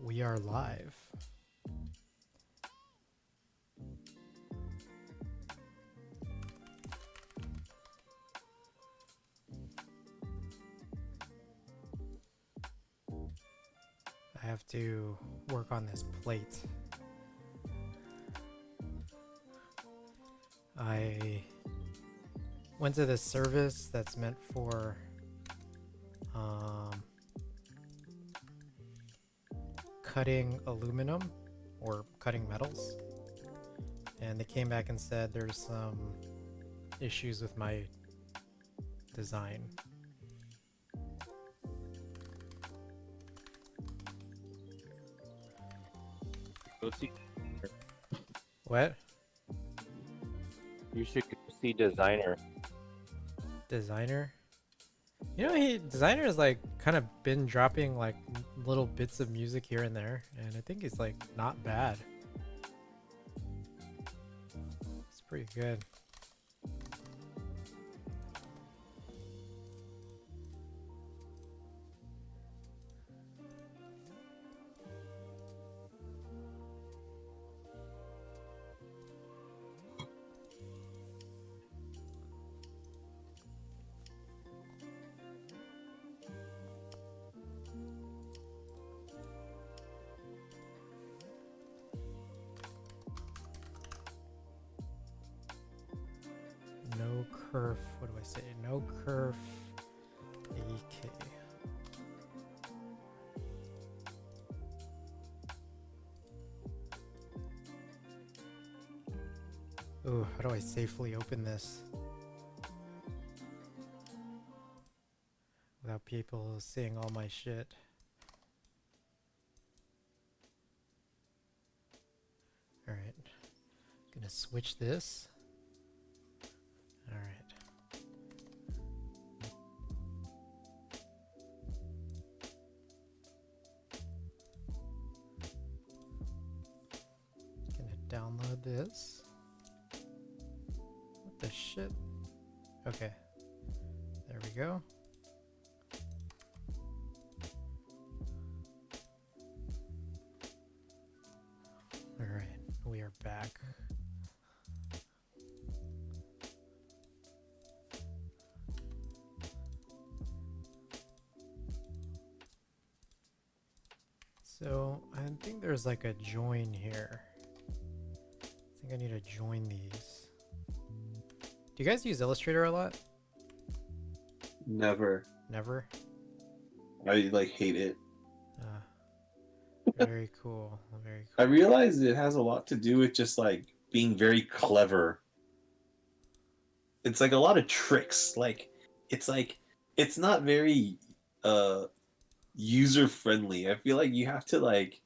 We are live. I have to work on this plate. I went to this service that's meant for cutting aluminum or cutting metals, and they came back and said there's some issues with my design. Go see. What? You should go see designer. Designer? You know, designer has like kind of been dropping like little bits of music here and there, and I think it's like not bad. It's pretty good. No kerf, what do I say? No kerf AK. Ooh, how do I safely open this without people seeing all my shit? Alright, gonna switch this. Alright. Gonna download this. What the shit? Okay. There we go. Alright, we are back. So I think there's like a join here. I think I need to join these. Do you guys use Illustrator a lot? Never. Never? I like hate it. Very cool. Very I cool. realize it has a lot to do with just like being very clever. It's like a lot of tricks. Like it's not very user friendly. I feel like you have to like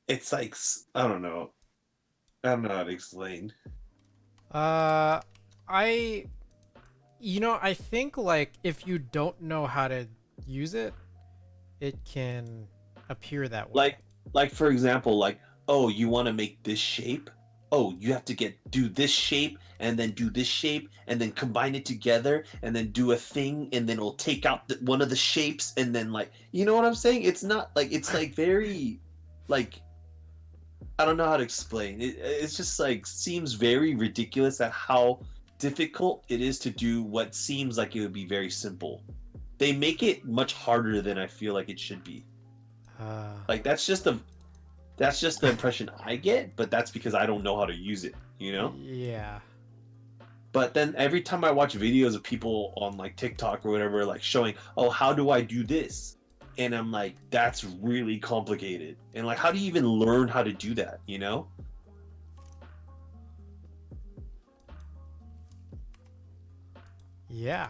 it's like I don't know. I don't know how to explain. I I think like if you don't know how to use it, it can appear that way. Like for example, like, oh, you want to make this shape? Oh, you have to do this shape and then do this shape and then combine it together and then do a thing and then it'll take out one of the shapes and then like, you know what I'm saying? It's not like it's like very like I don't know how to explain. It's just like seems very ridiculous at how difficult it is to do what seems like it would be very simple. They make it much harder than I feel like it should be. Like that's just the impression I get, but that's because I don't know how to use it, you know? Yeah. But then every time I watch videos of people on like TikTok or whatever, like showing, oh, how do I do this? And I'm like, that's really complicated. And like, how do you even learn how to do that, you know? Yeah.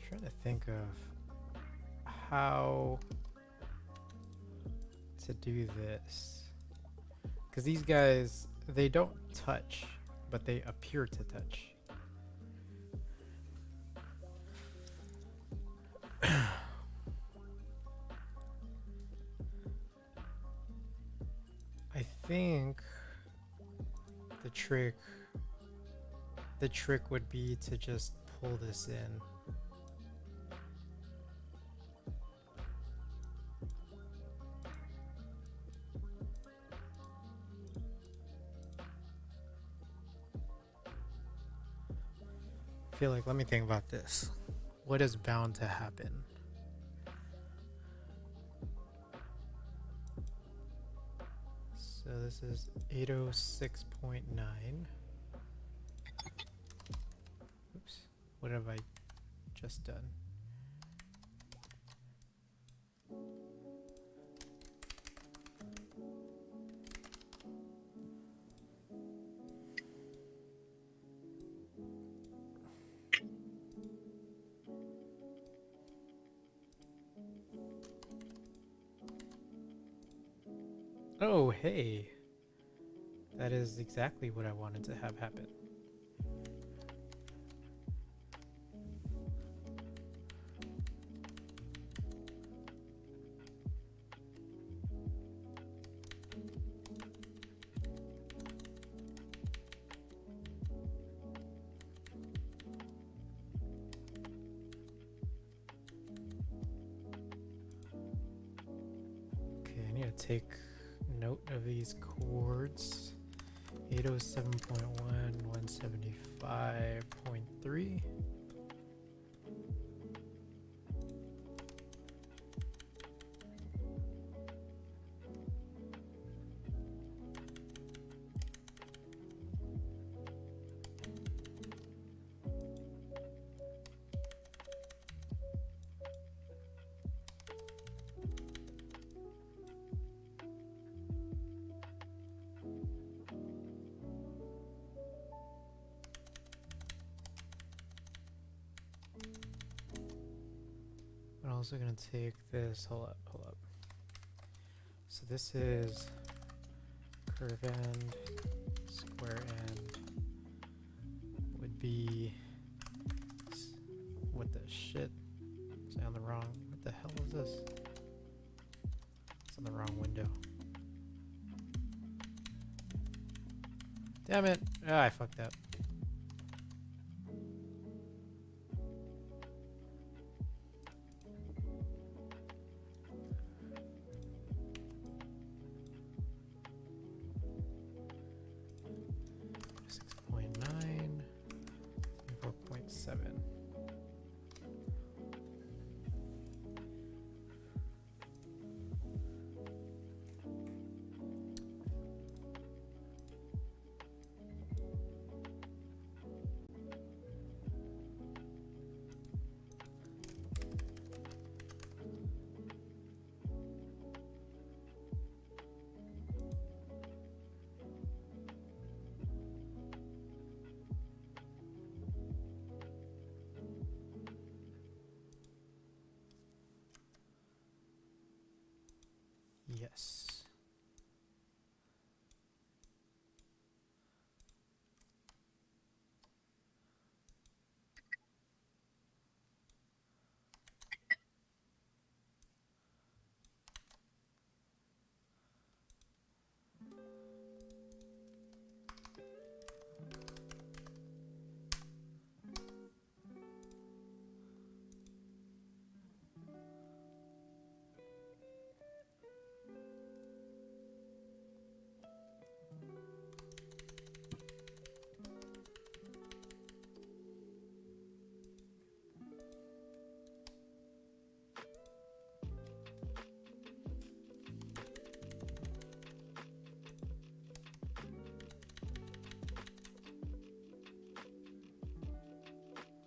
Trying to think of how to do this. Because these guys, they don't touch, but they appear to touch. I think the trick the trick would be to just pull this in. I feel like, let me think about this. What is bound to happen? So this is 806.9. Oops, what have I just done? Oh, hey. That is exactly what I wanted to have happen. Okay, I need to take note of these chords. 807.1, 175.3. I'm also gonna take this, hold up. So this is curve end, square end would be, what the shit? Is I on the wrong, what the hell is this? It's on the wrong window. Damn it, I fucked up. Yes.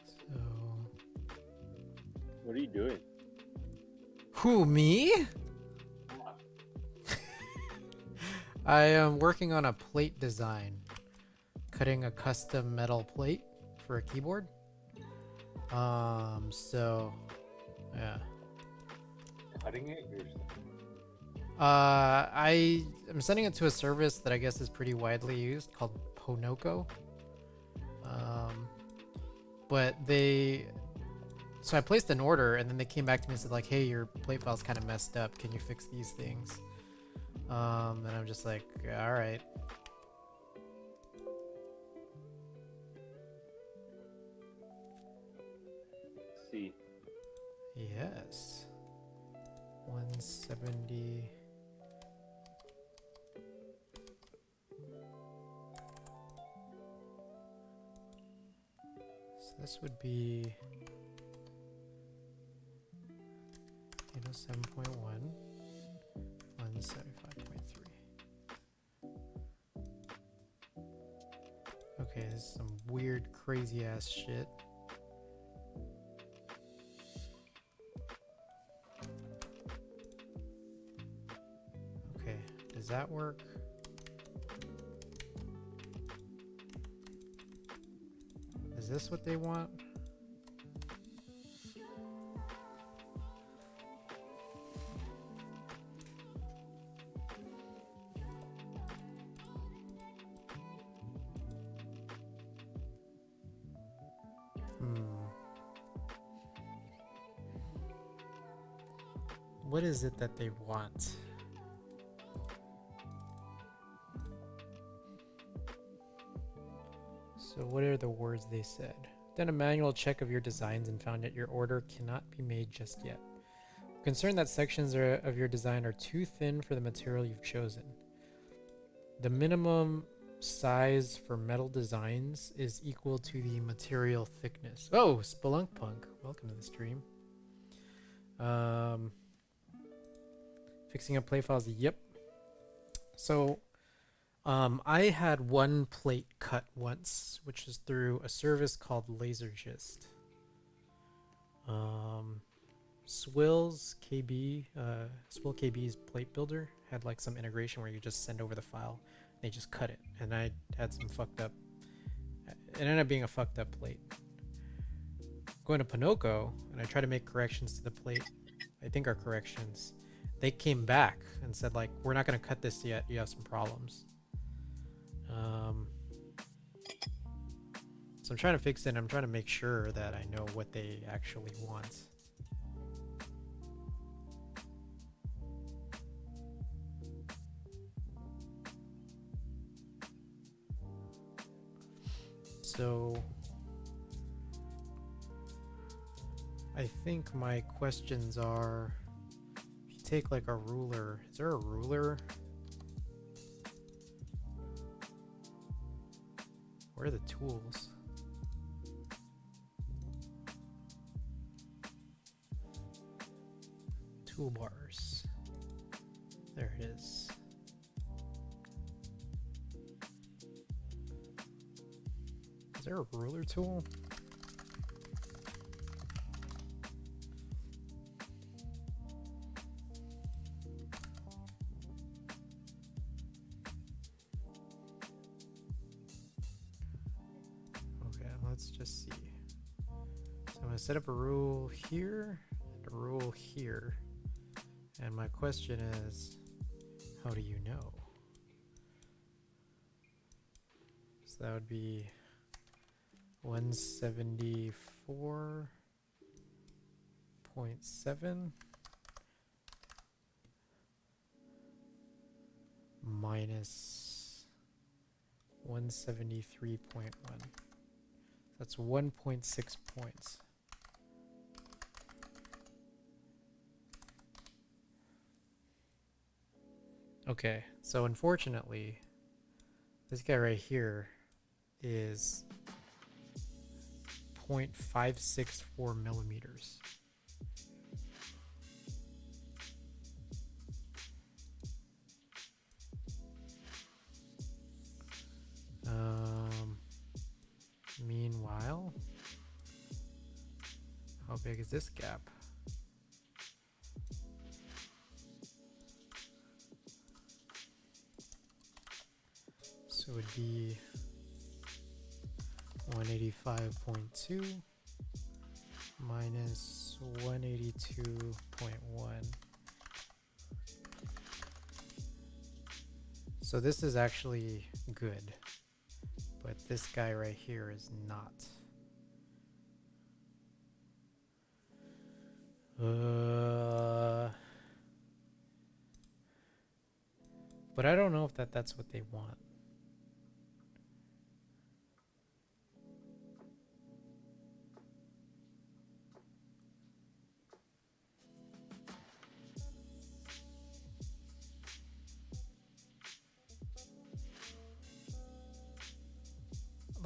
So, What are you doing? who, me? I am working on a plate design, cutting a custom metal plate for a keyboard. So, yeah. Cutting it yourself? I am sending it to a service that I guess is pretty widely used called Ponoko. But so I placed an order and then they came back to me and said like, hey, your plate file's kind of messed up. Can you fix these things? And I'm just like, all right. see. Yes. 170. So this would be 807.1, 175.3. Okay, this is some weird, crazy ass shit. Okay, does that work? Is this what they want? What is it that they want? So what are the words they said? Done a manual check of your designs and found that your order cannot be made just yet. Concerned that sections of your design are too thin for the material you've chosen. The minimum size for metal designs is equal to the material thickness. Oh, Spelunk Punk, welcome to the stream. Fixing up plate files, yep. So I had one plate cut once, which is through a service called LaserGist. Swill's KB, Swill KB's plate builder had like some integration where you just send over the file, and they just cut it, and I had some fucked up. It ended up being a fucked up plate. Going to Ponoko, and I tried to make corrections to the plate. I think are corrections. They came back and said like, we're not going to cut this yet. You have some problems. So I'm trying to fix it. I'm trying to make sure that I know what they actually want. So I think my questions are, if you take like a ruler, is there a ruler? Where are the tools? Toolbars. There it is. Is there a ruler tool? Okay, let's just see. So I'm going to set up a rule here and a rule here. And my question is, how do you know? So that would be 174.7 minus 173.1. That's 1.6 points. Okay, so unfortunately, this guy right here is 0.564 millimeters. Meanwhile, how big is this gap? So it would be 185.2 minus 182.1. So this is actually good, but this guy right here is not. But I don't know if that's what they want.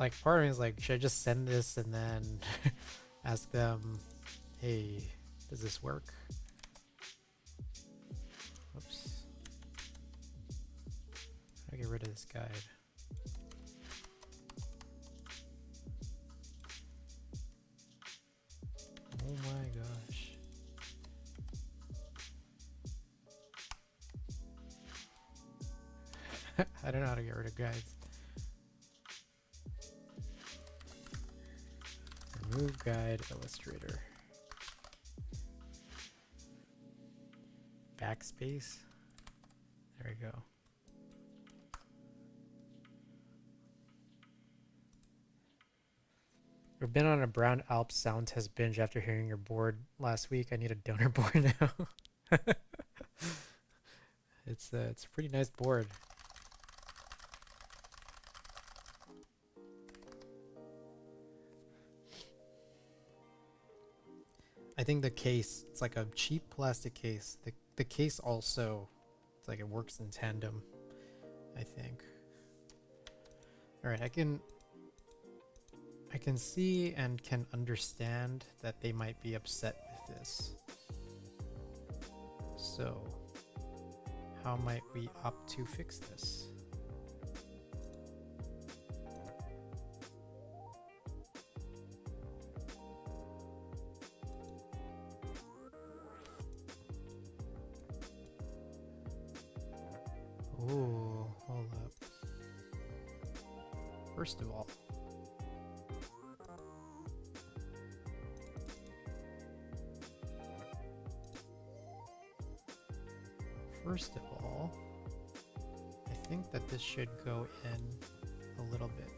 like part of me is like, should I just send this and then ask them, hey, does this work? Oops. How do I get rid of this guide? Oh my gosh. I don't know how to get rid of guides. Remove guide Illustrator. Backspace. There we go. We've been on a Brown Alps sound test binge after hearing your board last week. I need a donor board now. It's a pretty nice board. I think the case, it's like a cheap plastic case. The case also, it's like it works in tandem, I think. All right, I can see and can understand that they might be upset with this. So, how might we opt to fix this? Ooh, hold up. First of all, I think that this should go in a little bit.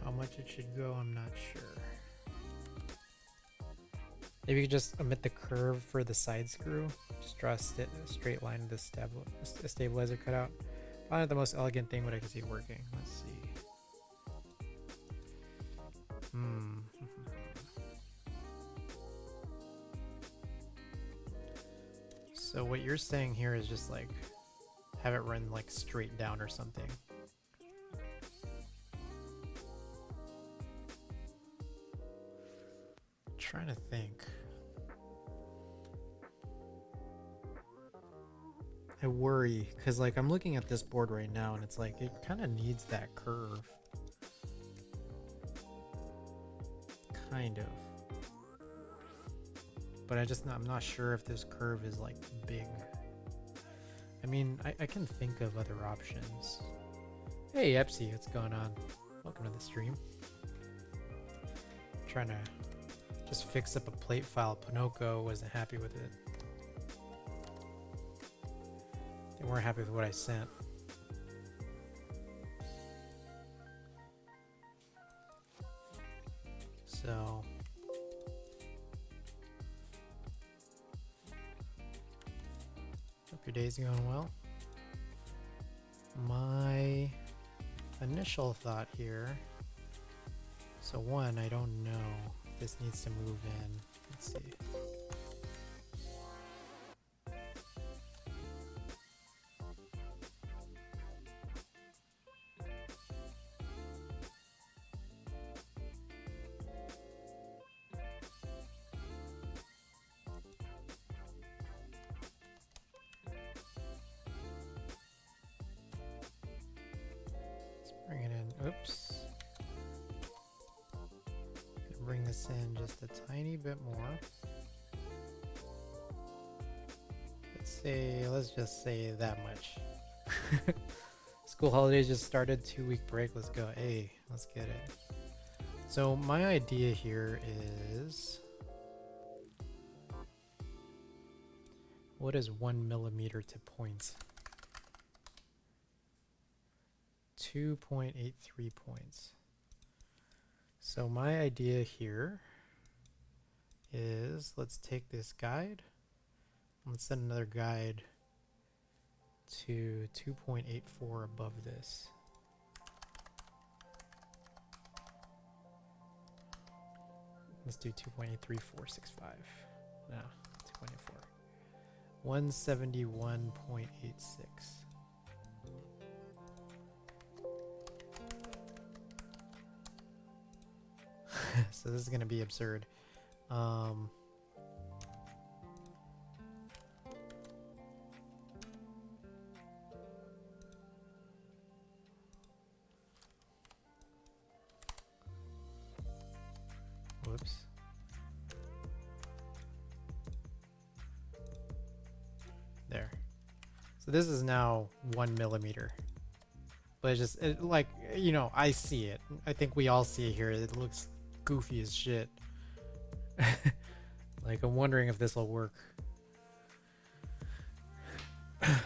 How much it should go, I'm not sure. Maybe you could just omit the curve for the side screw. Just draw a straight line to the stabilizer cutout. Probably not the most elegant thing, but I can see it working. Let's see. So what you're saying here is just like have it run like straight down or something. Trying to think. I worry because like I'm looking at this board right now and it's like it kind of needs that curve. Kind of. But I'm not sure if this curve is like big. I mean, I can think of other options. Hey Epsy, what's going on? Welcome to the stream. Trying to just fix up a plate file. Ponoko wasn't happy with it. They weren't happy with what I sent. So hope your day's going well. My initial thought here. So one, I don't know if this needs to move in. Let's see. Bring it in. Oops. Bring this in just a tiny bit more. Let's just say that much. School holidays just started, 2-week break. Let's go. Hey, let's get it. So my idea here is, what is 1 millimeter to points? 2.83 points. So my idea here is, let's take this guide, let's send another guide to 2.84 above this. Let's do 2.83465. No, 2.84. 171.86. So this is gonna be absurd. Whoops. There. So this is now 1 millimeter. But it's just, like, you know, I see it. I think we all see it here. It looks goofy as shit. Like, I'm wondering if this will work. I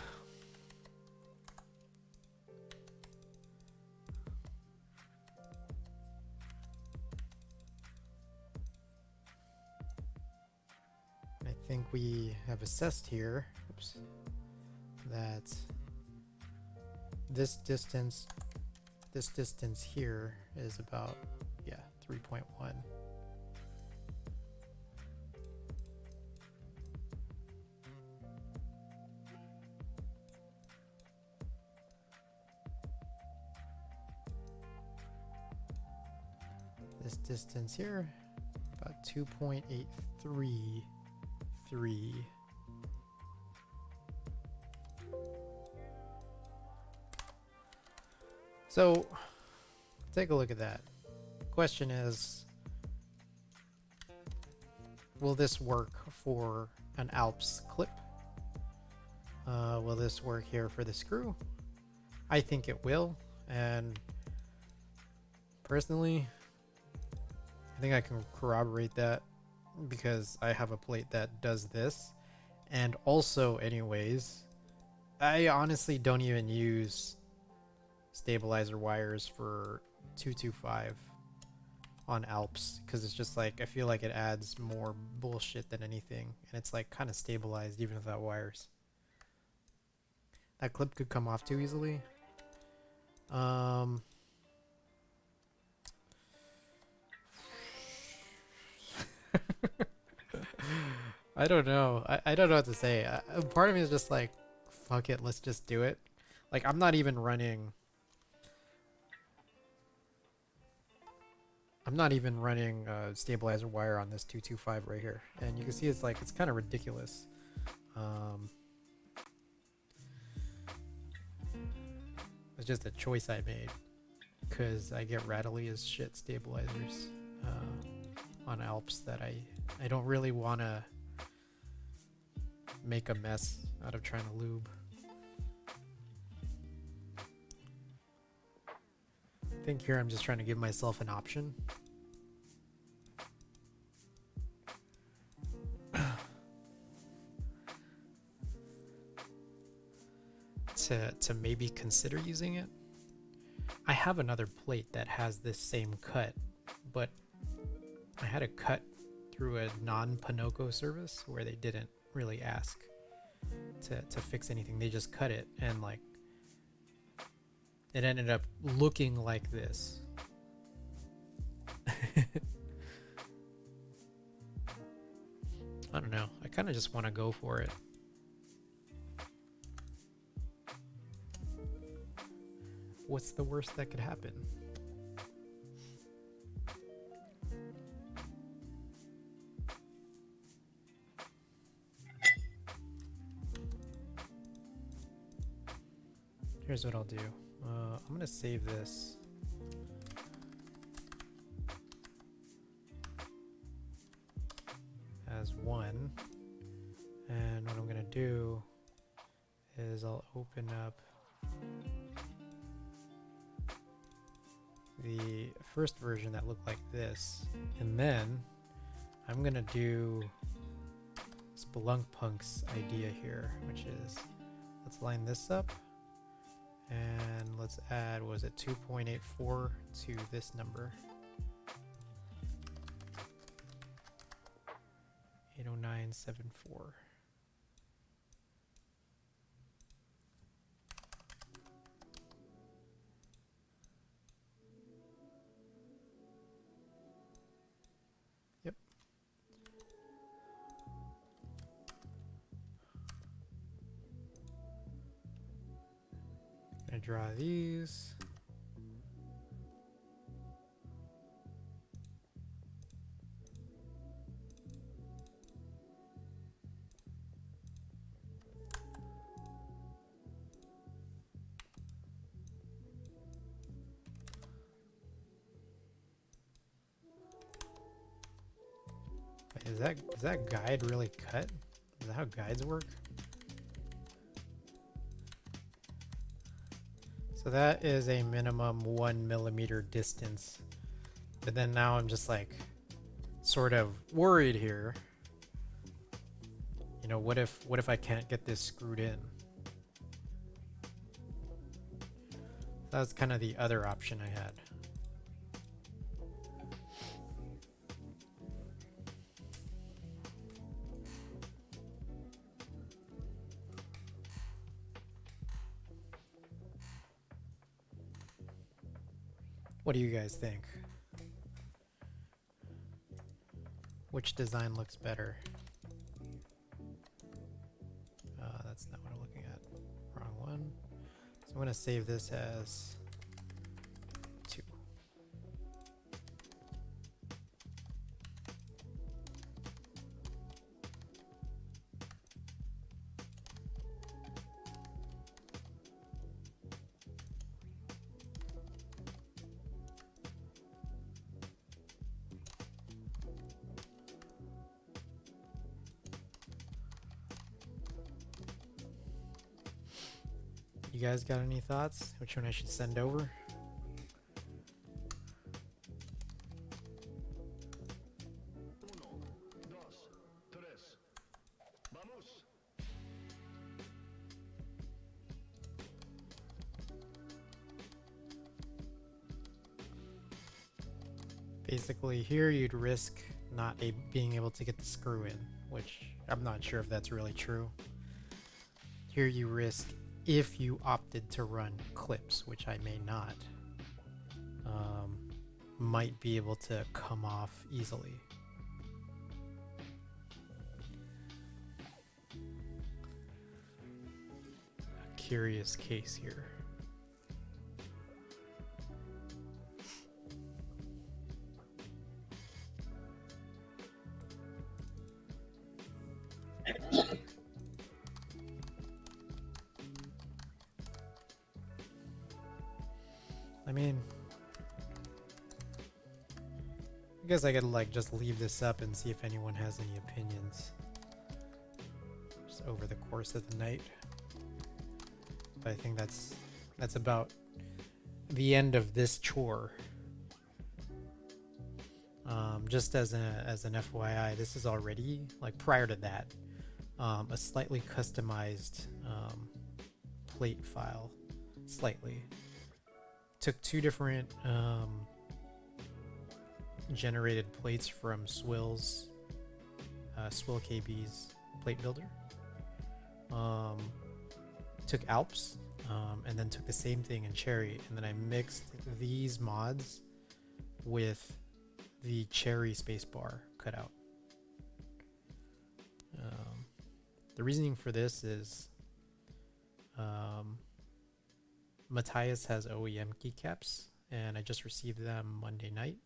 think we have assessed here, oops, that this distance here is about, yeah, 3.1. This distance here, about 2.833. So, take a look at that. Question is, will this work for an Alps clip? Will this work here for the screw? I think it will, and personally, I think I can corroborate that because I have a plate that does this. And also, anyways, I honestly don't even use stabilizer wires for 225 on Alps because it's just like, I feel like it adds more bullshit than anything, and it's like kind of stabilized even without wires. That clip could come off too easily. I don't know. I don't know what to say. Part of me is just like, fuck it, let's just do it. Like, I'm not even running stabilizer wire on this 225 right here, and you can see it's like, it's kind of ridiculous. It's just a choice I made because I get rattly as shit stabilizers on Alps that I don't really want to make a mess out of trying to lube. I think here I'm just trying to give myself an option. to maybe consider using it. I have another plate that has this same cut, but I had a cut through a non-Ponoko service where they didn't really ask to fix anything. They just cut it, and like it ended up looking like this. I don't know. I kind of just want to go for it. What's the worst that could happen? Here's what I'll do. I'm gonna save this. As one. And what I'm gonna do is I'll open up the first version that looked like this, and then I'm gonna do Spelunkpunk's idea here, which is, let's line this up and let's add, was it 2.84 to this number, 80974. Yep. gonna draw these. Wait, is that guide really cut? Is that how guides work? So that is a minimum 1 millimeter distance. But then now I'm just like sort of worried here. You know, what if I can't get this screwed in? That's kind of the other option I had. What do you guys think? Which design looks better? That's not what I'm looking at. Wrong one. So I'm going to save this as 2. You guys got any thoughts? Which one I should send over? Basically, here you'd risk not being able to get the screw in, which I'm not sure if that's really true. Here you risk, if you opted to run clips, which I may not, might be able to come off easily. A curious case here. I mean, I guess I could like just leave this up and see if anyone has any opinions just over the course of the night. But I think that's about the end of this chore. Just as an FYI, this is already, like prior to that, a slightly customized plate file. Slightly. Took 2 different generated plates from Swill KB's plate builder. Took Alps, and then took the same thing in Cherry, and then I mixed these mods with the Cherry spacebar cutout. The reasoning for this is Matthias has OEM keycaps, and I just received them Monday night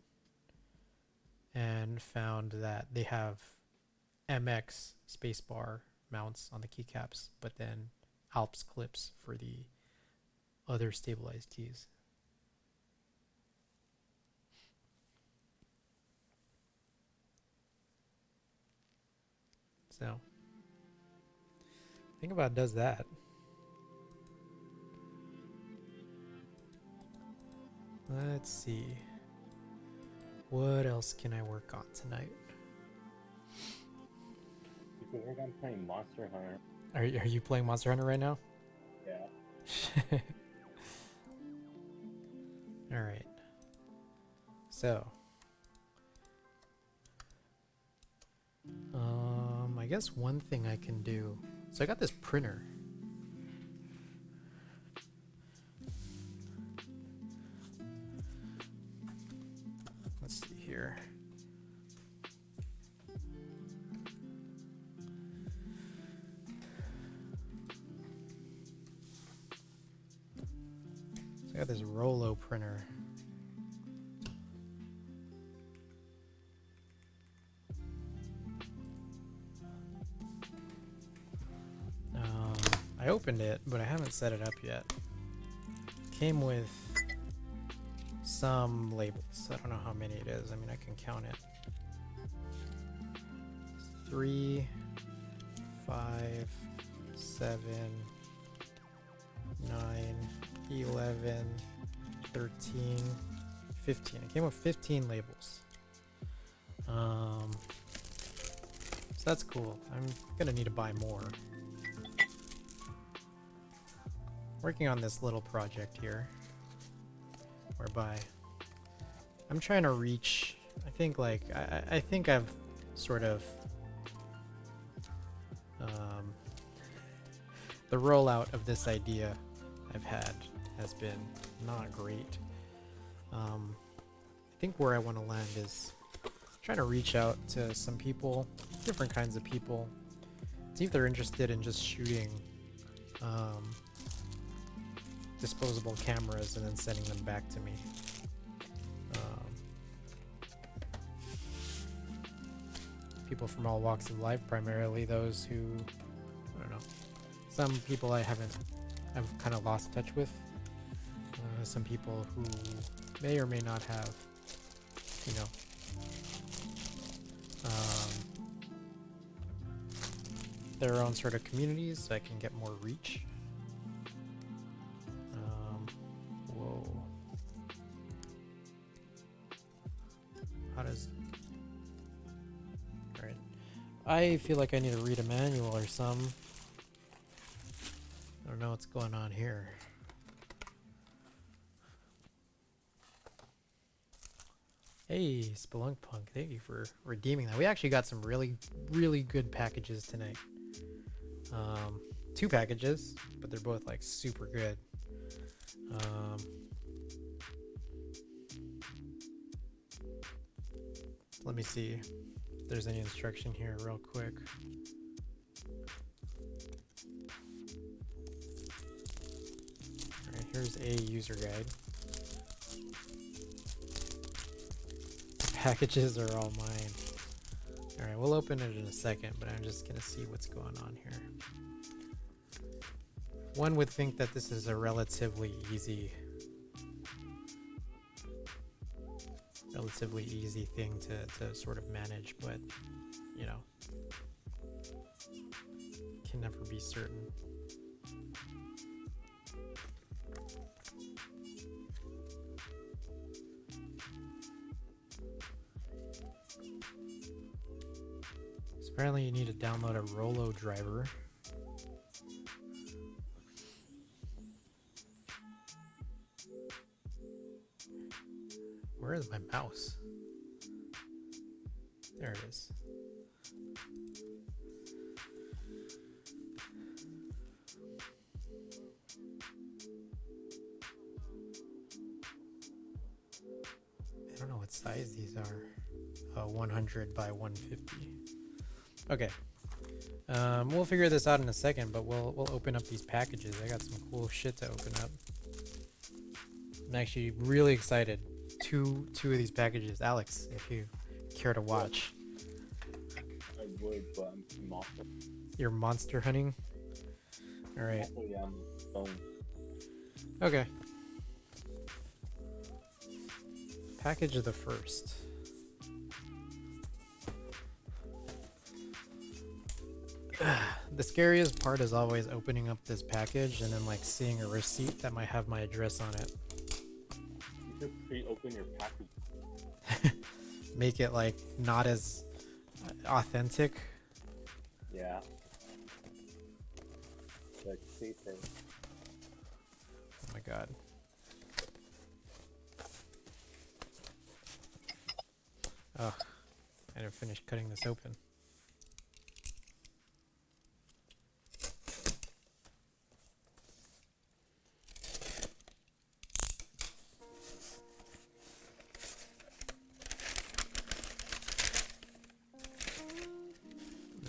and found that they have MX spacebar mounts on the keycaps, but then Alps clips for the other stabilized keys. So, think about it does that. Let's see. What else can I work on tonight? You can work on playing Monster Hunter. Are you playing Monster Hunter right now? Yeah. All right. So, I guess one thing I can do. So I got this printer. Let's see here. got this Rollo printer. I opened it, but I haven't set it up yet. Came with some labels. I don't know how many it is. I mean, I can count it. 3, 5, 7, 9, 11, 13, 15. It came with 15 labels. So that's cool. I'm gonna need to buy more. Working on this little project here, whereby I'm trying to reach, I think like, I think I've sort of, the rollout of this idea I've had has been not great. I think where I want to land is trying to reach out to some people, different kinds of people, see if they're interested in just shooting disposable cameras and then sending them back to me. People from all walks of life, primarily those who, I don't know, some people I've kind of lost touch with. Some people who may or may not have, you know, their own sort of communities, so I can get more reach. Whoa. How does... Alright. I feel like I need to read a manual or some. I don't know what's going on here. Hey, Spelunk Punk, thank you for redeeming that. We actually got some really, really good packages tonight. 2 packages, but they're both like super good. Let me see if there's any instruction here real quick. Alright, here's a user guide. Packages are all mine. Alright, we'll open it in a second, but I'm just gonna see what's going on here. One would think that this is a relatively easy thing to sort of manage, but you know, can never be certain. So apparently you need to download a Rollo driver. Where is my mouse? There it is. I don't know what size these are. 100 by 150. Okay. We'll figure this out in a second, but we'll open up these packages. I got some cool shit to open up. I'm actually really excited. Two of these packages. Alex, if you care to watch. I would, but I'm monster. You're monster hunting? Alright. Yeah, I'm phone. Okay. Package of the first. The scariest part is always opening up this package and then like seeing a receipt that might have my address on it. You should pre-open your package. Make it like not as authentic. Yeah. Like safer. Oh my god. Oh, I didn't finish cutting this open.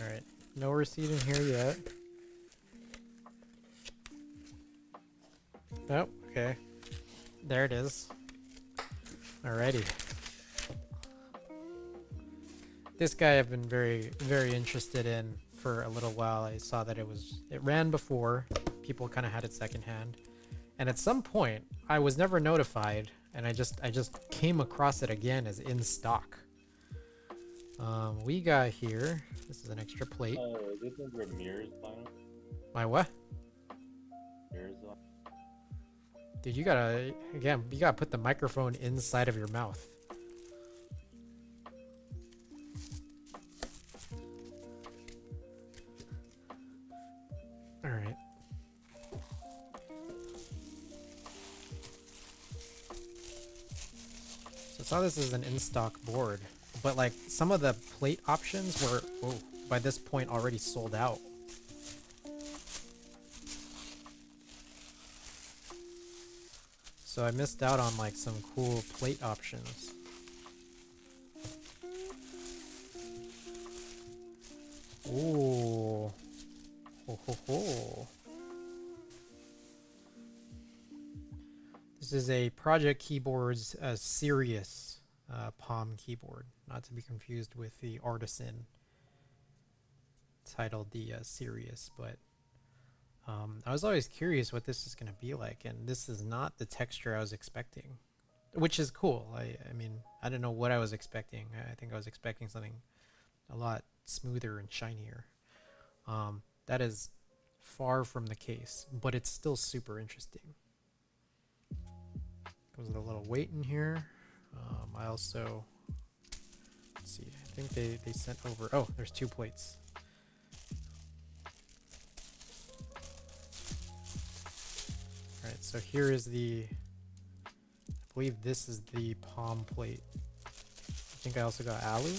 Alright, no receipt in here yet. Oh, okay. There it is. Alrighty. This guy I've been very interested in for a little while. I saw that it ran before. People kind of had it secondhand. And at some point, I was never notified, and I just came across it again as in stock. We got here. This is an extra plate. This is Ramirez vinyl. My what? Ramirez vinyl. Dude, you gotta put the microphone inside of your mouth. All right. So I saw this as an in-stock board, but like some of the plate options were by this point already sold out. So I missed out on like some cool plate options. Ooh. Ho ho ho. This is a Project Keyboard's Sirius Palm keyboard, not to be confused with the Artisan titled the Sirius, but I was always curious what this is going to be like, and this is not the texture I was expecting, which is cool. I mean, I don't know what I was expecting. I think I was expecting something a lot smoother and shinier. That is far from the case, but it's still super interesting. Comes with a little weight in here. I also, let's see, I think they sent over, oh, there's 2 plates. Alright, so here is I believe this is the palm plate. I think I also got alu.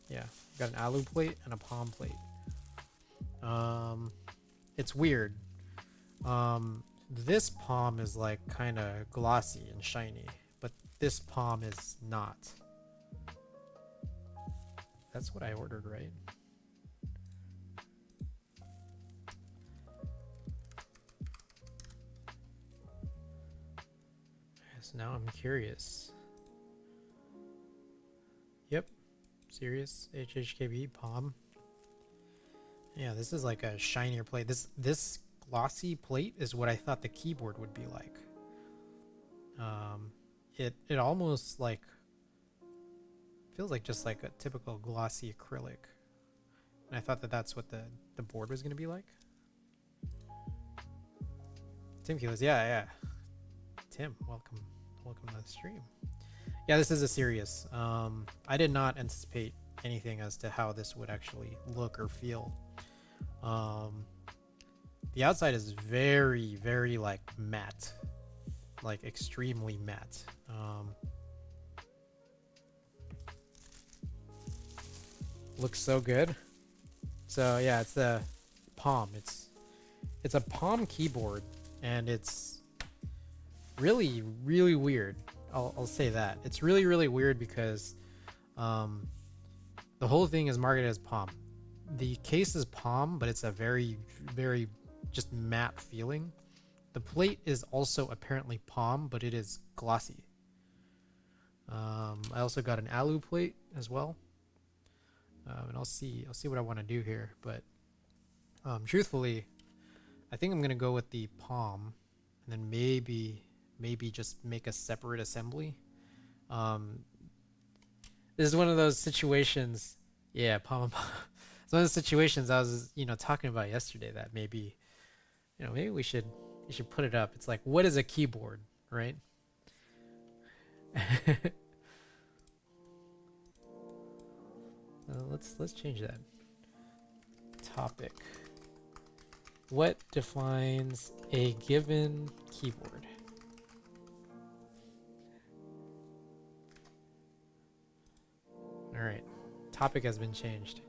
Yeah, got an alu plate and a palm plate. It's weird. This palm is like kind of glossy and shiny, but this palm is not. That's what I ordered, right? So now I'm curious. Yep, Sirius HHKB palm. Yeah, this is like a shinier plate. This glossy plate is what I thought the keyboard would be like. It almost like feels like just like a typical glossy acrylic, and I thought that that's what the board was gonna be like. Tim Keyless, yeah. Tim, welcome to the stream. Yeah, this is a Sirius. I did not anticipate anything as to how this would actually look or feel. The outside is very like matte, like extremely matte. Looks so good. So yeah, it's the palm. It's a palm keyboard, and it's really weird. I'll say that it's really weird because the whole thing is marketed as palm. The case is palm, but it's a very just matte feeling. The plate is also apparently palm, but it is glossy. I also got an alu plate as well, and I'll see what I want to do here. But truthfully, I think I'm gonna go with the palm, and then maybe just make a separate assembly. This is one of those situations. Yeah, palm. It's one of the situations I was, talking about yesterday that maybe we should put it up. It's like, what is a keyboard, right? Let's change that topic. What defines a given keyboard? All right, topic has been changed.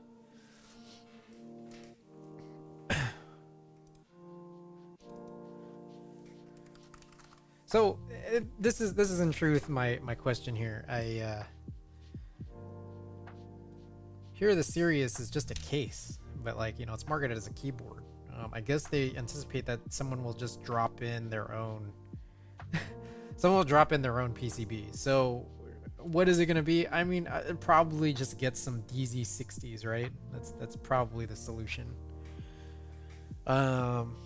So this is in truth my question here. Here the Sirius is just a case, but it's marketed as a keyboard. I guess they anticipate that someone will just drop in their own Someone will drop in their own PCB. So what is it gonna be? I mean, probably just get some DZ60s, right? That's probably the solution. Um,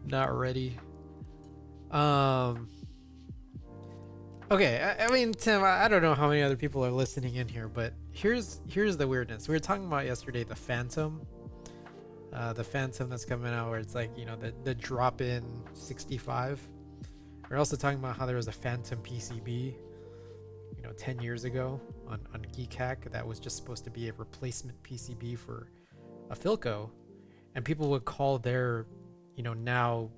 not ready. Okay, I mean, Tim, I don't know how many other people are listening in here, but here's the weirdness. We were talking about yesterday the Phantom that's coming out, where it's like, you know, the drop-in 65. We're also talking about how there was a Phantom PCB, you know, 10 years ago on Geek Hack that was just supposed to be a replacement PCB for a Philco, and people would call their, you know, now,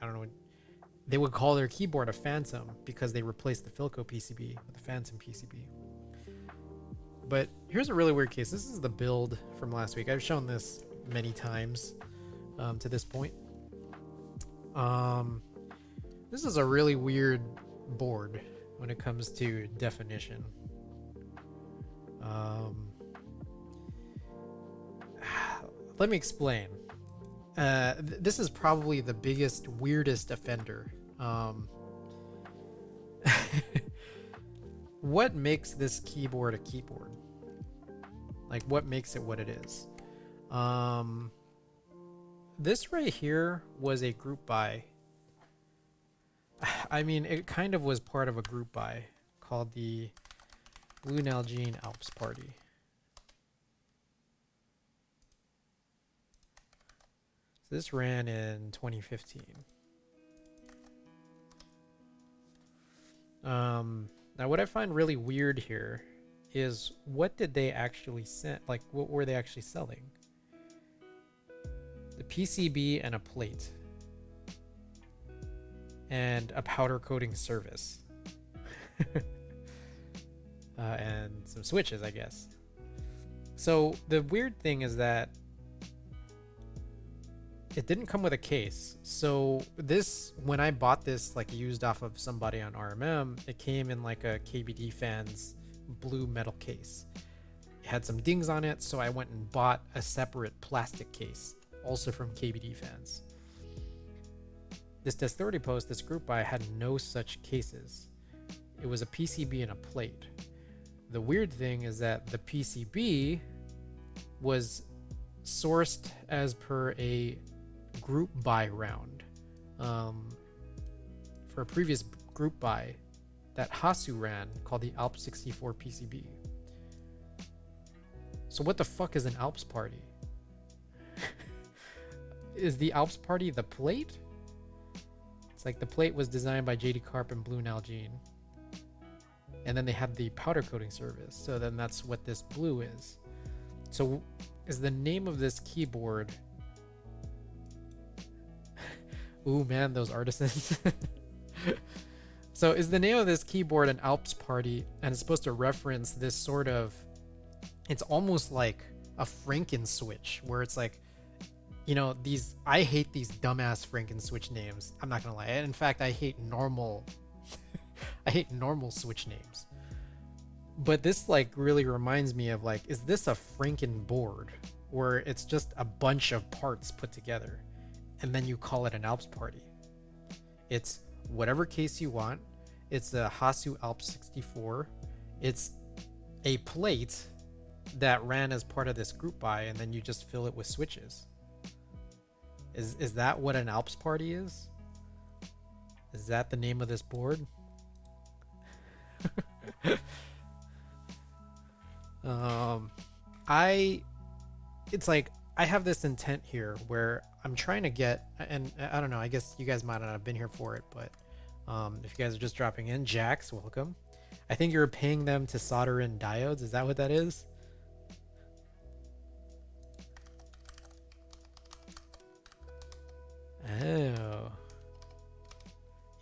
I don't know, they would call their keyboard a Phantom because they replaced the Philco PCB with a Phantom PCB. But here's a really weird case. This is the build from last week. I've shown this many times to this point. This is a really weird board when it comes to definition. Let me explain. This is probably the biggest, weirdest offender. What makes this keyboard a keyboard? Like, what makes it what it is? This right here was a group buy. I mean, it kind of was part of a group buy called the Blue Nalgene Alps Party. So this ran in 2015. Now what I find really weird here is, what did they actually sell? Like, what were they actually selling? The PCB and a plate. And a powder coating service. And some switches, I guess. So the weird thing is that it didn't come with a case. So this, when I bought this like used off of somebody on RMM, it came in like a KBD Fans blue metal case. It had some dings on it, so I went and bought a separate plastic case, also from KBD Fans. This Test 30 post, this group buy, had no such cases. It was a PCB and a plate. The weird thing is that the PCB was sourced as per a group buy round for a previous group buy that Hasu ran called the Alps 64 PCB. So what the fuck is an Alps Party? Is the Alps Party the plate? It's like the plate was designed by JD Carp and Blue Nalgene, and then they had the powder coating service, so then that's what this blue is. So is the name of this keyboard... Ooh man, those artisans. So is the name of this keyboard an Alps Party, and it's supposed to reference this sort of... It's almost like a Frankenswitch, where it's like, you know, these... I hate these dumbass Frankenswitch names. I'm not gonna lie. In fact, I hate normal... I hate normal Switch names. But this like really reminds me of like, is this a Franken board? Where it's just a bunch of parts put together, and then you call it an Alps Party. It's whatever case you want. It's a Hasu Alps 64. It's a plate that ran as part of this group buy, and then you just fill it with switches. Is that what an Alps Party is? Is that the name of this board? It's like, I have this intent here where I'm trying to get, and I don't know, I guess you guys might not have been here for it, but if you guys are just dropping in, Jax, welcome. I think you're paying them to solder in diodes. Is that what that is? Oh,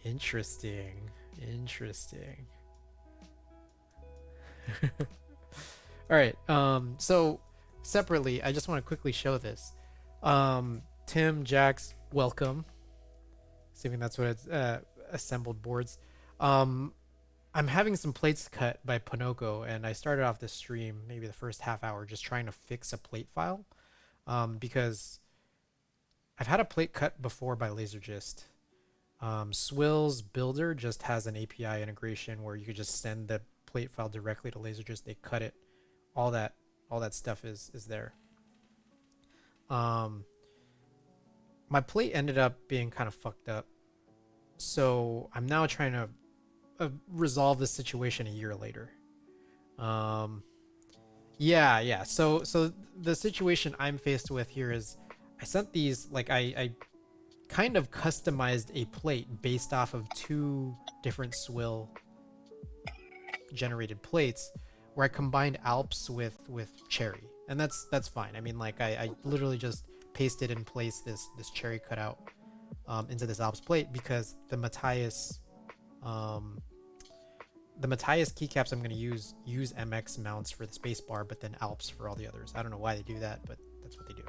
interesting. Interesting. All right. So separately, I just want to quickly show this. Tim, Jax, welcome. Assuming that's what it's assembled boards. I'm having some plates cut by Ponoko, and I started off this stream, maybe the first half hour, just trying to fix a plate file, because I've had a plate cut before by Laserdist. Swill's Builder just has an API integration where you could just send the plate file directly to Laserdist. They cut it. All that stuff is there. My plate ended up being kind of fucked up, so I'm now trying to resolve this situation a year later. Yeah. So the situation I'm faced with here is I sent these, like, I kind of customized a plate based off of 2 different Swill generated plates where I combined Alps with cherry, and that's fine. I mean, like, I literally just pasted and placed this cherry cutout into this Alps plate because the Matthias keycaps I'm going to use MX mounts for the spacebar, but then Alps for all the others. I don't know why they do that, but that's what they do.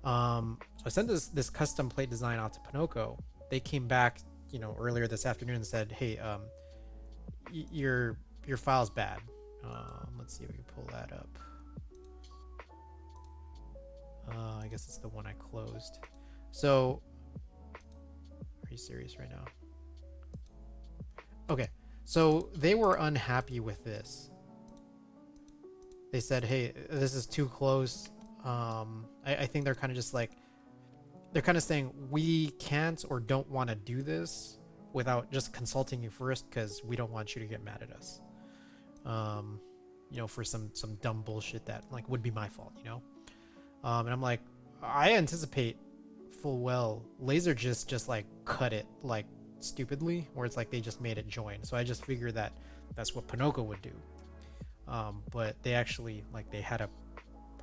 So I sent this custom plate design out to Ponoko. They came back, earlier this afternoon and said, "Hey, your file's bad." Let's see if we can pull that up. I guess it's the one I closed. So, are you serious right now? Okay, so they were unhappy with this. They said, "Hey, this is too close." I think they're kind of just like, they're kind of saying we can't or don't want to do this without just consulting you first because we don't want you to get mad at us. For some dumb bullshit that like would be my fault, And I'm like, I anticipate full well Laser just like cut it like stupidly, where it's like they just made it join. So I just figured that that's what Ponoko would do. But they actually, like, they had a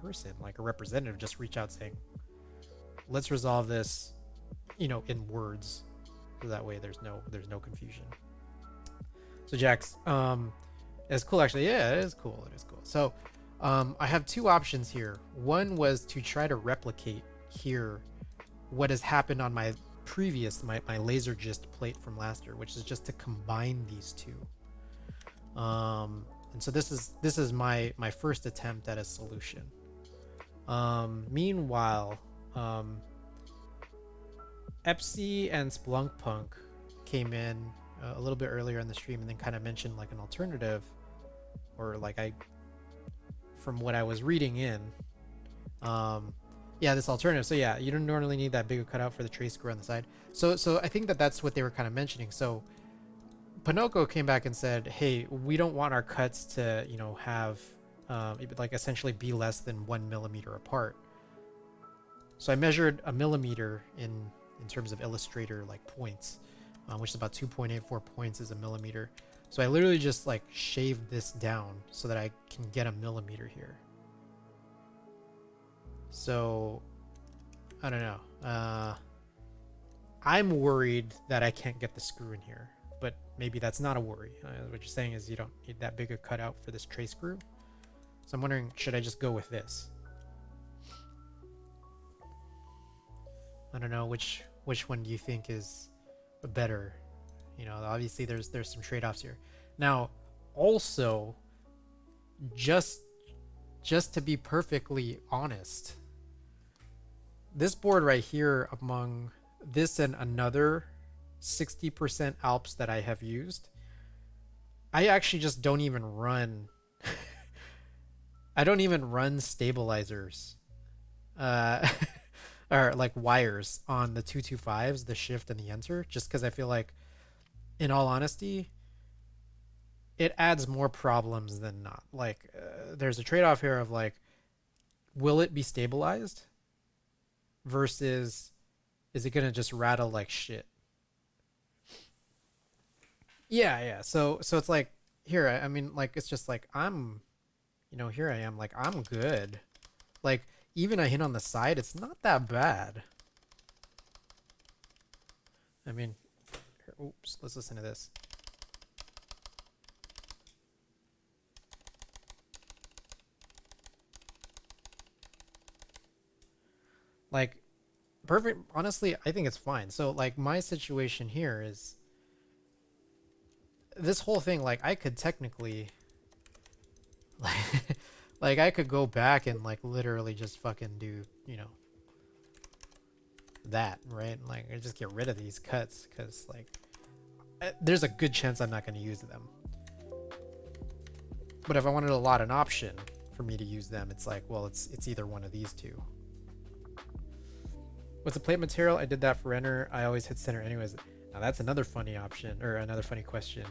person, like a representative, just reach out saying, let's resolve this, in words, so that way there's no confusion. So Jax, it's cool actually. Yeah, it is cool. So I have 2 options here. One was to try to replicate here what has happened on my previous my Laserdist plate from last year, which is just to combine these 2. And so this is my first attempt at a solution. Meanwhile, Epsi and Splunkpunk came in a little bit earlier in the stream and then kind of mentioned like an alternative, or like from what I was reading in, this alternative. So yeah, you don't normally need that bigger cutout for the trace screw on the side. So I think that's what they were kind of mentioning. So Ponoko came back and said, hey, we don't want our cuts to, have like essentially be less than 1 millimeter apart. So I measured a millimeter in terms of Illustrator like points, which is about 2.84 points is a millimeter. So I literally just like shaved this down so that I can get a millimeter here. So I don't know. I'm worried that I can't get the screw in here, but maybe that's not a worry. What you're saying is you don't need that big a cutout for this tray screw. So I'm wondering, should I just go with this? I don't know, which one do you think is better? Obviously there's some trade-offs here. Now, also, just to be perfectly honest, this board right here, among this and another 60% Alps that I have used, I actually just don't even run I don't even run stabilizers or like wires on the 225s, the shift and the enter, just because I feel like, in all honesty, it adds more problems than not. Like there's a trade-off here of like, will it be stabilized versus is it gonna just rattle like shit? Yeah. So it's like, here, I mean, like, it's just like, here I am, like, I'm good. Like, even I hit on the side, it's not that bad. I mean, here, oops, let's listen to this. Like, perfect. Honestly, I think it's fine. So, like, my situation here is this whole thing, like, I could technically, like I could go back and, like, literally just fucking do, that, right? Like I just get rid of these cuts because like there's a good chance I'm not going to use them. But if I wanted to allot an option for me to use them, it's like, well, it's either one of these two. What's the plate material? I did that for render. I always hit center anyways. Now that's another funny option, or another funny question.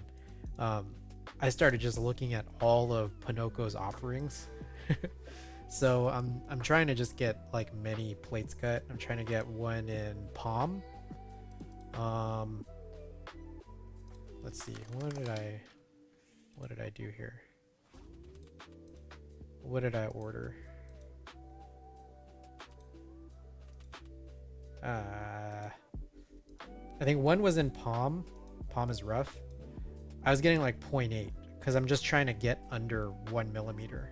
I started just looking at all of Ponoko's offerings. So I'm trying to just get like many plates cut. I'm trying to get one in palm. Let's see. What did I do here? What did I order? I think one was in palm. Palm is rough. I was getting like 0.8 because I'm just trying to get under 1 millimeter.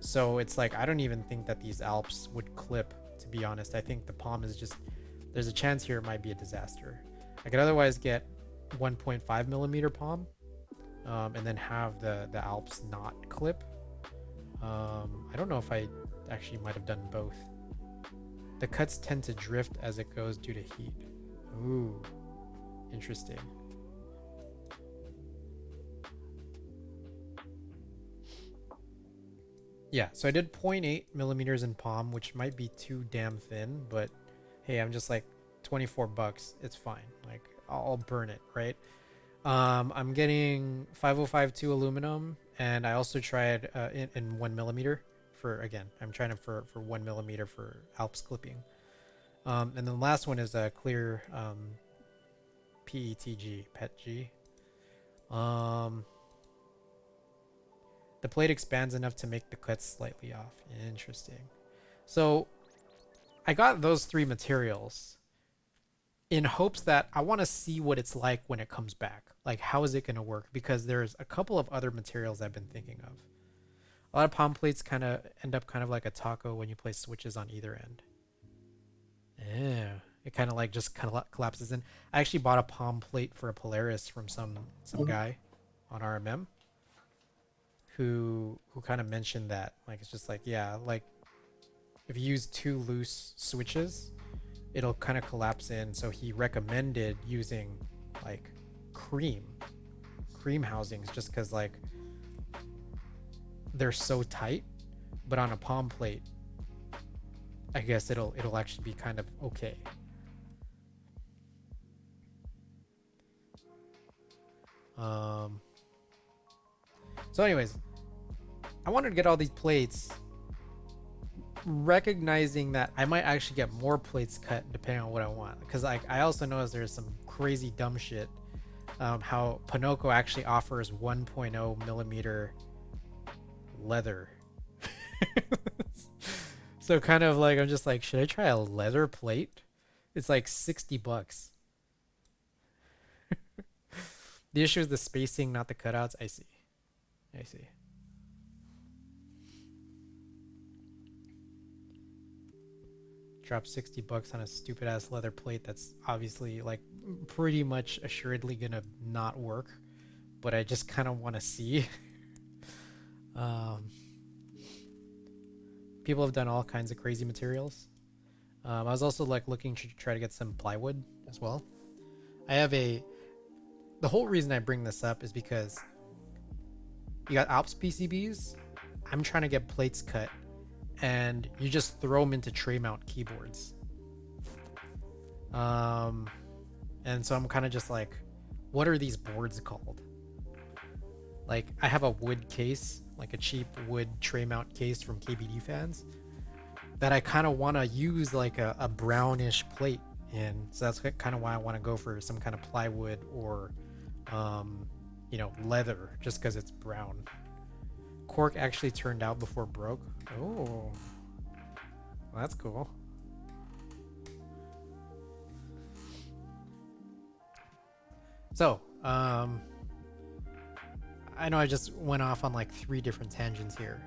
So it's like I don't even think that these Alps would clip, to be honest. I think the palm is just, there's a chance here it might be a disaster. I could otherwise get 1.5 millimeter palm, and then have the Alps not clip. I don't know if I actually might have done both. The cuts tend to drift as it goes due to heat. Ooh, interesting. Yeah, so I did 0.8 millimeters in palm, which might be too damn thin, but hey, I'm just like $24. It's fine. Like I'll burn it, right? I'm getting 5052 aluminum, and I also tried in 1 millimeter for, again, I'm trying to for 1 millimeter for Alps clipping. And then the last one is a clear PETG. The plate expands enough to make the cuts slightly off. Interesting. So I got those three materials in hopes that I want to see what it's like when it comes back. Like, how is it going to work? Because there's a couple of other materials I've been thinking of. A lot of palm plates kind of end up kind of like a taco when you place switches on either end. Yeah, it kind of like just kind of collapses in. I actually bought a palm plate for a Polaris from some guy on RMM who kind of mentioned that, like, it's just like, yeah, like if you use two loose switches, it'll kind of collapse in. So he recommended using like cream housings just because like they're so tight, but on a palm plate I guess it'll actually be kind of okay. So anyways, I wanted to get all these plates, recognizing that I might actually get more plates cut depending on what I want, because like I also noticed there's some crazy dumb shit, how Ponoko actually offers 1.0 millimeter leather. So kind of like I'm just like, should I try a leather plate? It's like $60. The issue is the spacing, not the cutouts. I see. Drop $60 on a stupid ass leather plate that's obviously like pretty much assuredly gonna not work, but I just kind of want to see. People have done all kinds of crazy materials. I was also like looking to try to get some plywood as well. The whole reason I bring this up is because you got Alps PCBs. I'm trying to get plates cut, and you just throw them into tray mount keyboards. And so I'm kind of just like, what are these boards called? Like I have a wood case, like a cheap wood tray mount case from KBD Fans, that I kind of want to use like a brownish plate in. So that's kind of why I want to go for some kind of plywood or, leather, just because it's brown. Cork actually turned out before broke. Oh, well, that's cool. So, I know I just went off on like 3 different tangents here.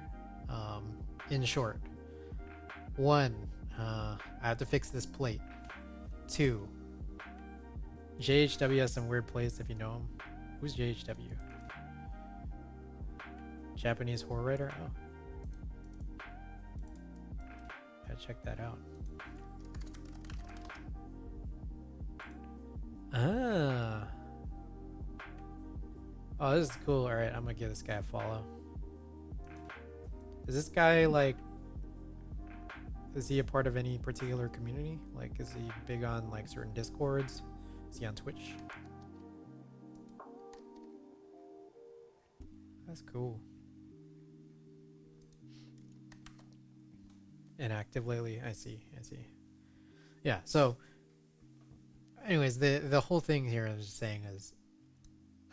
In short, 1, I have to fix this plate. 2, JHW has some weird plates if you know him. Who's JHW? Japanese horror writer? Oh. Gotta check that out. Oh, this is cool. All right, I'm gonna give this guy a follow. Is this guy like? Is he a part of any particular community? Like, is he big on like certain discords? Is he on Twitch? That's cool. Inactive lately. I see. I see. Yeah. So, anyways, the whole thing here I was just saying is,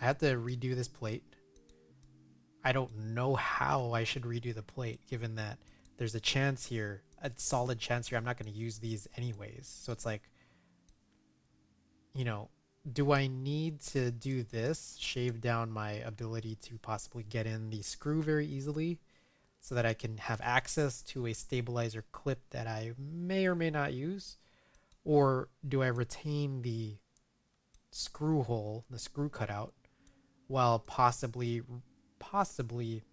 I have to redo this plate. I don't know how I should redo the plate, given that there's a chance here, a solid chance here, I'm not going to use these anyways. So it's like, you know, do I need to do this, shave down my ability to possibly get in the screw very easily so that I can have access to a stabilizer clip that I may or may not use? Or do I retain the screw hole, the screw cutout, while possibly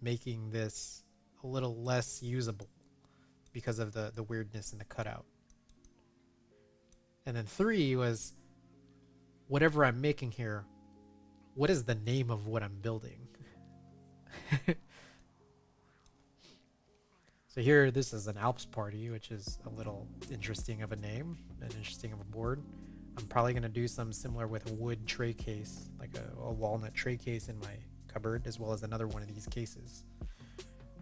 making this a little less usable because of the weirdness in the cutout? And then 3 was, whatever I'm making here, what is the name of what I'm building? So here, this is an Alps party, which is a little interesting of a name and interesting of a board. I'm probably going to do some similar with a wood tray case, like a walnut tray case in my cupboard, as well as another one of these cases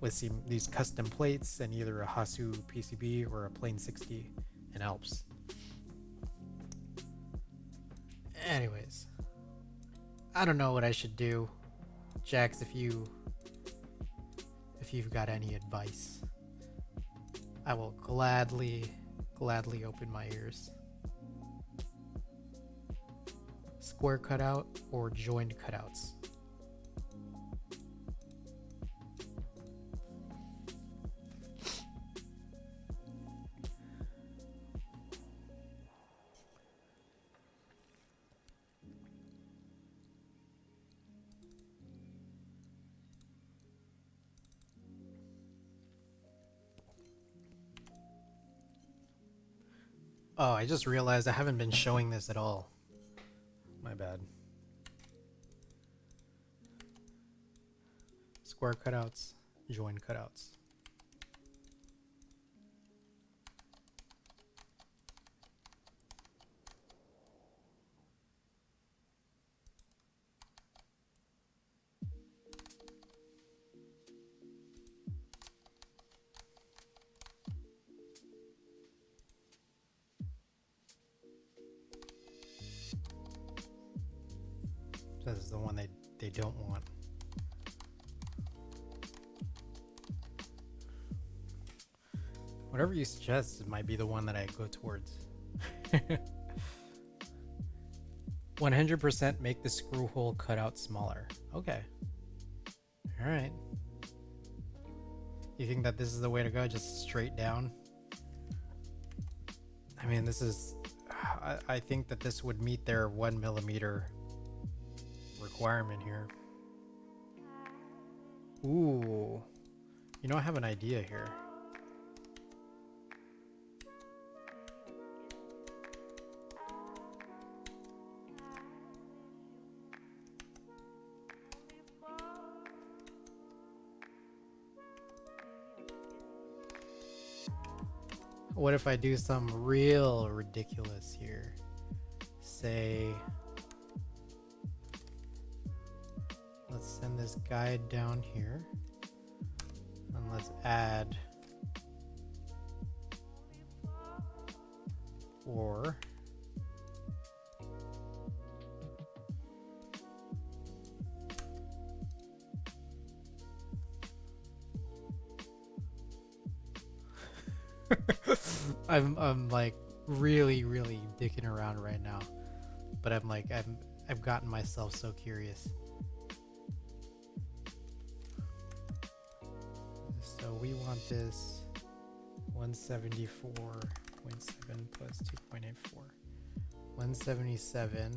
with these custom plates and either a Hasu PCB or a plain 60 in Alps. Anyways, I don't know what I should do. Jax, if you've got any advice, I will gladly open my ears. Square cutout or joined cutouts? Oh, I just realized I haven't been showing this at all. My bad. Square cutouts, join cutouts. This is the one they don't want. Whatever you suggest might be the one that I go towards. 100% make the screw hole cutout smaller. Okay. All right. You think that this is the way to go? Just straight down? I mean, this is... I think that this would meet their 1mm requirement here. Ooh. You know, I have an idea here. What if I do some real ridiculous here? Say, let's send this guide down here and let's add or I'm like really dicking around right now, but I'm like I've gotten myself so curious. So we want this 174.7 plus 2.84, 177.54.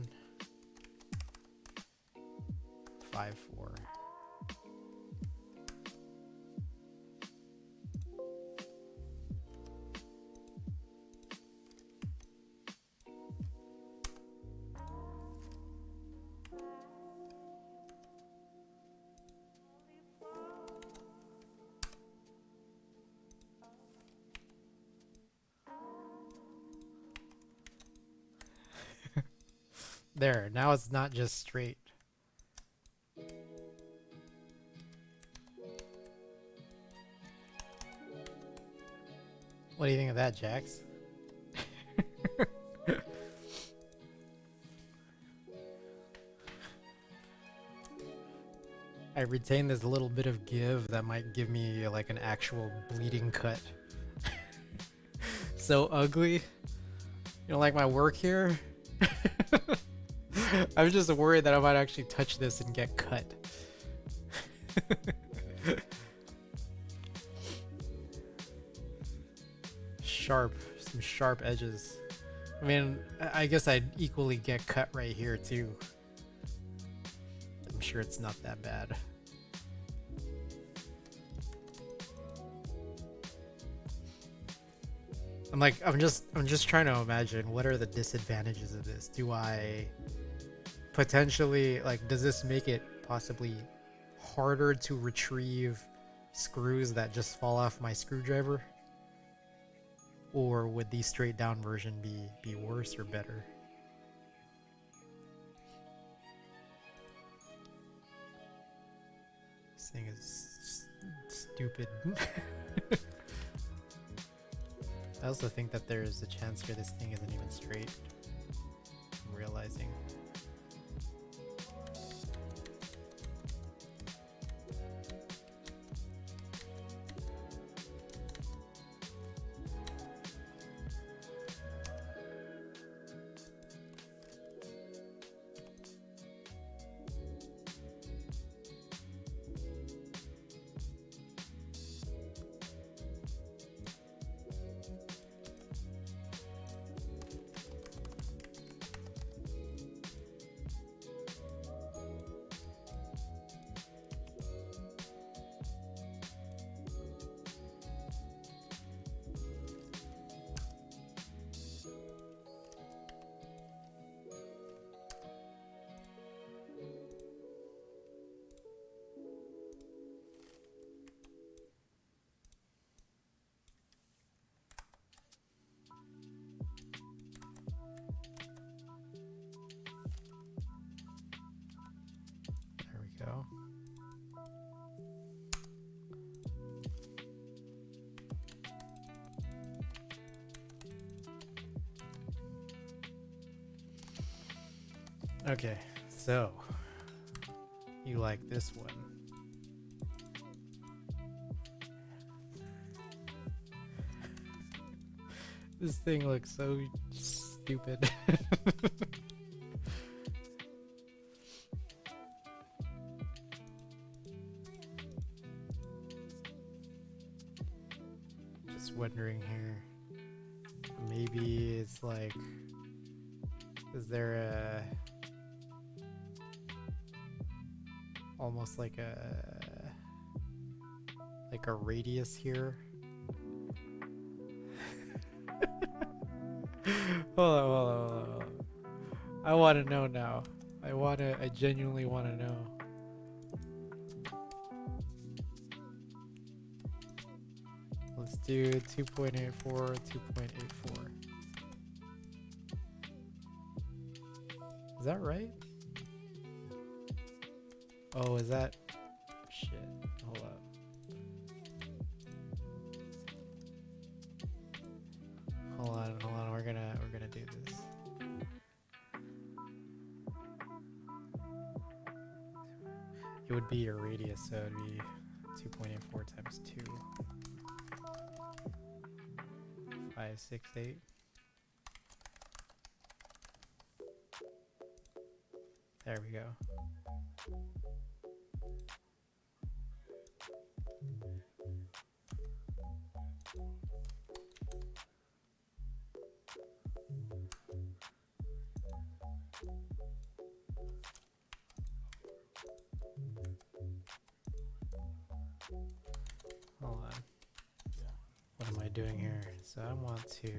There, now it's not just straight. What do you think of that, Jax? I retain this little bit of give that might give me like an actual bleeding cut. So ugly. You don't like my work here? I'm just worried that I might actually touch this and get cut. Some sharp edges. I mean, I guess I'd equally get cut right here too. I'm sure it's not that bad. I'm just trying to imagine what are the disadvantages of this. Do I potentially, like, does this make it possibly harder to retrieve screws that just fall off my screwdriver? Or would the straight down version be worse or better? This thing is stupid. I also think that there is a chance here this thing isn't even straight. I'm realizing. There we go. Okay, so you like this one. This thing looks so stupid. Just wondering here. Maybe it's like, is there a almost like a radius here? Hold on. I want to know now. I genuinely want to know. Let's do 2.84, 2.84. Is that right? Oh, is that? Shit. Hold up. Hold on. We're gonna do this. It would be your radius, so it'd be 2.84 times 2. 568. There we go. Hold on. What am I doing here? So I want to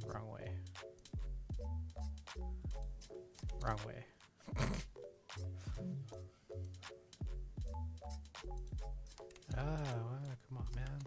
wrong way. Wrong way. Come on, man.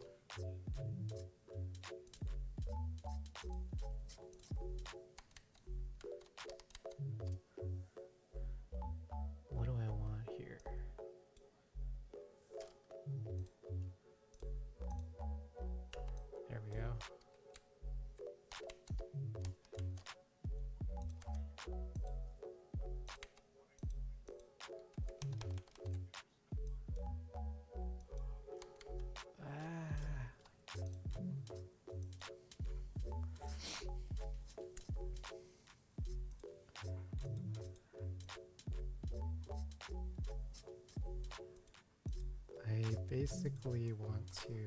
I basically want to...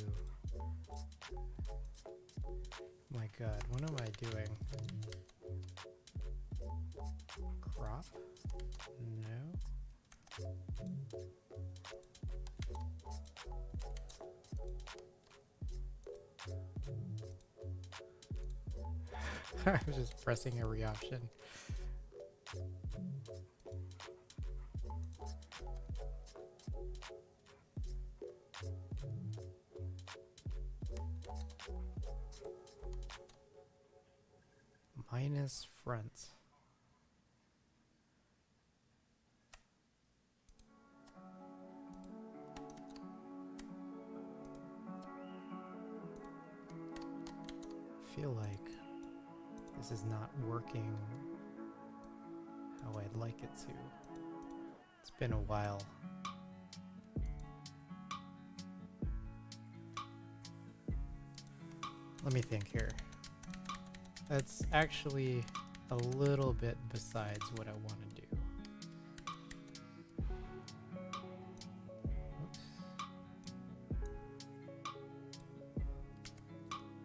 My god, what am I doing? Crop? No. I was just pressing every option. Minus front. I feel like this is not working how I'd like it to. It's been a while. Let me think here. That's actually a little bit besides what I want to do. Oops.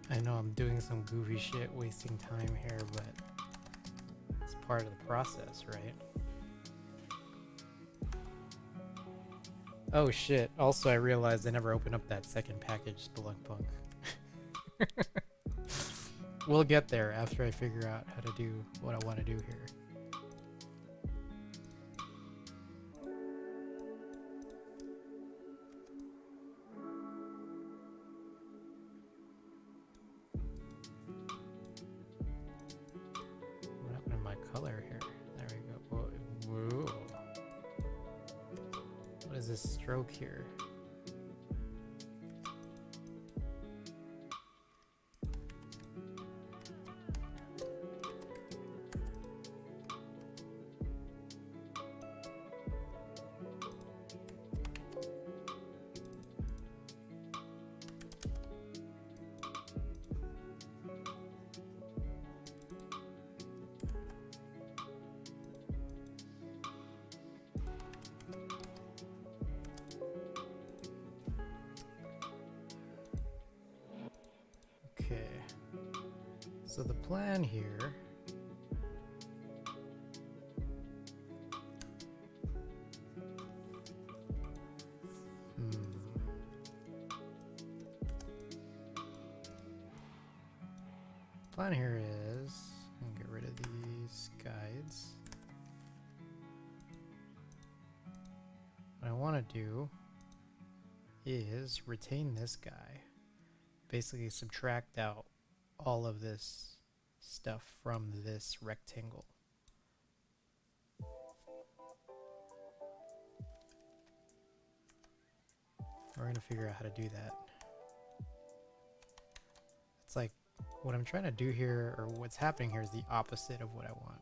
I know I'm doing some goofy shit, wasting time here, but it's part of the process, right? Oh shit, also I realized I never opened up that second package, Spelunk. We'll get there after I figure out how to do what I want to do here. What happened to my color here? There we go. Whoa. What is this stroke here? Okay, so the plan here is I'll get rid of these guides. What I want to do is retain this guy. Basically subtract out all of this stuff from this rectangle. We're going to figure out how to do that. It's like what I'm trying to do here, or what's happening here, is the opposite of what I want.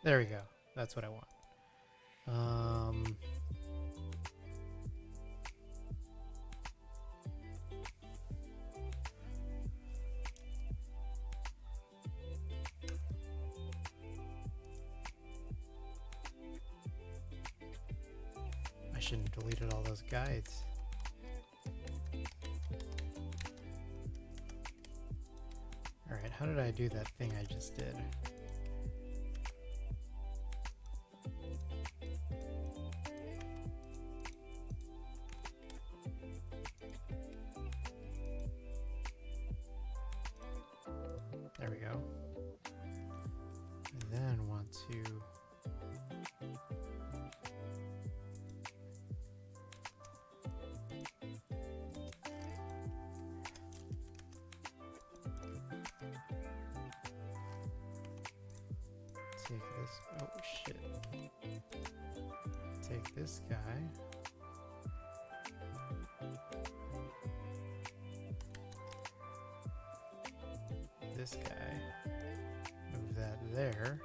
There we go. That's what I want. I shouldn't have deleted all those guides. Alright, how did I do that thing I just did? There we go. And then want to take this. Oh shit. Take this guy. this guy. Move that there.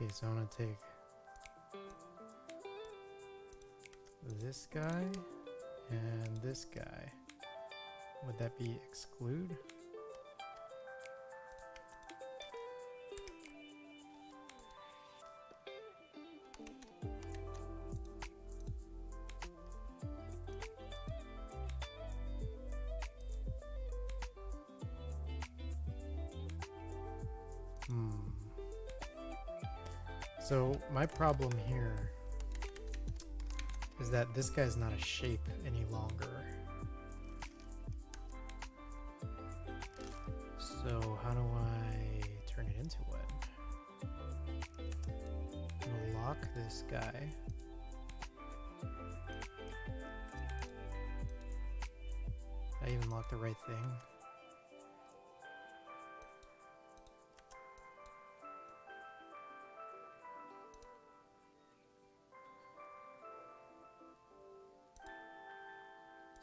Okay, so I'm gonna take this guy and this guy. Would that be exclude? So my problem here is that this guy's not a shape any longer. So how do I turn it into one? I'm gonna lock this guy. Did I even lock the right thing?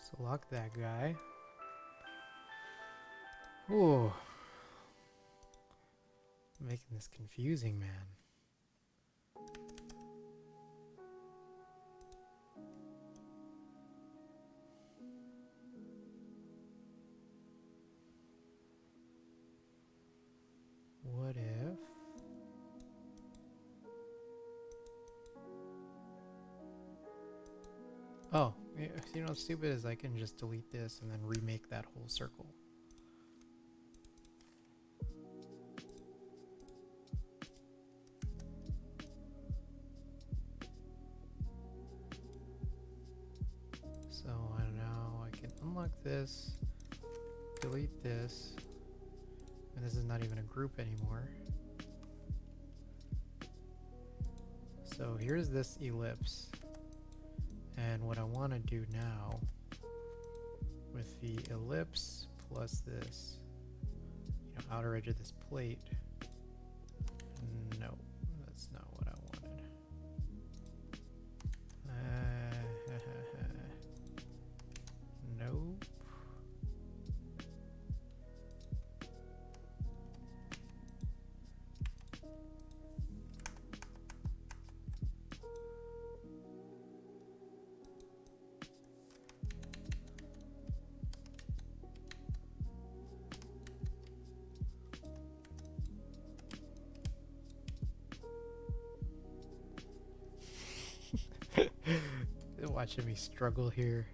So lock that guy. Ooh. Making this confusing, man. What if... Oh, you know what's stupid is I can just delete this and then remake that whole circle. So I don't know, I can unlock this, delete this, and this is not even a group anymore. So here's this ellipse. And what I want to do now with the ellipse plus this, outer edge of this plate. No, that's not what I wanted. Nope. Watching me struggle here.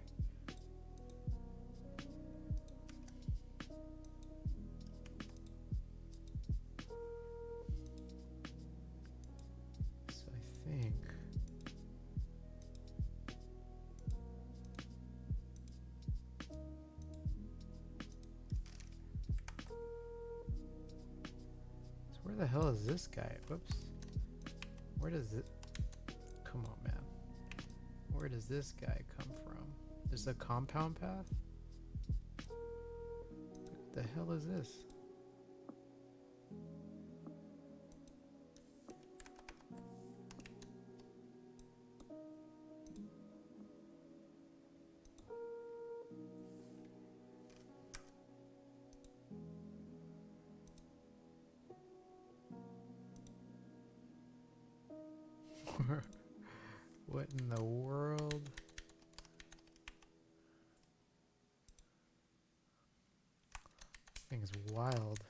So I think so where the hell is this guy? Whoops. Where does it... Come on, man. Where does this guy come from? There's a compound path? What the hell is this? What in the world? This thing is wild.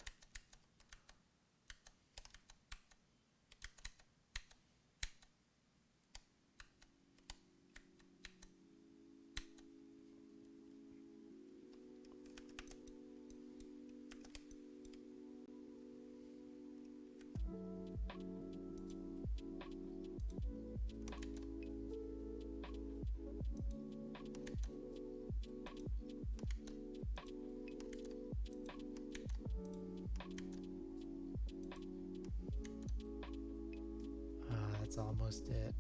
That's almost it.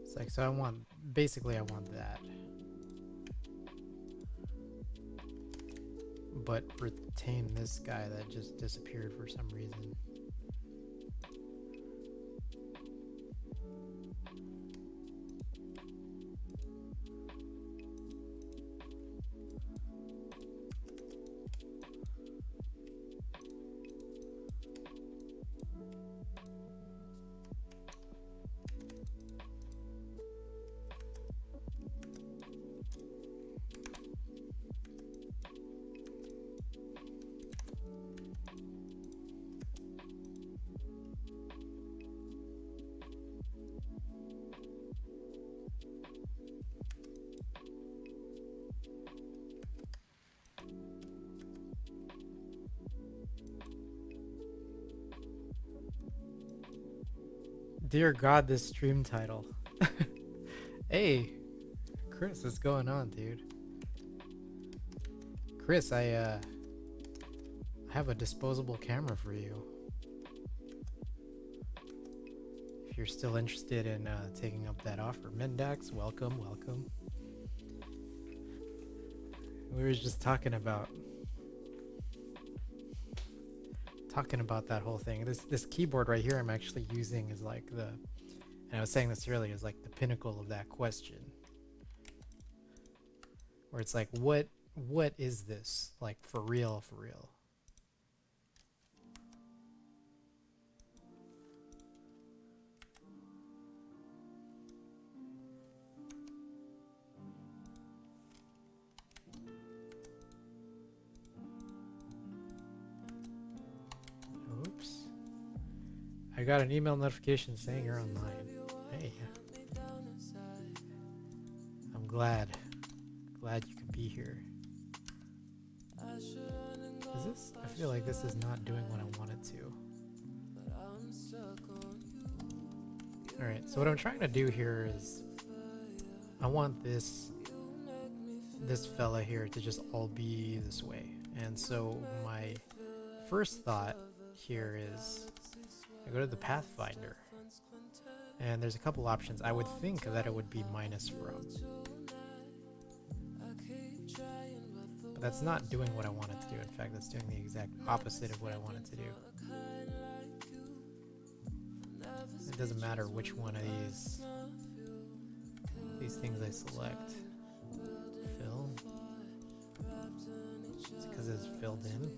It's like, so I want, basically I want that. But retain this guy that just disappeared for some reason. Dear God, this stream title. Hey, Chris, what's going on, dude? Chris, I have a disposable camera for you. If you're still interested in taking up that offer. Mendax, welcome, welcome. We were just talking about that whole thing. This keyboard right here I'm actually using is like the, and I was saying this earlier, is like the pinnacle of that question. Where it's like, what is this? Like, for real, for real. Oops. I got an email notification saying you're online. Hey. I'm glad you could be here. Is this? I feel like this is not doing what I want it to. Alright, so what I'm trying to do here is I want this fella here to just all be this way. And so my first thought here is I go to the Pathfinder and there's a couple options. I would think that it would be minus from. But that's not doing what I want it to do. In fact, that's doing the exact opposite of what I want it to do. It doesn't matter which one of these things I select. Fill. It's because it's filled in.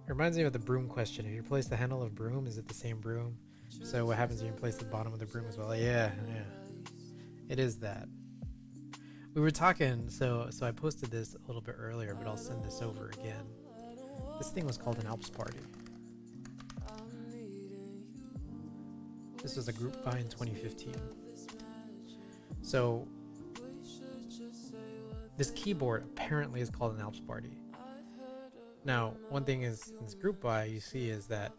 It reminds me of the broom question. If you place the handle of broom, is it the same broom? So what happens if you place the bottom of the broom as well? Yeah. It is that. We were talking, so I posted this a little bit earlier, but I'll send this over again. This thing was called an Alps party. This was a group buy in 2015. So this keyboard apparently is called an Alps party. Now, one thing is in this group buy you see is that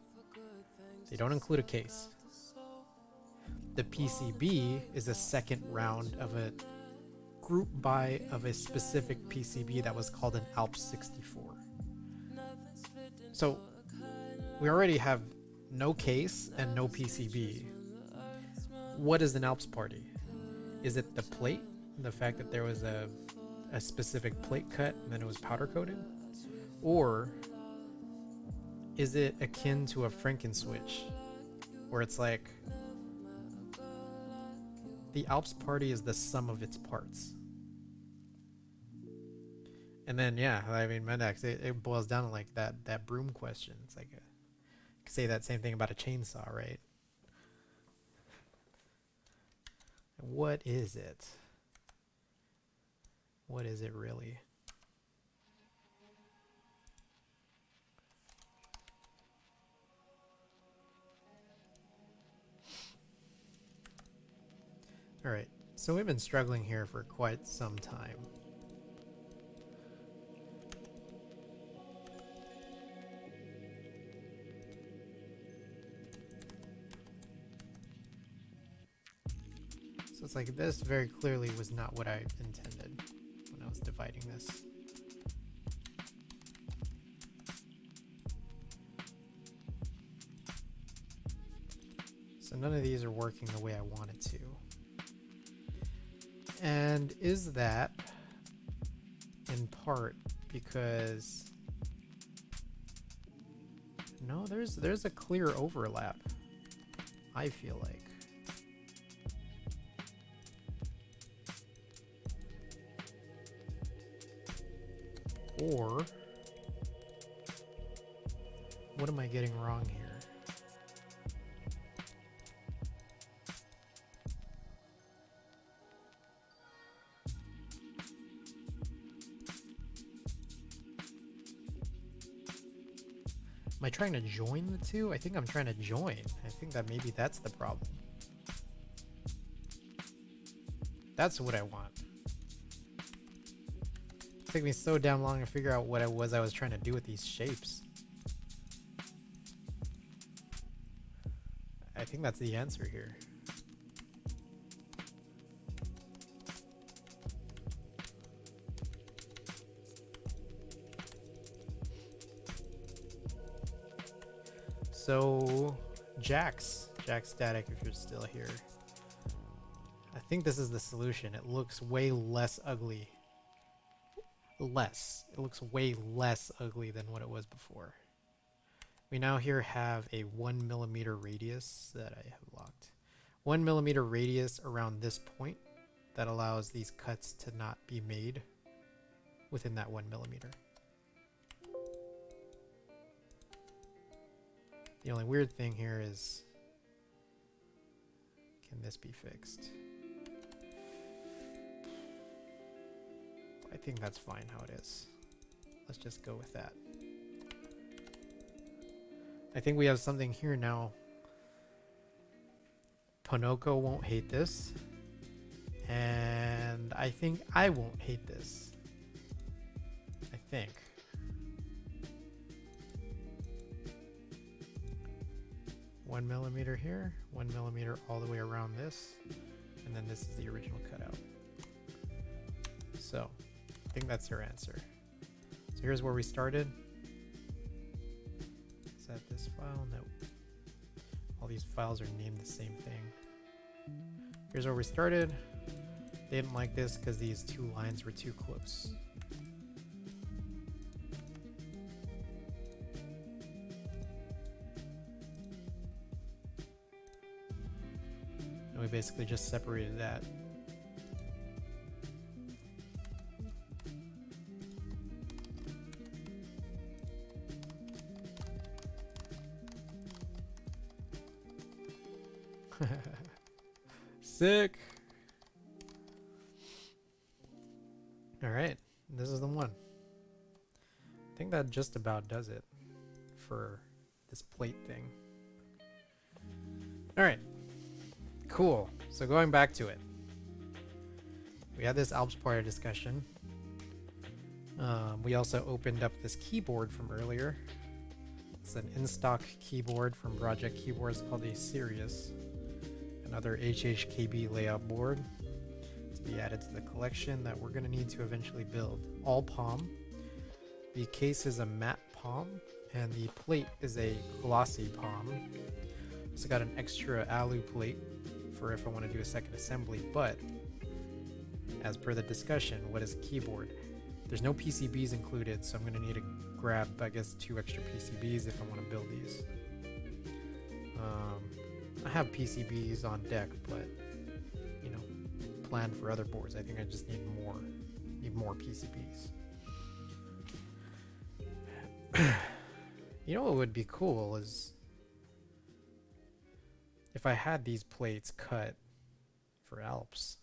they don't include a case. The PCB is a second round of a group buy of a specific PCB that was called an Alps 64. So we already have no case and no PCB. What is an Alps party? Is it the plate? The fact that there was a specific plate cut and then it was powder coated? Or is it akin to a Frankenswitch where it's like the Alps party is the sum of its parts? And then, yeah, I mean, Mendax, it boils down to like that broom question. It's like, you could say that same thing about a chainsaw, right? What is it? What is it really? Alright, so we've been struggling here for quite some time. So it's like this very clearly was not what I intended when I was dividing this. So none of these are working the way I wanted to. And is that in part because no, there's a clear overlap, I feel like. Or what am I getting wrong here? Am I trying to join the two? I think I'm trying to join. I think that maybe that's the problem. That's what I want. It took me so damn long to figure out what I was trying to do with these shapes. I think that's the answer here. So, Jax Static, if you're still here. I think this is the solution. It looks way less ugly. It looks way less ugly than what it was before. We now here have a 1mm radius that I have locked. 1mm radius around this point that allows these cuts to not be made within that 1mm. The only weird thing here is, can this be fixed? I think that's fine how it is. Let's just go with that. I think we have something here now. Ponoko won't hate this. And I think I won't hate this. I think. 1mm here, 1mm all the way around this, and then this is the original cutout. So, I think that's your answer. So here's where we started. Is that this file? No. All these files are named the same thing. Here's where we started. They didn't like this because these two lines were too close. We basically just separated that. Sick. All right, this is the one. I think that just about does it for this plate thing. All right. Cool. So going back to it, we had this Alps Party discussion. We also opened up this keyboard from earlier. It's an in-stock keyboard from Project Keyboards called a Sirius, another HHKB layout board to be added to the collection that we're going to need to eventually build. All palm. The case is a matte palm, and the plate is a glossy palm. So got an extra alu plate for if I want to do a second assembly, but as per the discussion, what is a keyboard? There's no PCBs included, so I'm going to need to grab, I guess, 2 extra PCBs if I want to build these. I have PCBs on deck, but, you know, plan for other boards. I think I just need more PCBs. You know what would be cool is if I had these plates cut for Alps.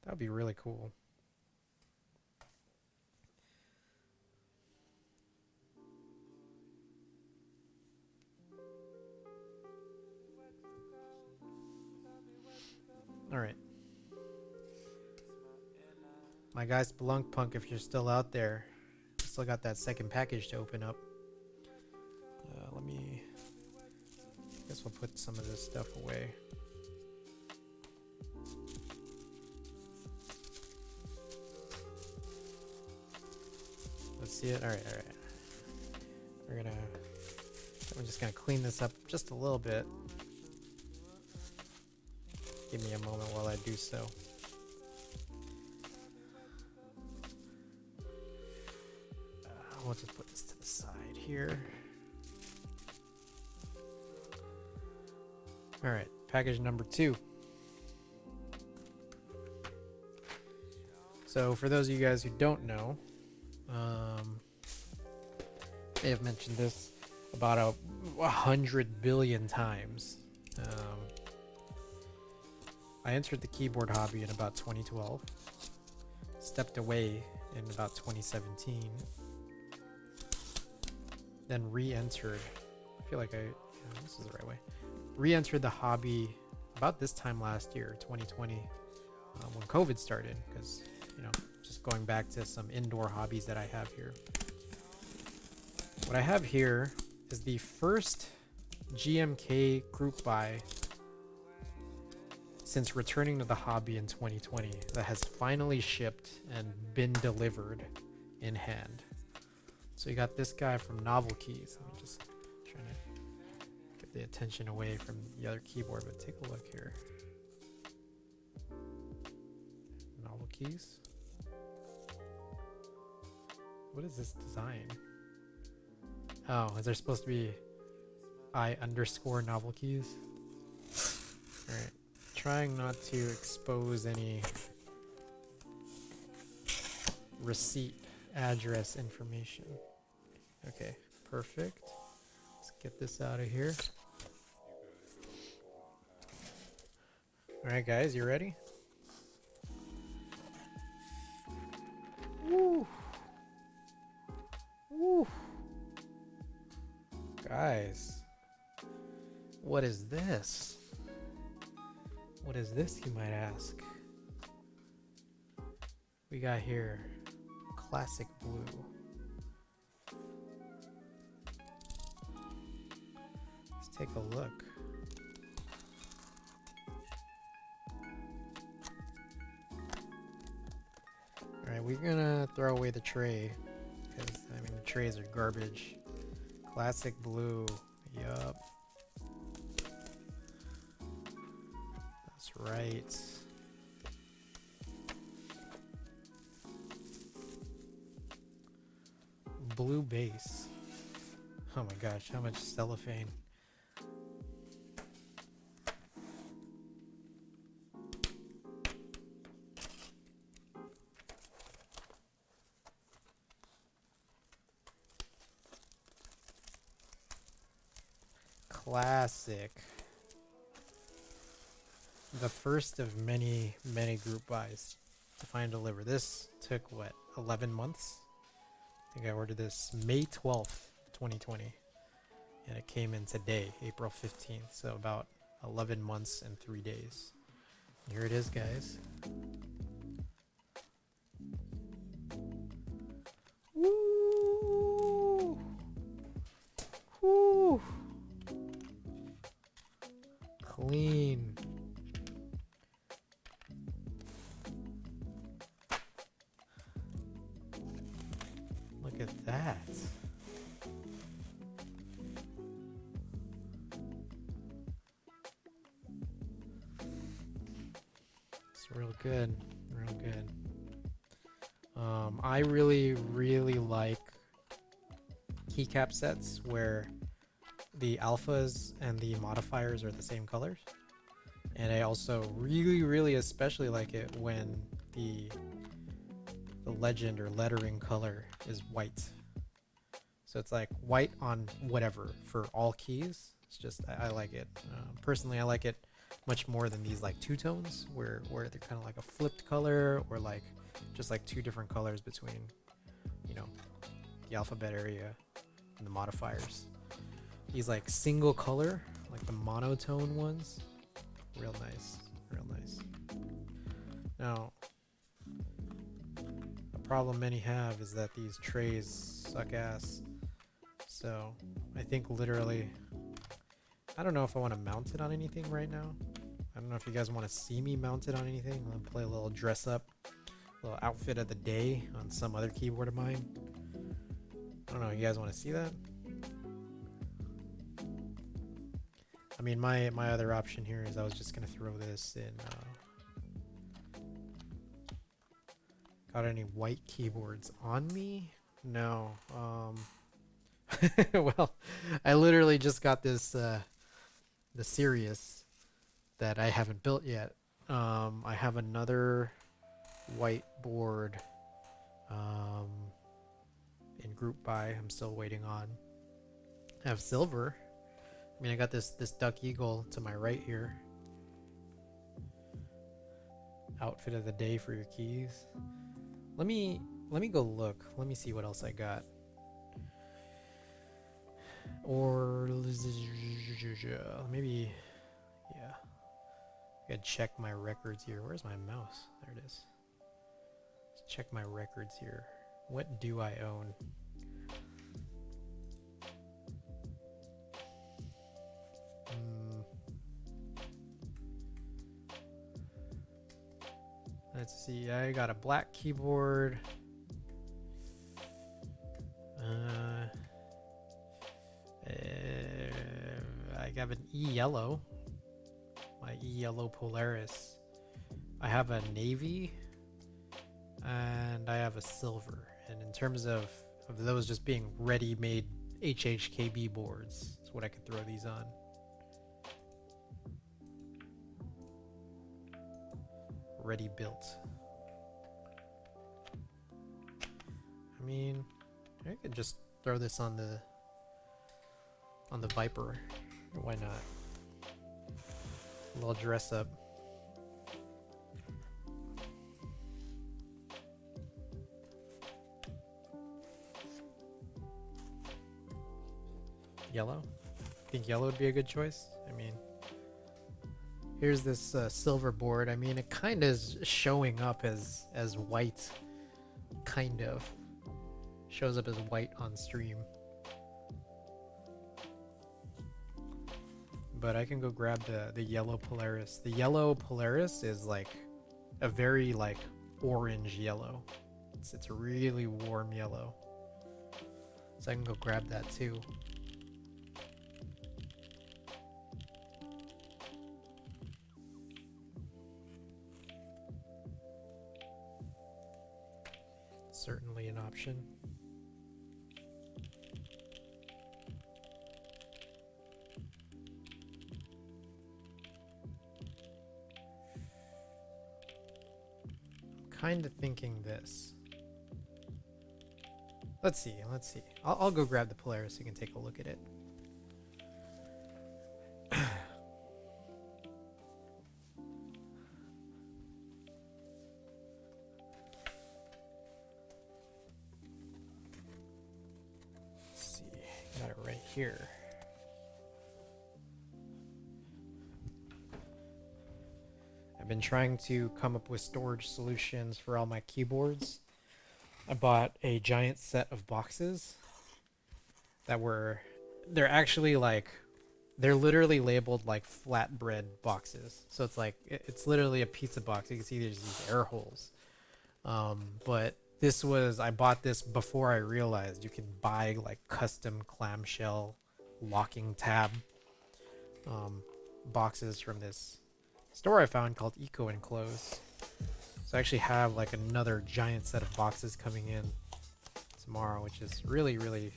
That would be really cool. Alright. My guy Spelunk Punk, if you're still out there, still got that second package to open up. I guess we'll put some of this stuff away. Let's see it. All right, all right. I'm just gonna clean this up just a little bit. Give me a moment while I do so. We'll just put this to the side here. All right, package number 2. So for those of you guys who don't know, I have mentioned this about 100 billion times. I entered the keyboard hobby in about 2012, stepped away in about 2017, then re-entered. I feel like this is the right way. Re-entered the hobby about this time last year, 2020, when COVID started, because, you know, just going back to some indoor hobbies that I have here. What I have here is the first GMK group buy since returning to the hobby in 2020 that has finally shipped and been delivered in hand. So you got this guy from Novel Keys. I'm just trying to get the attention away from the other keyboard, but take a look here. Novel Keys. What is this design? Oh, is there supposed to be I_Novel Keys? Alright. Trying not to expose any receipt address information. Okay, perfect. Let's get this out of here. Alright guys, you ready? Woo! Woo! Guys, what is this? What is this, you might ask? We got here Classic Blue. Let's take a look. Alright, we're gonna throw away the tray, because, I mean, the trays are garbage. Classic Blue, yup. That's right. Blue base. Oh my gosh, how much cellophane. Classic. The first of many group buys to find and deliver. This took what, 11 months? I think I ordered this May 12th, 2020, and it came in today, April 15th, so about 11 months and 3 days. Here it is, guys. Woo! Woo! Clean. Look at that. It's real good, real good. I really like keycap sets where the alphas and the modifiers are the same colors, and I also really especially like it when the legend or lettering color is white. So it's like white on whatever for all keys. It's just I like it. Personally, I like it much more than these like two tones where they're kind of like a flipped color, or like just like two different colors between, you know, the alphabet area and the modifiers. These like single color, like the monotone ones, real nice, real nice. Now, a problem many have is that these trays suck ass. So I think literally, I don't know if I want to mount it on anything right now. I don't know if you guys want to see me mount it on anything. I'll play a little dress up, little outfit of the day on some other keyboard of mine. don't know. You guys want to see that? I mean, my other option here is I was just gonna throw this in. Got any white keyboards on me? No. Well, I literally just got this the Sirius that I haven't built yet. I have another white board in group buy. I'm still waiting on. I have silver. I mean, I got this duck eagle to my right here. Outfit of the day for your keys. Let me go look. Let me see what else I got. Or maybe, yeah. I gotta check my records here. Where's my mouse? There it is. Let's check my records here. What do I own? Let's see, I got a black keyboard. I have an E-Yellow. My E-Yellow Polaris. I have a navy. And I have a silver. And in terms of those just being ready-made HHKB boards, that's what I could throw these on. Ready built. I mean, I could just throw this on the Viper. Why not? A little dress up. Yellow? Think yellow would be a good choice? I mean, here's this silver board. I mean, it kind of is showing up as white. Kind of. Shows up as white on stream. But I can go grab the yellow Polaris. The yellow Polaris is like a very like orange yellow. It's a really warm yellow. So I can go grab that too. Certainly an option. I'm kind of thinking this. Let's see. I'll go grab the Polaris so you can take a look at it. Here. I've been trying to come up with storage solutions for all my keyboards. I bought a giant set of boxes that they're actually like, they're literally labeled like flatbread boxes. So it's like, it's literally a pizza box. You can see there's these air holes. But I bought this before I realized you can buy like custom clamshell locking tab boxes from this store I found called Eco Enclose. So I actually have like another giant set of boxes coming in tomorrow, which is really, really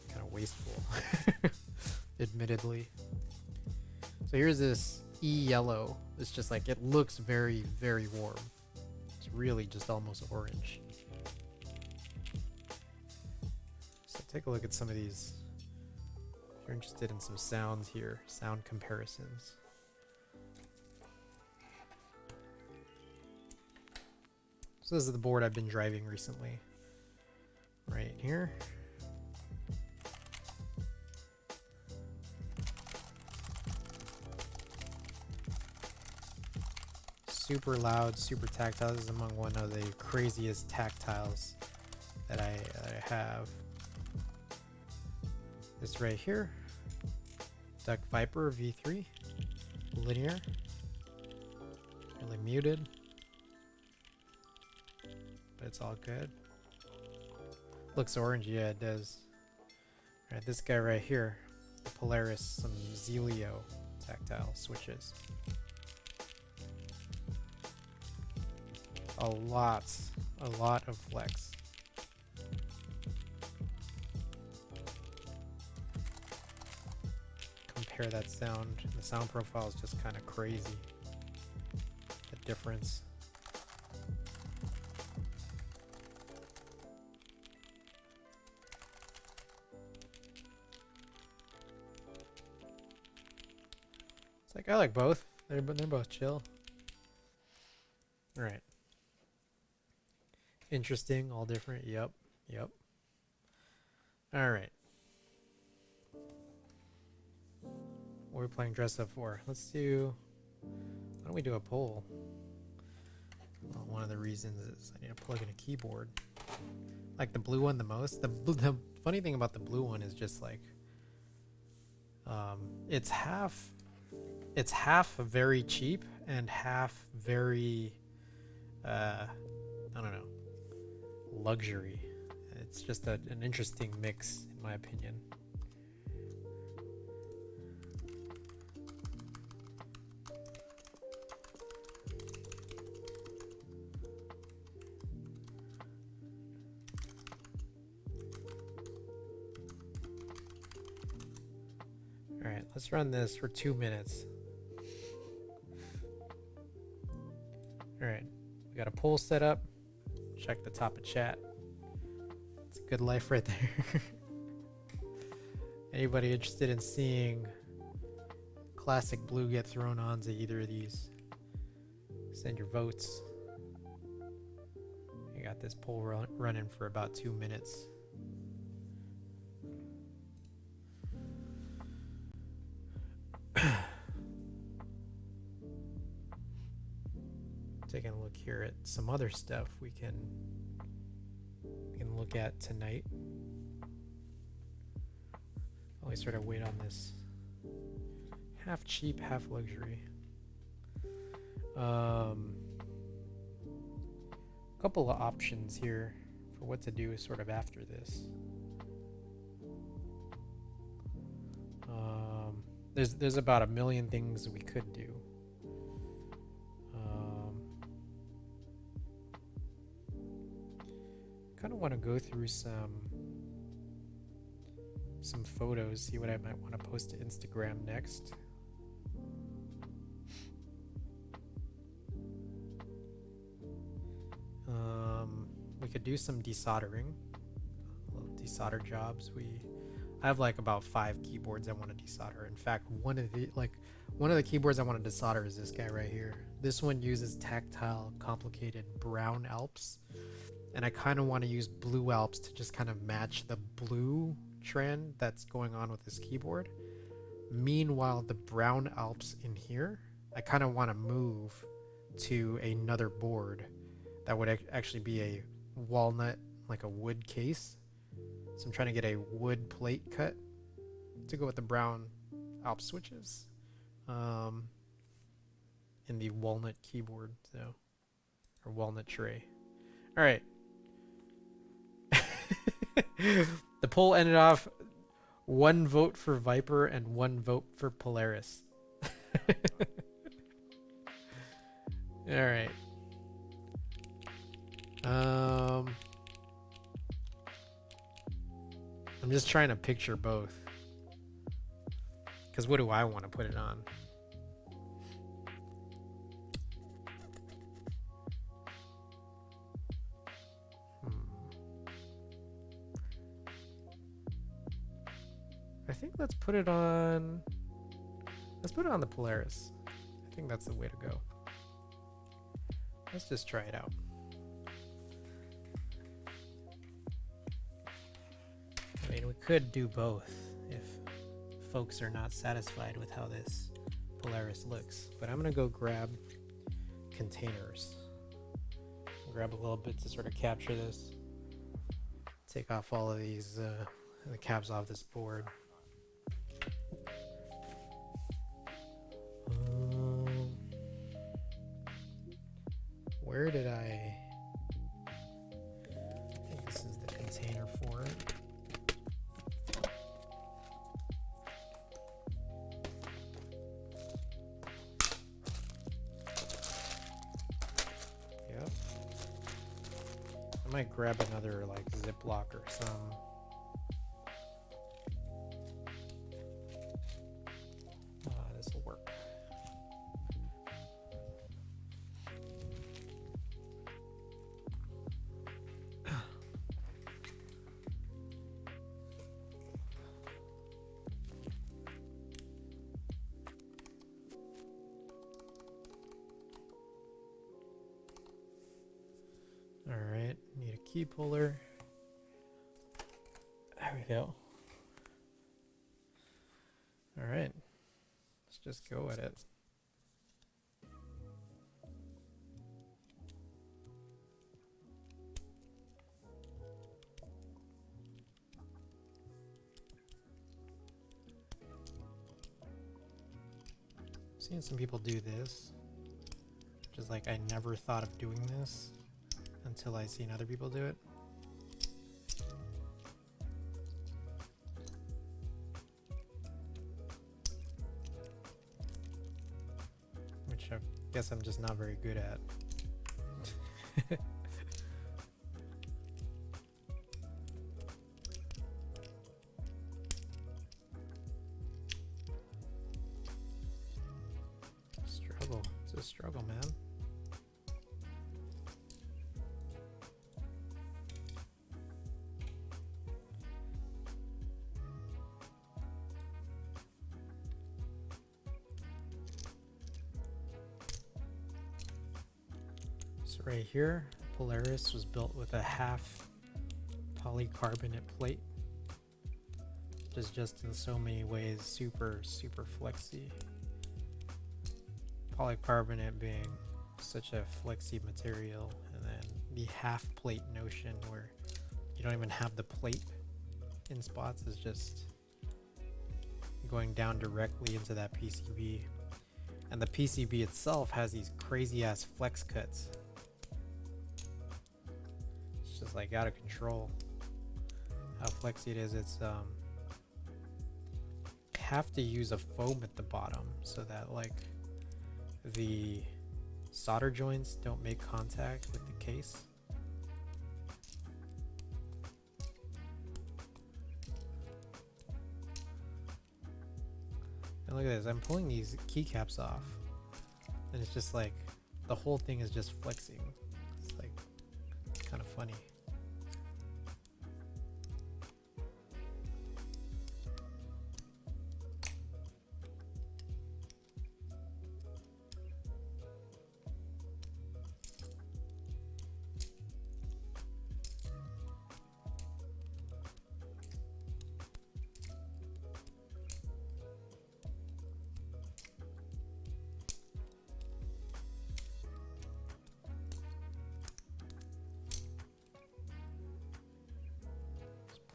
kind of wasteful, admittedly. So here's this E-Yellow. It's just like, it looks very, very warm. Really just almost orange. So take a look at some of these. If you're interested in some sounds here, sound comparisons. So this is the board I've been driving recently. Right here. Super loud, super tactile. This is among one of the craziest tactiles that I have. This right here, Duck Viper V3, linear, really muted, but it's all good. Looks orange, yeah, it does. Alright, this guy right here, the Polaris, some Zelio tactile switches. A lot of flex. Compare that sound. The sound profile is just kind of crazy. The difference. It's like I like both. They're both chill. All right. Interesting, all different. Yep. All right. What are we playing dress up for? Let's do. Why don't we do a poll? Well, one of the reasons is I need to plug in a keyboard. Like the blue one the most. The funny thing about the blue one is just like, it's half very cheap and half very, I don't know, luxury. It's just an interesting mix, in my opinion. All right, let's run this for 2 minutes. All right, we got a poll set up. Check the top of chat. It's a good life right there. Anybody interested in seeing Classic Blue get thrown onto either of these? Send your votes. You got this poll running for about 2 minutes. Taking a look here at some other stuff we can look at tonight. Always sort of wait on this half cheap, half luxury. Couple of options here for what to do sort of after this. There's about a million things we could do. Kind of want to go through some photos, see what I might want to post to Instagram next. We could do some desoldering, little desolder jobs. I have like about 5 keyboards I want to desolder. In fact, one of the keyboards I want to desolder is this guy right here. This one uses tactile, complicated brown Alps. And I kind of want to use blue Alps to just kind of match the blue trend that's going on with this keyboard. Meanwhile, the brown Alps in here, I kind of want to move to another board that would actually be a walnut, like a wood case. So I'm trying to get a wood plate cut to go with the brown Alps switches in the walnut keyboard, or walnut tray. All right. The poll ended off 1 vote for Viper and 1 vote for Polaris. All right. I'm just trying to picture both. Because what do I want to put it on? I think let's put it on the Polaris. I think that's the way to go. Let's just try it out. I mean, we could do both if folks are not satisfied with how this Polaris looks, but I'm gonna go grab containers. Grab a little bit to sort of capture this. Take off all of these the caps off this board. Where did I think this is the container for might grab another like Ziploc or some. This will work. All right, need a key puller. There we go. All right, let's just go at it. Seen some people do this, which is like I never thought of doing this until I seen other people do it. Which I guess I'm just not very good at. Struggle. It's a struggle, man. So right here, Polaris was built with a half polycarbonate plate, which is just in so many ways super flexy. Polycarbonate being such a flexy material, and then the half plate notion where you don't even have the plate in spots is just going down directly into that PCB. And the PCB itself has these crazy ass flex cuts. It's just like out of control how flexy it is. It's have to use a foam at the bottom so that like the solder joints don't make contact with the case. And look at this, I'm pulling these keycaps off and it's just like the whole thing is just flexing. It's like kind of funny.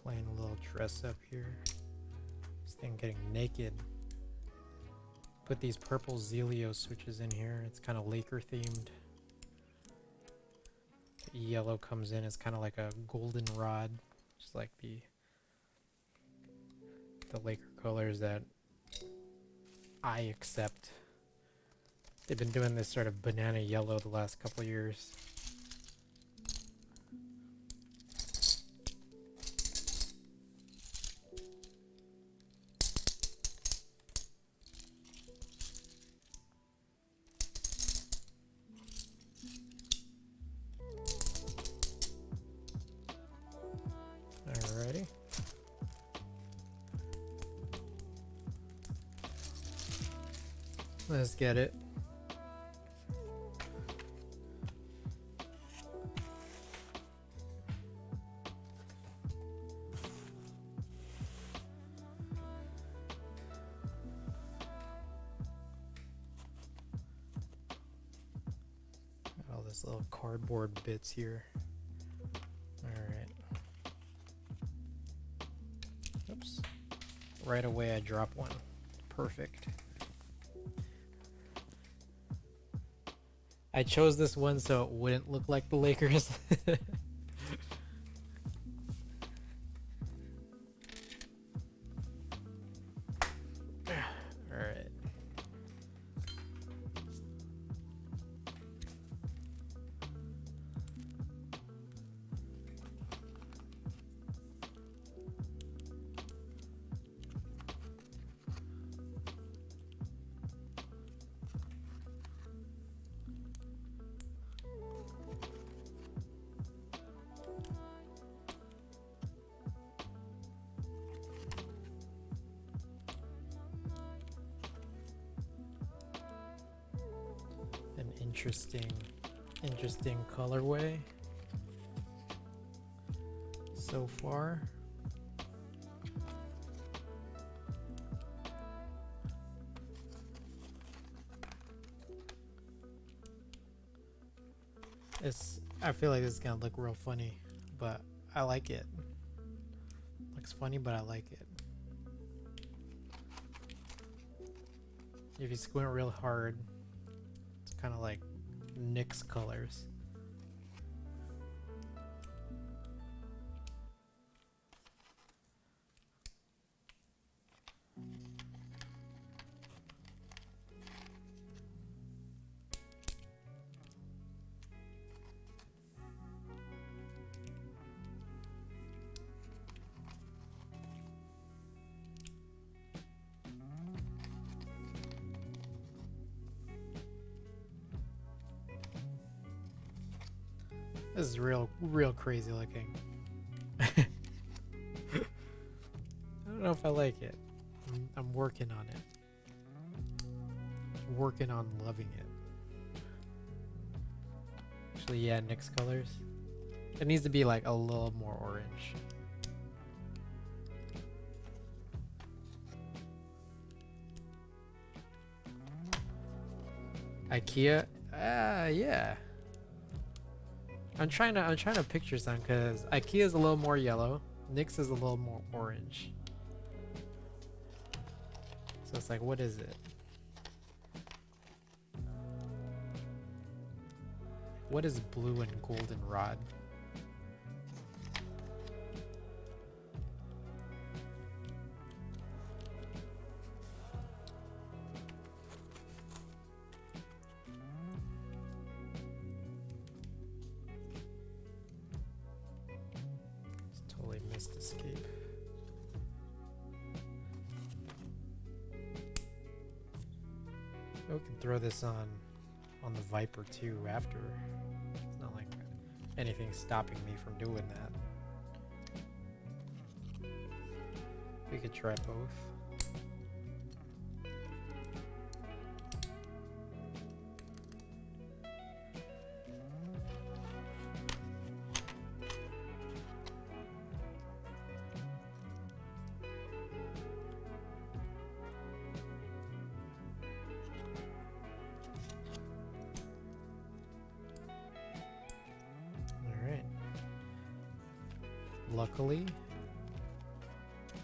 Playing a little dress up here. This thing getting naked. Put these purple Zelio switches in here. It's kind of Laker themed. The E-Yellow comes in as kind of like a golden rod, just like the Laker colors that I accept. They've been doing this sort of banana yellow the last couple years. Alrighty. Let's get it. Got all this little cardboard bits here. Alright. Oops. Right away I drop one. Perfect. I chose this one so it wouldn't look like the Lakers. Alright. interesting colorway so far. I feel like this is gonna look real funny, but I like it. Looks funny, but I like it. If you squint real hard, it's kind of like Nick's colors. This is real crazy looking. I don't know if I like it. I'm working on it. Working on loving it. Actually, yeah, Nick's colors. It needs to be like a little more orange. IKEA? Yeah. I'm trying to picture some because IKEA is a little more yellow. NYX is a little more orange. So it's like, what is it? What is blue and goldenrod? Totally missed escape. We can throw this on the Viper too after. It's not like anything's stopping me from doing that. We could try both. Luckily,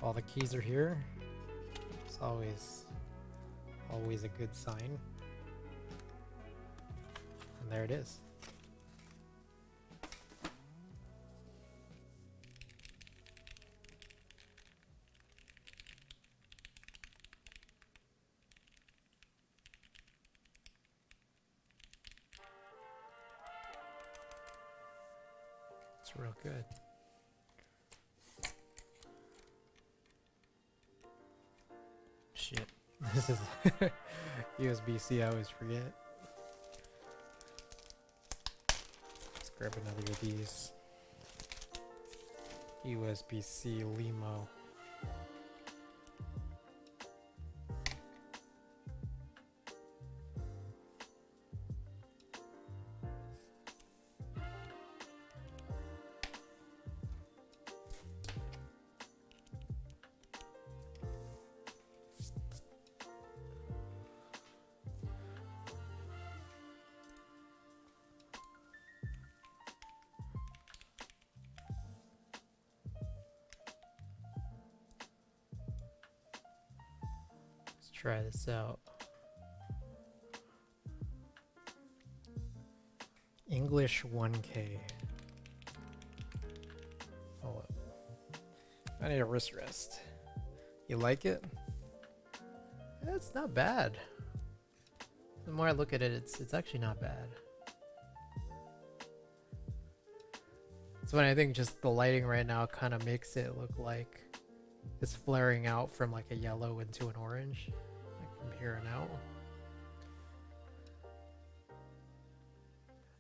all the keys are here. It's always a good sign. And there it is. It's real good. Shit. This is USB-C, I always forget. Let's grab another of these. USB-C Limo. Try this out. English 1K. Oh, I need a wrist rest. You like it? It's not bad. The more I look at it, it's actually not bad. It's when I think just the lighting right now kind of makes it look like it's flaring out from like a yellow into an orange. From here on out.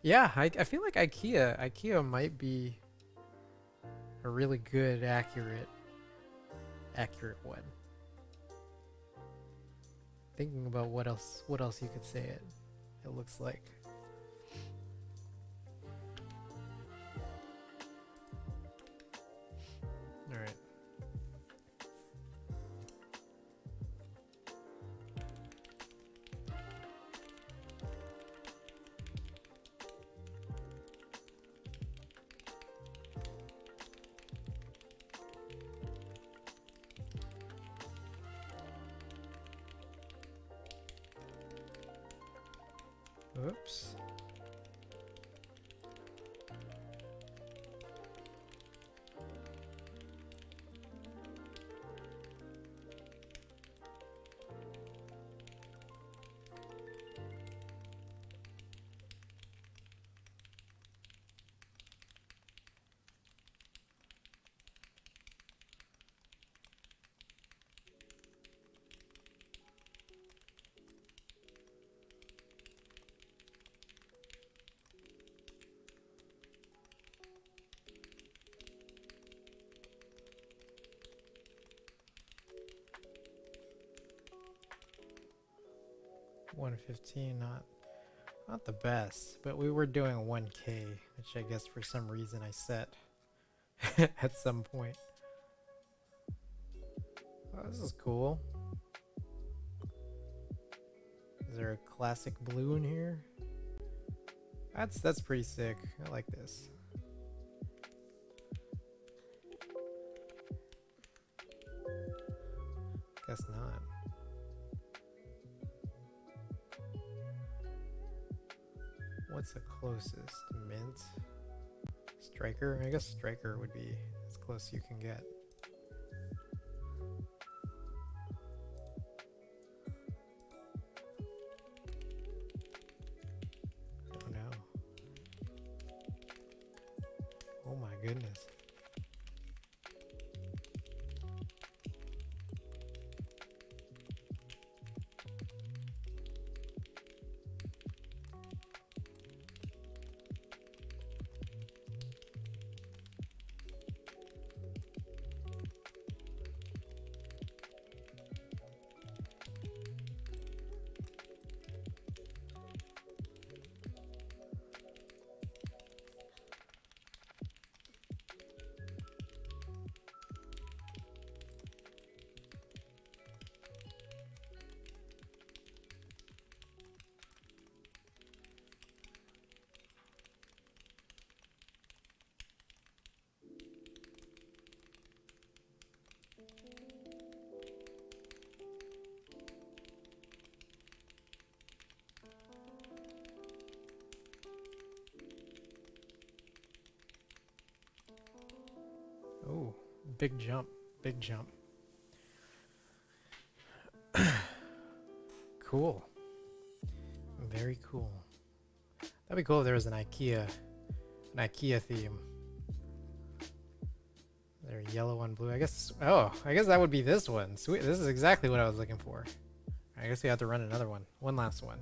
Yeah, I feel like IKEA might be a really good accurate one. Thinking about what else you could say it looks like. Oops. $115, not the best, but we were doing 1K, which I guess for some reason I set at some point. Oh, this is cool. Is there a classic blue in here? That's pretty sick. I like this. Guess not. What's the closest? Mint? Striker? I guess Striker would be as close as you can get. Oh no. Oh my goodness. Oh, big jump, big jump. Cool. Very cool. That'd be cool if there was an IKEA theme. They're yellow and blue. I guess that would be this one. Sweet. This is exactly what I was looking for. I guess we have to run another one. One last one.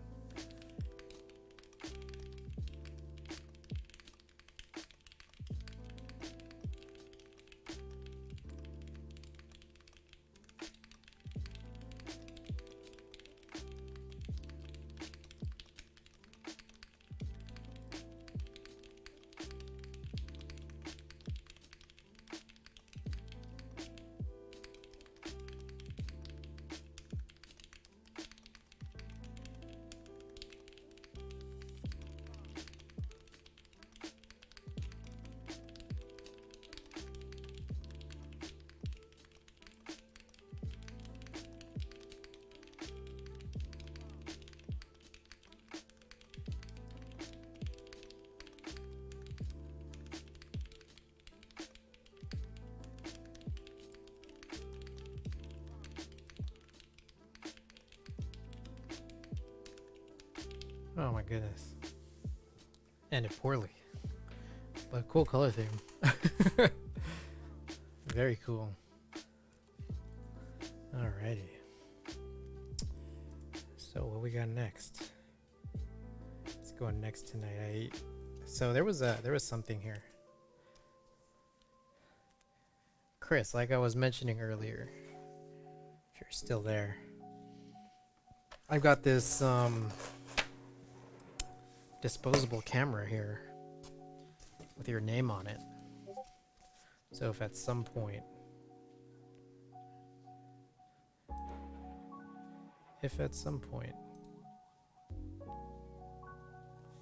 Oh my goodness. Ended poorly. But cool color theme. Very cool. Alrighty. So what we got next? Let's go next tonight. So there was something here. Chris, like I was mentioning earlier, if you're still there, I've got this disposable camera here with your name on it. So if at some point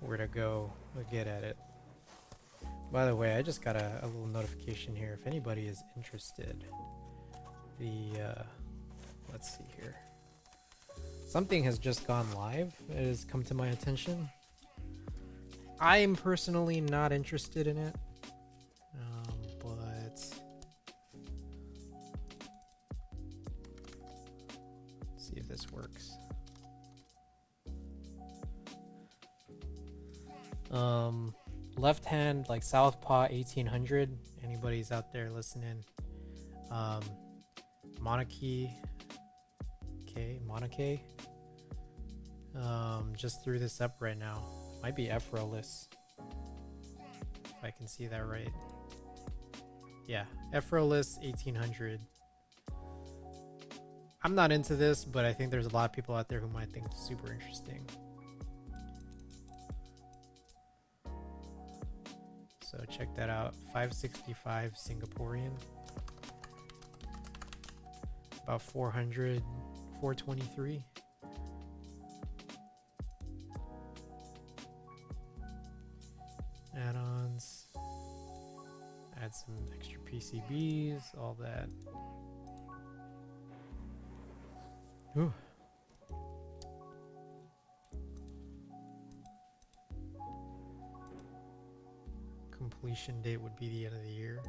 we're to go get at it. By the way, I just got a little notification here. If anybody is interested, let's see here. Something has just gone live. It has come to my attention. I'm personally not interested in it, but let's see if this works. Left hand, like Southpaw 1800. Anybody's out there listening? Monarchy, Monarchy. Just threw this up right now. Might be Efroless, if I can see that right. Yeah, Efroless 1800. I'm not into this, but I think there's a lot of people out there who might think it's super interesting. So check that out. 565 Singaporean. About 400, 423. Add-ons. Add some extra PCBs, all that. Ooh. Completion date would be the end of the year.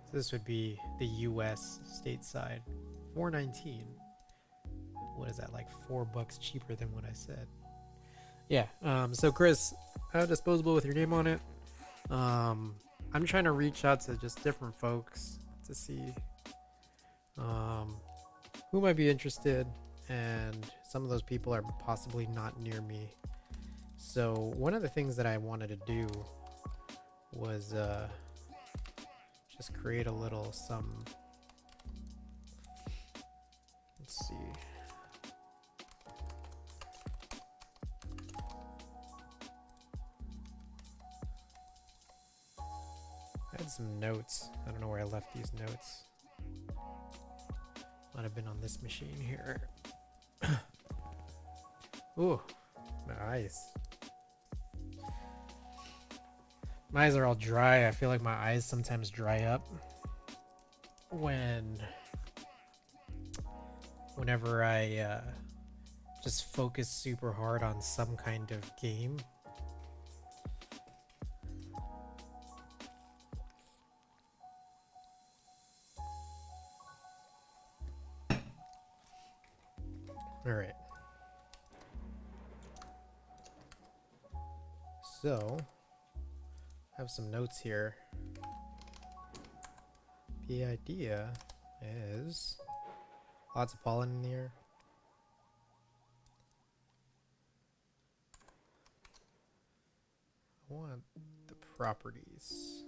So this would be the US stateside. 419. What is that, like $4 cheaper than what I said? Yeah. So Chris, disposable with your name on it. I'm trying to reach out to just different folks to see who might be interested, and some of those people are possibly not near me. So one of the things that I wanted to do was just create a little let's see. I had some notes. I don't know where I left these notes. Might have been on this machine here. Ooh, my eyes. My eyes are all dry. I feel like my eyes sometimes dry up whenever I just focus super hard on some kind of game. All right. So, I have some notes here. The idea is lots of pollen in the air. I want the properties.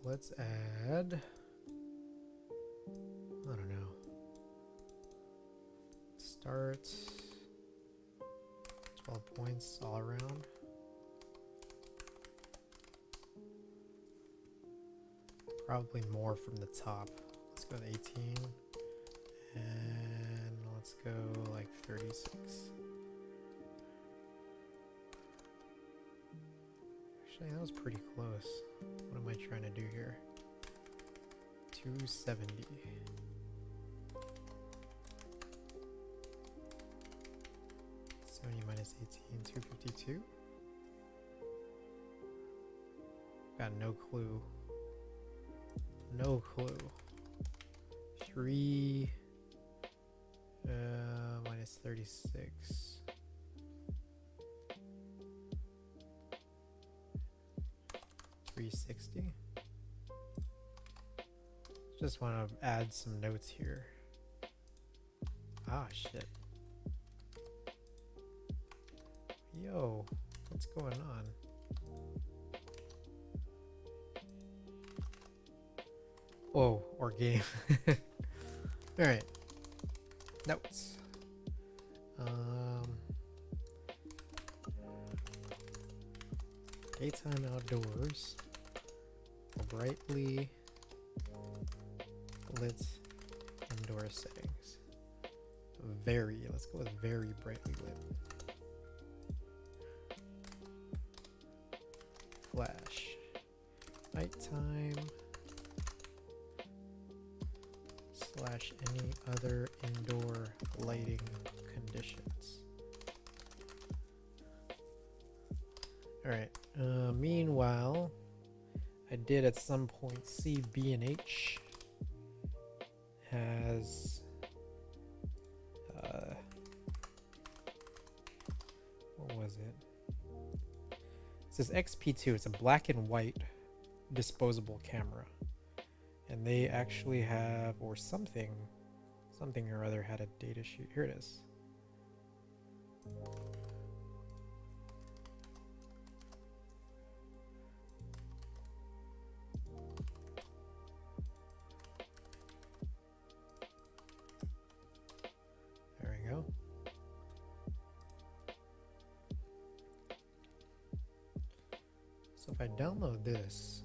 Let's add, I don't know. Start 12 points all around. Probably more from the top. Let's go to 18. And let's go like 36. Actually, that was pretty close. What am I trying to do here? 270. Minus 18, 252. Got no clue. No clue. 3 minus 36. $360. Just want to add some notes here. Ah, shit. Yo, what's going on? Whoa, or game. Alright. Notes. Daytime outdoors. Brightly lit indoor settings. Let's go with very brightly lit. Flash. Nighttime. / any other indoor lighting conditions. Alright, meanwhile, I did at some point see B and H has what was it? It says XP2. It's a black and white disposable camera, and they actually have, or something or other had a data sheet. Here it is. There we go. So if I download this,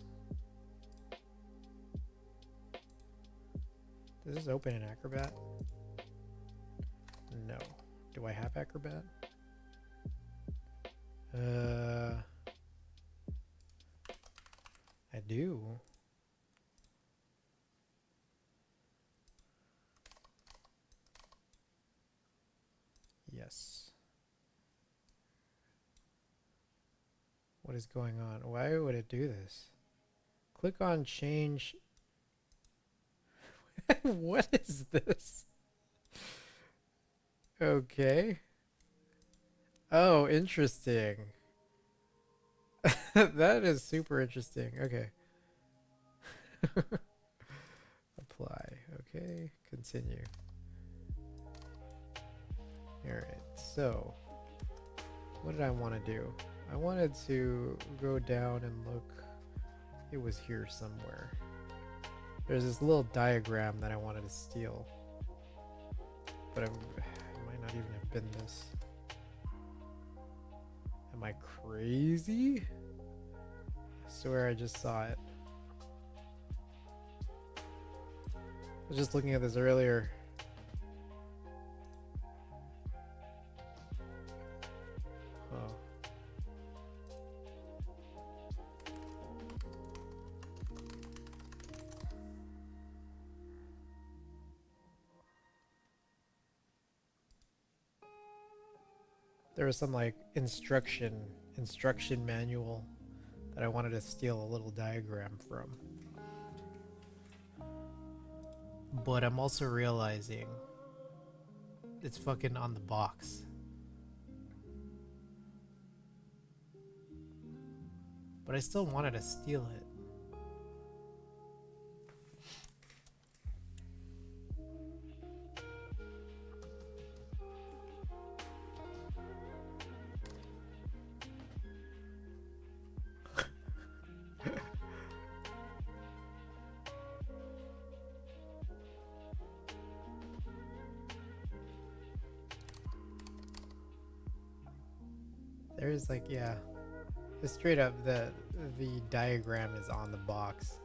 does this open in Acrobat? No. Do I have Acrobat? I do. Yes. What is going on? Why would it do this? Click on change. What is this? Okay. Oh, interesting. That is super interesting. Okay. Apply. Okay. Continue. Alright, so what did I want to do? I wanted to go down and look. It was here somewhere. There's this little diagram that I wanted to steal, but it might not even have been this. Am I crazy? I swear I just saw it. I was just looking at this earlier. Oh. There was some like instruction manual that I wanted to steal a little diagram from. But I'm also realizing it's fucking on the box. But I still wanted to steal it. There's like, yeah, it's straight up the diagram is on the box.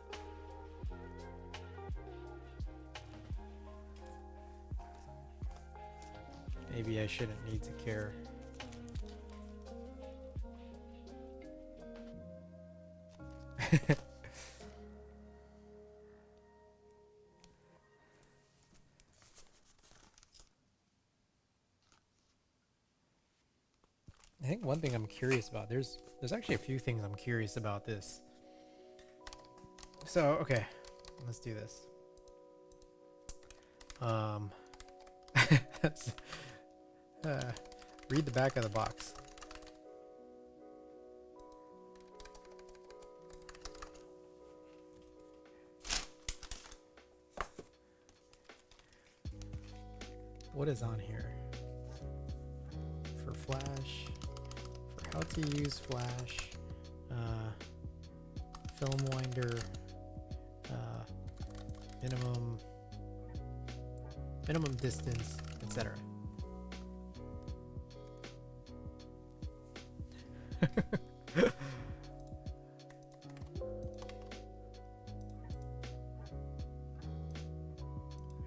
Maybe I shouldn't need to care. I think one thing I'm curious about, there's actually a few things I'm curious about this. So, okay, let's do this. Read the back of the box. What is on here? For Flash, for how to use Flash, film winder, minimum distance, etc.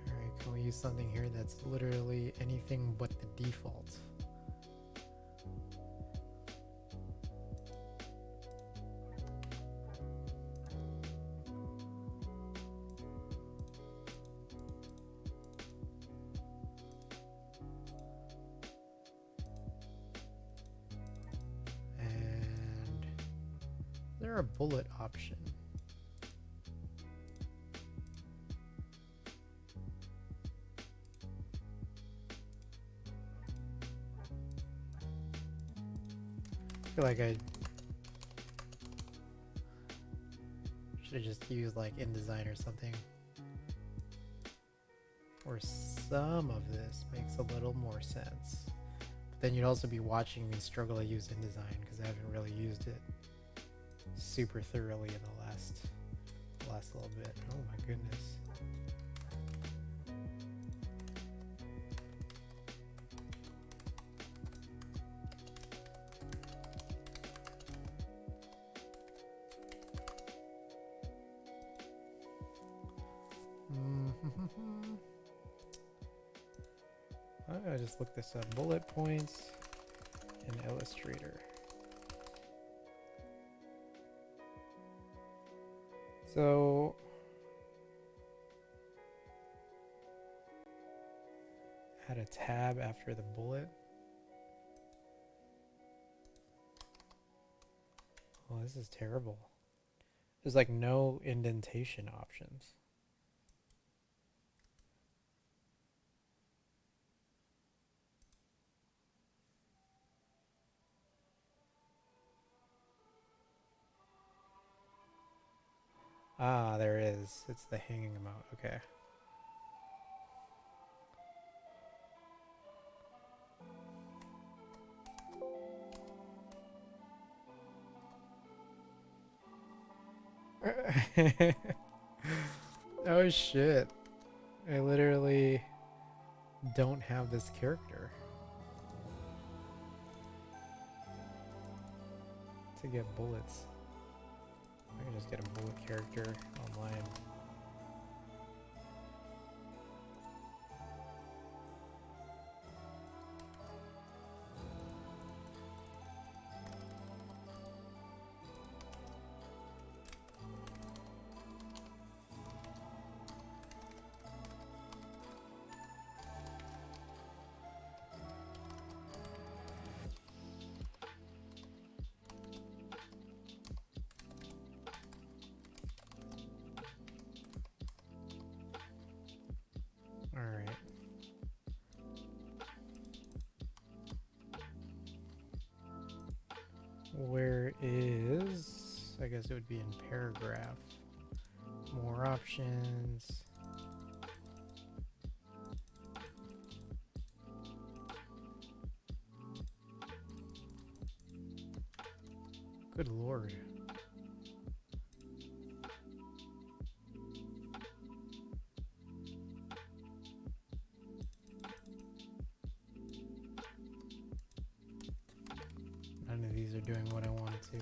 Alright, can we use something here that's literally anything but the default? there a bullet option? I feel like I should have just used like InDesign or something. Or some of this makes a little more sense. But then you'd also be watching me struggle to use InDesign because I haven't really used it super thoroughly in the last little bit. Oh my goodness. I just looked this up. Bullet points in Illustrator. So add a tab after the bullet. Oh, this is terrible. There's like no indentation options. Ah, there is. It's the hanging amount. Okay. Oh shit. I literally don't have this character to get bullets. I can just get a bullet character online. Alright. Where is... I guess it would be in paragraph. More options. Good lord. None of these are doing what I wanted to.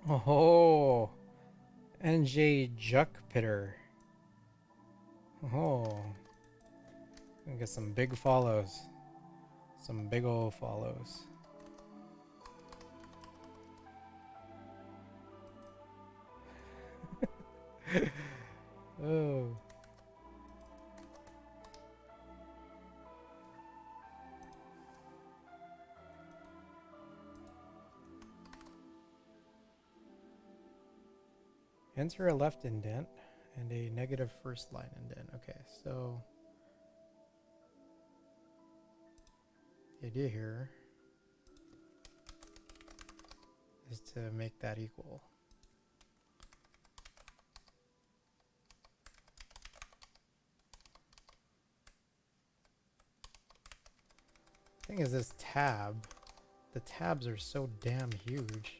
Oh, NJ Juckpitter. Oh, I get some big follows. Some big ol' follows. Oh. Enter a left indent and a negative first line indent. Okay, so the idea here is to make that equal. Thing is, this tab, the tabs are so damn huge.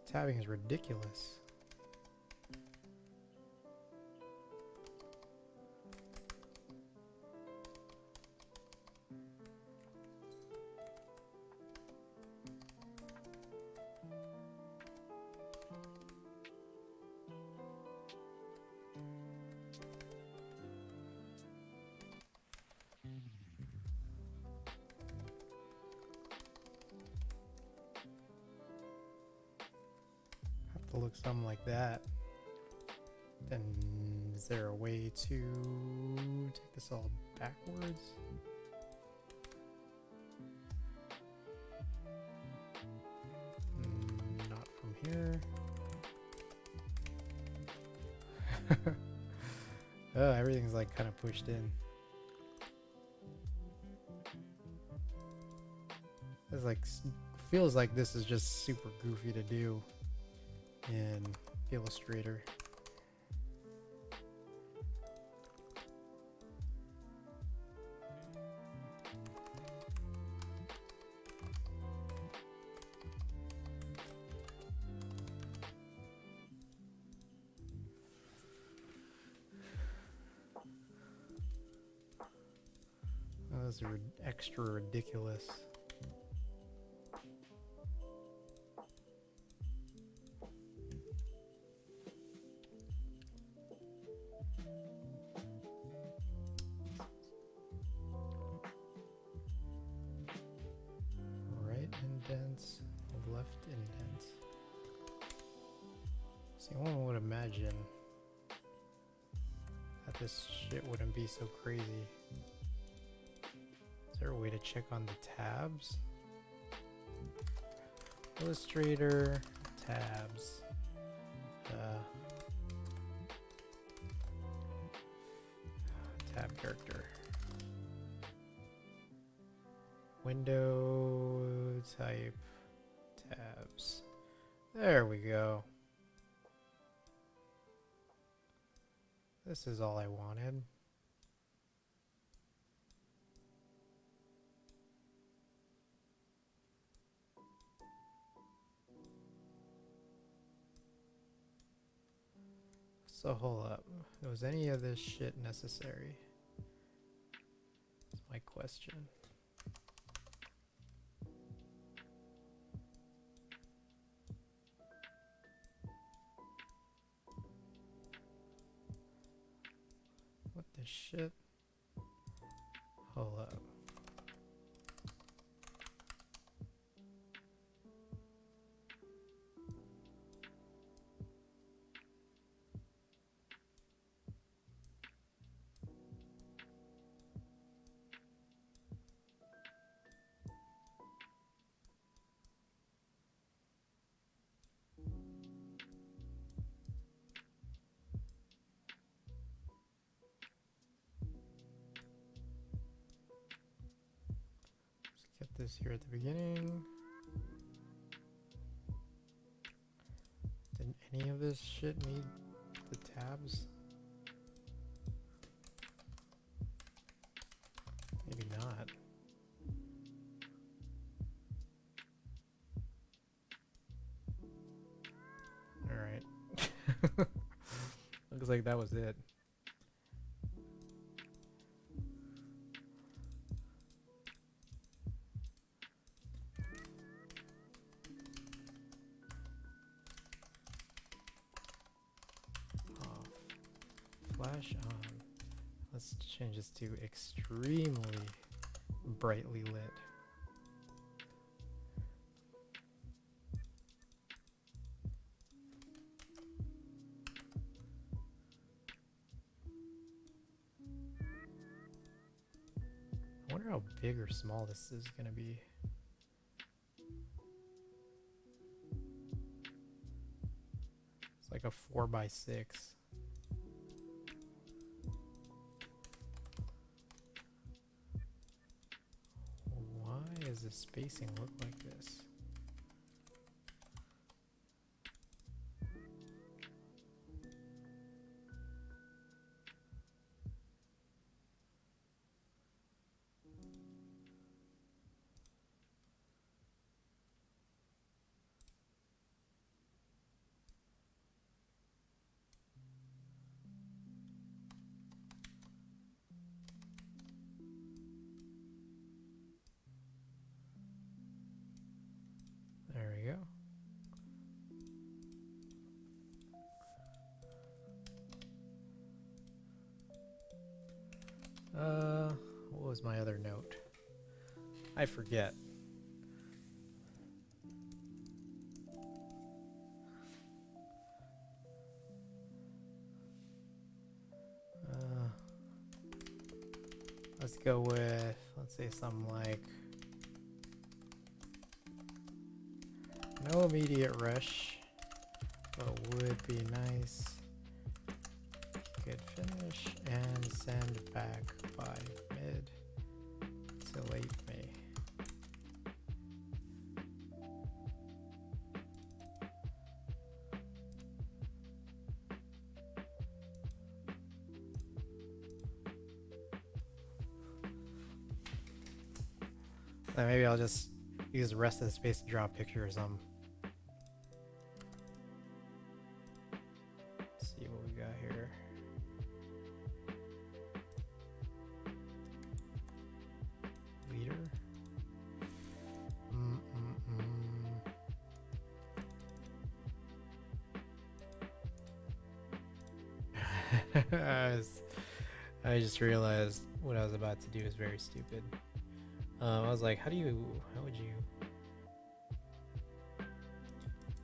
Tabbing is ridiculous. to look something like that. Then is there a way to take this all backwards? Not from here. Oh, everything's like kind of pushed in. It's like feels like this is just super goofy to do in Illustrator. Oh, those are extra ridiculous. Right indents, left indents. See, one would imagine that this shit wouldn't be so crazy. Is there a way to check on the tabs? Illustrator, tabs. Tab character. Window type tabs. There we go. This is all I wanted. So hold up. Was any of this shit necessary? That's my question. What the shit? Hold up. Get this here at the beginning. Did any of this shit need the tabs? Maybe not. Alright. Looks like that was it. Flash on. Let's change this to extremely brightly lit. I wonder how big or small this is going to be. It's like a 4x6. Why does the spacing look like this? There we go. What was my other note? I forget. Let's go with, let's say something like no immediate rush, but would be nice. Good finish and send back by mid to late May. So maybe I'll just use the rest of the space to draw a picture or something. Let's see what we got here. Leader. I just realized what I was about to do is very stupid. I was like, how would you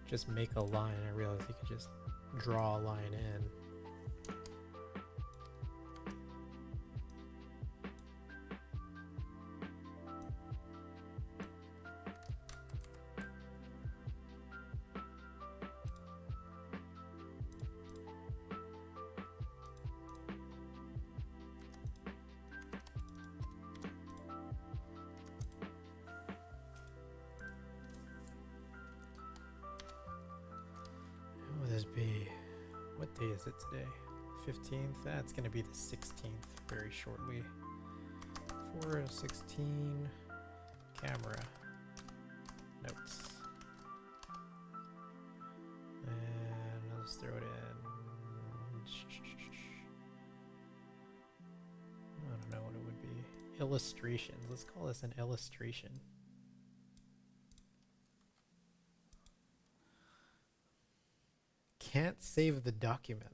just make a line? I realized you could just draw a line in. Be what day is it today? 15th. That's gonna be the 16th very shortly. 4/16 camera notes, and let's throw it in. I don't know what it would be. Illustrations. Let's call this an illustration. Can't save the document.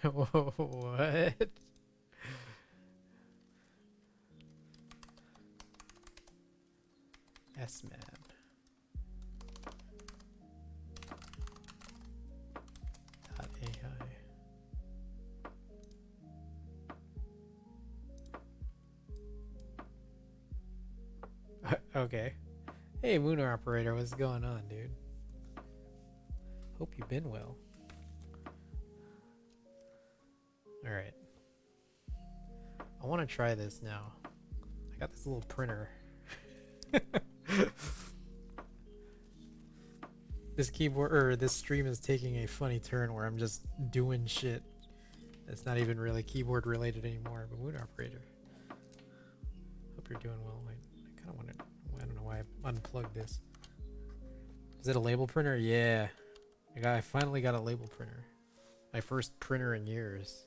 What? S-Man. .ai. Okay. Hey, Moon Operator, what's going on, dude? Hope you've been well. Alright. I want to try this now. I got this little printer. This keyboard, or this stream is taking a funny turn where I'm just doing shit that's not even really keyboard related anymore. But Moon Operator, hope you're doing well. I kind of want to, I don't know why I unplugged this. Is it a label printer? Yeah. I finally got a label printer. My first printer in years.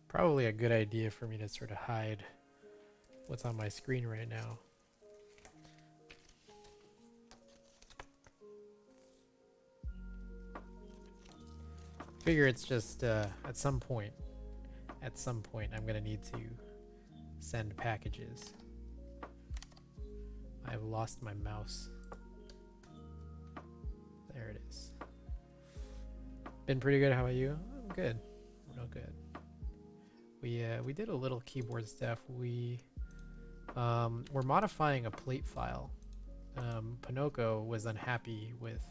Probably a good idea for me to sort of hide what's on my screen right now. Figure it's just at some point I'm gonna need to send packages. I've lost my mouse. There it is. Been pretty good. How about you? I'm good. Real good. We did a little keyboard stuff. We're modifying a plate file. Ponoko was unhappy with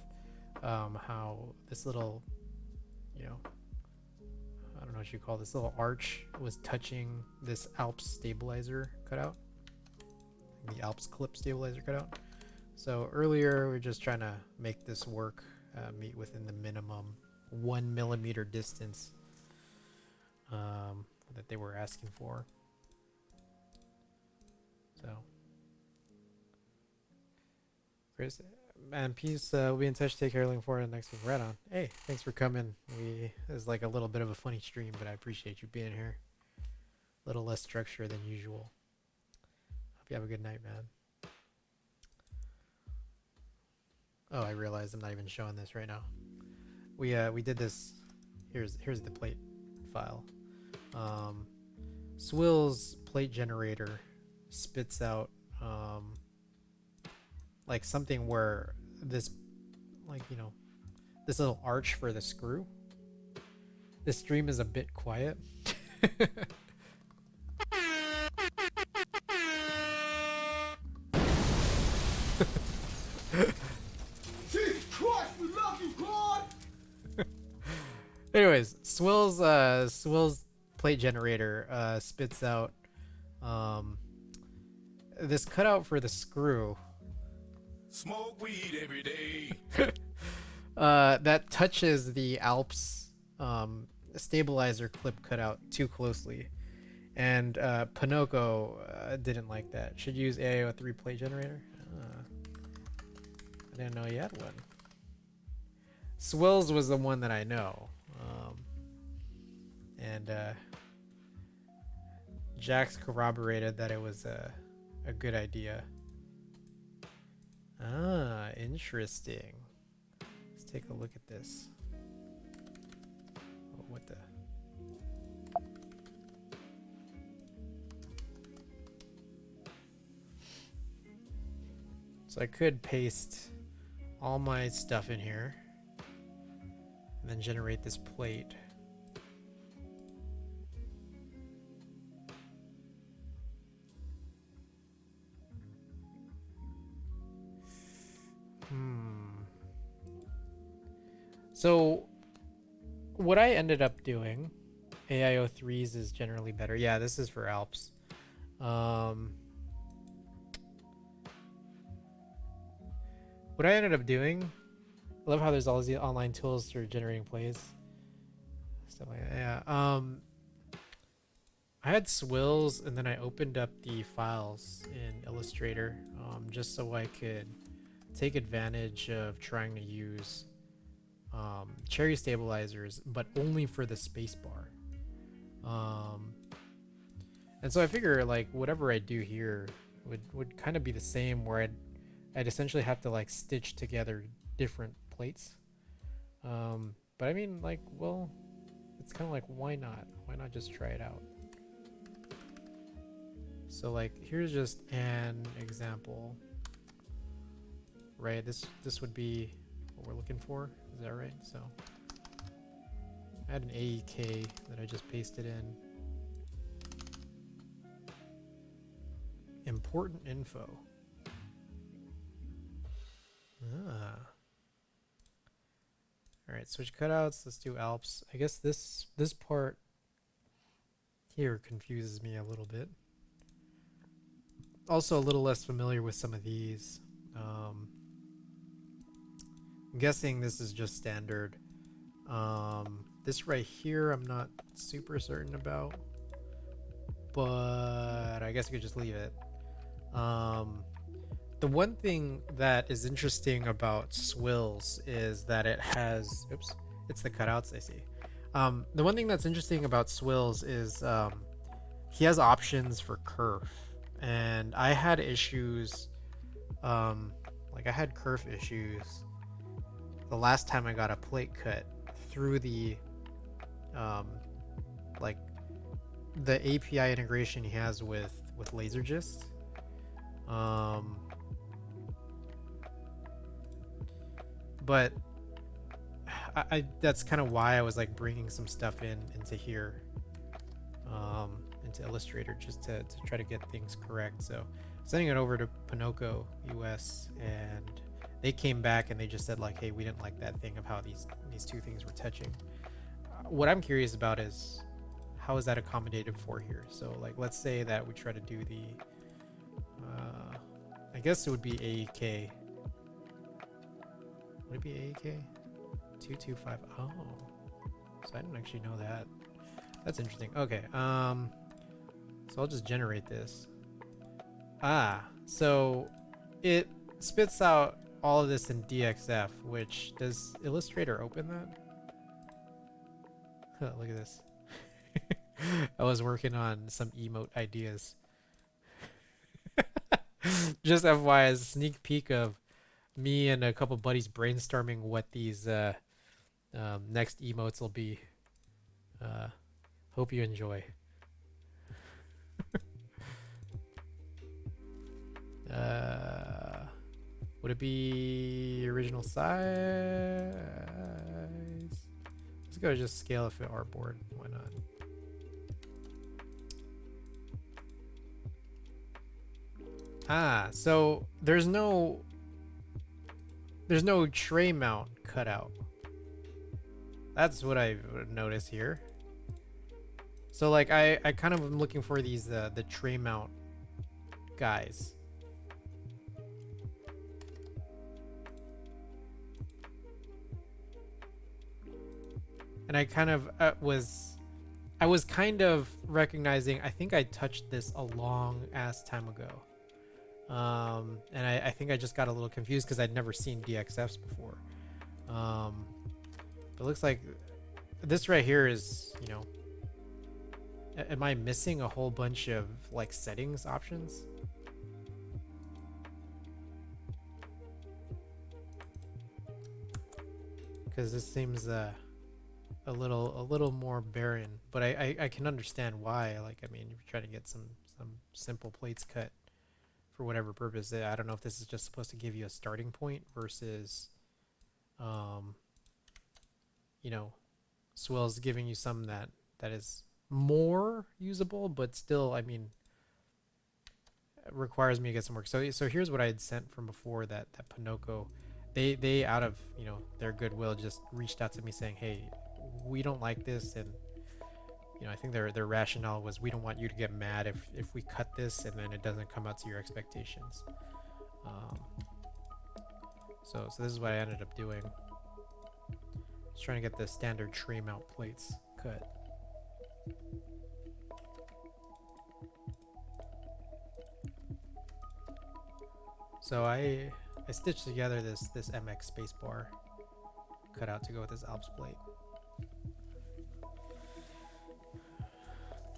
how this little, you know, I don't know what you call this little arch was touching this Alps stabilizer cutout. The Alps clip stabilizer cutout. So earlier we were just trying to make this work, meet within the minimum 1 millimeter distance that they were asking for. So, Chris, man, peace. We'll be in touch. Take care. Looking forward to the next week. Right on. Hey, thanks for coming. It was like a little bit of a funny stream, but I appreciate you being here. A little less structure than usual. Hope you have a good night, man. Oh, I realized I'm not even showing this right now. We did this. Here's the plate file. Swill's plate generator spits out like something where this like, you know, this little arch for the screw. This stream is a bit quiet. Jesus Christ, we love you, Claude! Anyways, Swill's plate generator spits out this cutout for the screw Smoke weed every day. that touches the Alps stabilizer clip cutout too closely, and Ponoko didn't like that. Should use AIO3 plate generator. I didn't know you had one. Swills was the one that I know, and Jax corroborated that it was a good idea. Ah, interesting. Let's take a look at this. Oh, what the? So I could paste all my stuff in here and then generate this plate. So what I ended up doing, AIO3s is generally better. Yeah, this is for Alps. What I ended up doing, I love how there's all these online tools for generating plays. Stuff like that. Yeah. I had swills and then I opened up the files in Illustrator just so I could take advantage of trying to use cherry stabilizers, but only for the spacebar. And so I figure like whatever I do here would kind of be the same, where I'd essentially have to like stitch together different plates. But I mean, like, well, it's kind of like, why not? Why not just try it out? So like, here's just an example, right? This would be what we're looking for. Is that right? So I had an AEK that I just pasted in. Important info. Ah. All right, switch cutouts. Let's do Alps. I guess this part here confuses me a little bit. Also a little less familiar with some of these. I'm guessing this is just standard. This right here I'm not super certain about, but I guess I could just leave it. The one thing that is interesting about Swills is that it has, oops, it's the cutouts I see. The one thing that's interesting about Swills is he has options for kerf, and I had issues, like I had kerf issues the last time I got a plate cut through the like the API integration he has with LaserGist. But I that's kind of why I was like bringing some stuff into here, into Illustrator, just to try to get things correct. So sending it over to Ponoko US, and they came back and they just said like, hey, we didn't like that thing of how these two things were touching. What I'm curious about is how is that accommodated for here? So like, let's say that we try to do the I guess it would be AEK. Would it be AEK? 225. Oh, so I didn't actually know that. That's interesting. Okay. So I'll just generate this. So it spits out all of this in DXF, which does Illustrator open that? Look at this. I was working on some emote ideas. Just FYI, as a sneak peek of me and a couple buddies brainstorming what these next emotes will be. Hope you enjoy. Would it be original size? Let's go just scale if it artboard. Why not? Ah, so there's no tray mount cutout. That's what I noticed here. So like I kind of am looking for these the tray mount guys. And I kind of I was kind of recognizing, I think I touched this a long ass time ago. And I think I just got a little confused because I'd never seen DXFs before. It looks like this right here is, you know, am I missing a whole bunch of like settings options? Because this seems a little more barren, but I can understand why. Like, I mean, if you're trying to get some simple plates cut for whatever purpose, I don't know if this is just supposed to give you a starting point versus, you know, Swell's giving you some that is more usable, but still, I mean, it requires me to get some work. So here's what I had sent from before, that Ponoko, they out of, you know, their goodwill just reached out to me saying, hey, we don't like this, and you know, I think their rationale was, we don't want you to get mad if we cut this and then it doesn't come out to your expectations. So this is what I ended up doing. Just trying to get the standard tray mount plates cut. So I stitched together this MX spacebar cutout to go with this Alps plate.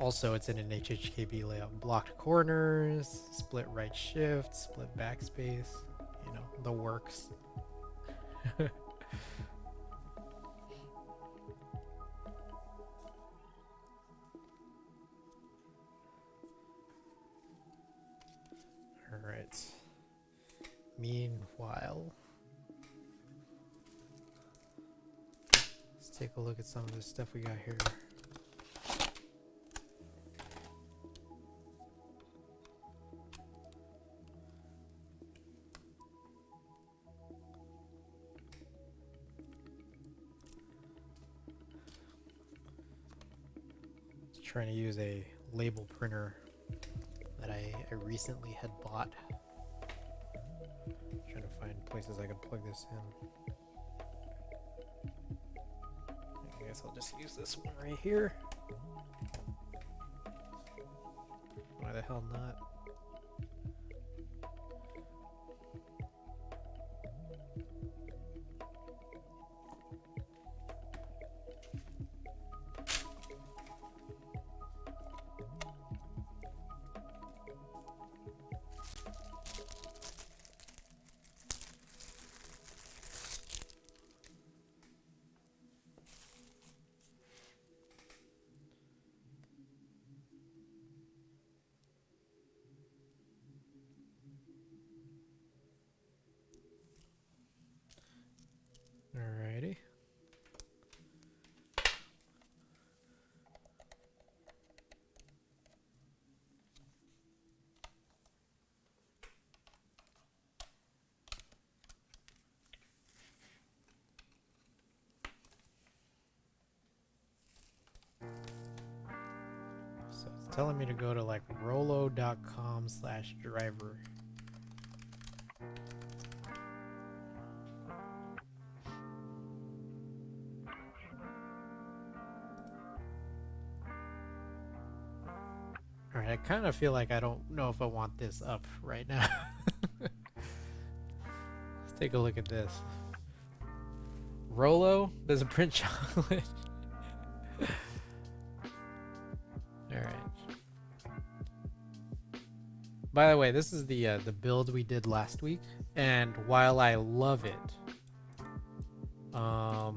Also, it's in an HHKB layout. Blocked corners, split right shift, split backspace, you know, the works. Alright. Meanwhile, let's take a look at some of the stuff we got here. Trying to use a label printer that I recently had bought. Trying to find places I can plug this in. I guess I'll just use this one right here. Why the hell not? Alrighty. So it's telling me to go to like rollo.com/driver. Alright, I kind of feel like I don't know if I want this up right now. Let's take a look at this. Rollo doesn't print chocolate. Alright. By the way, this is the build we did last week, and while I love it, to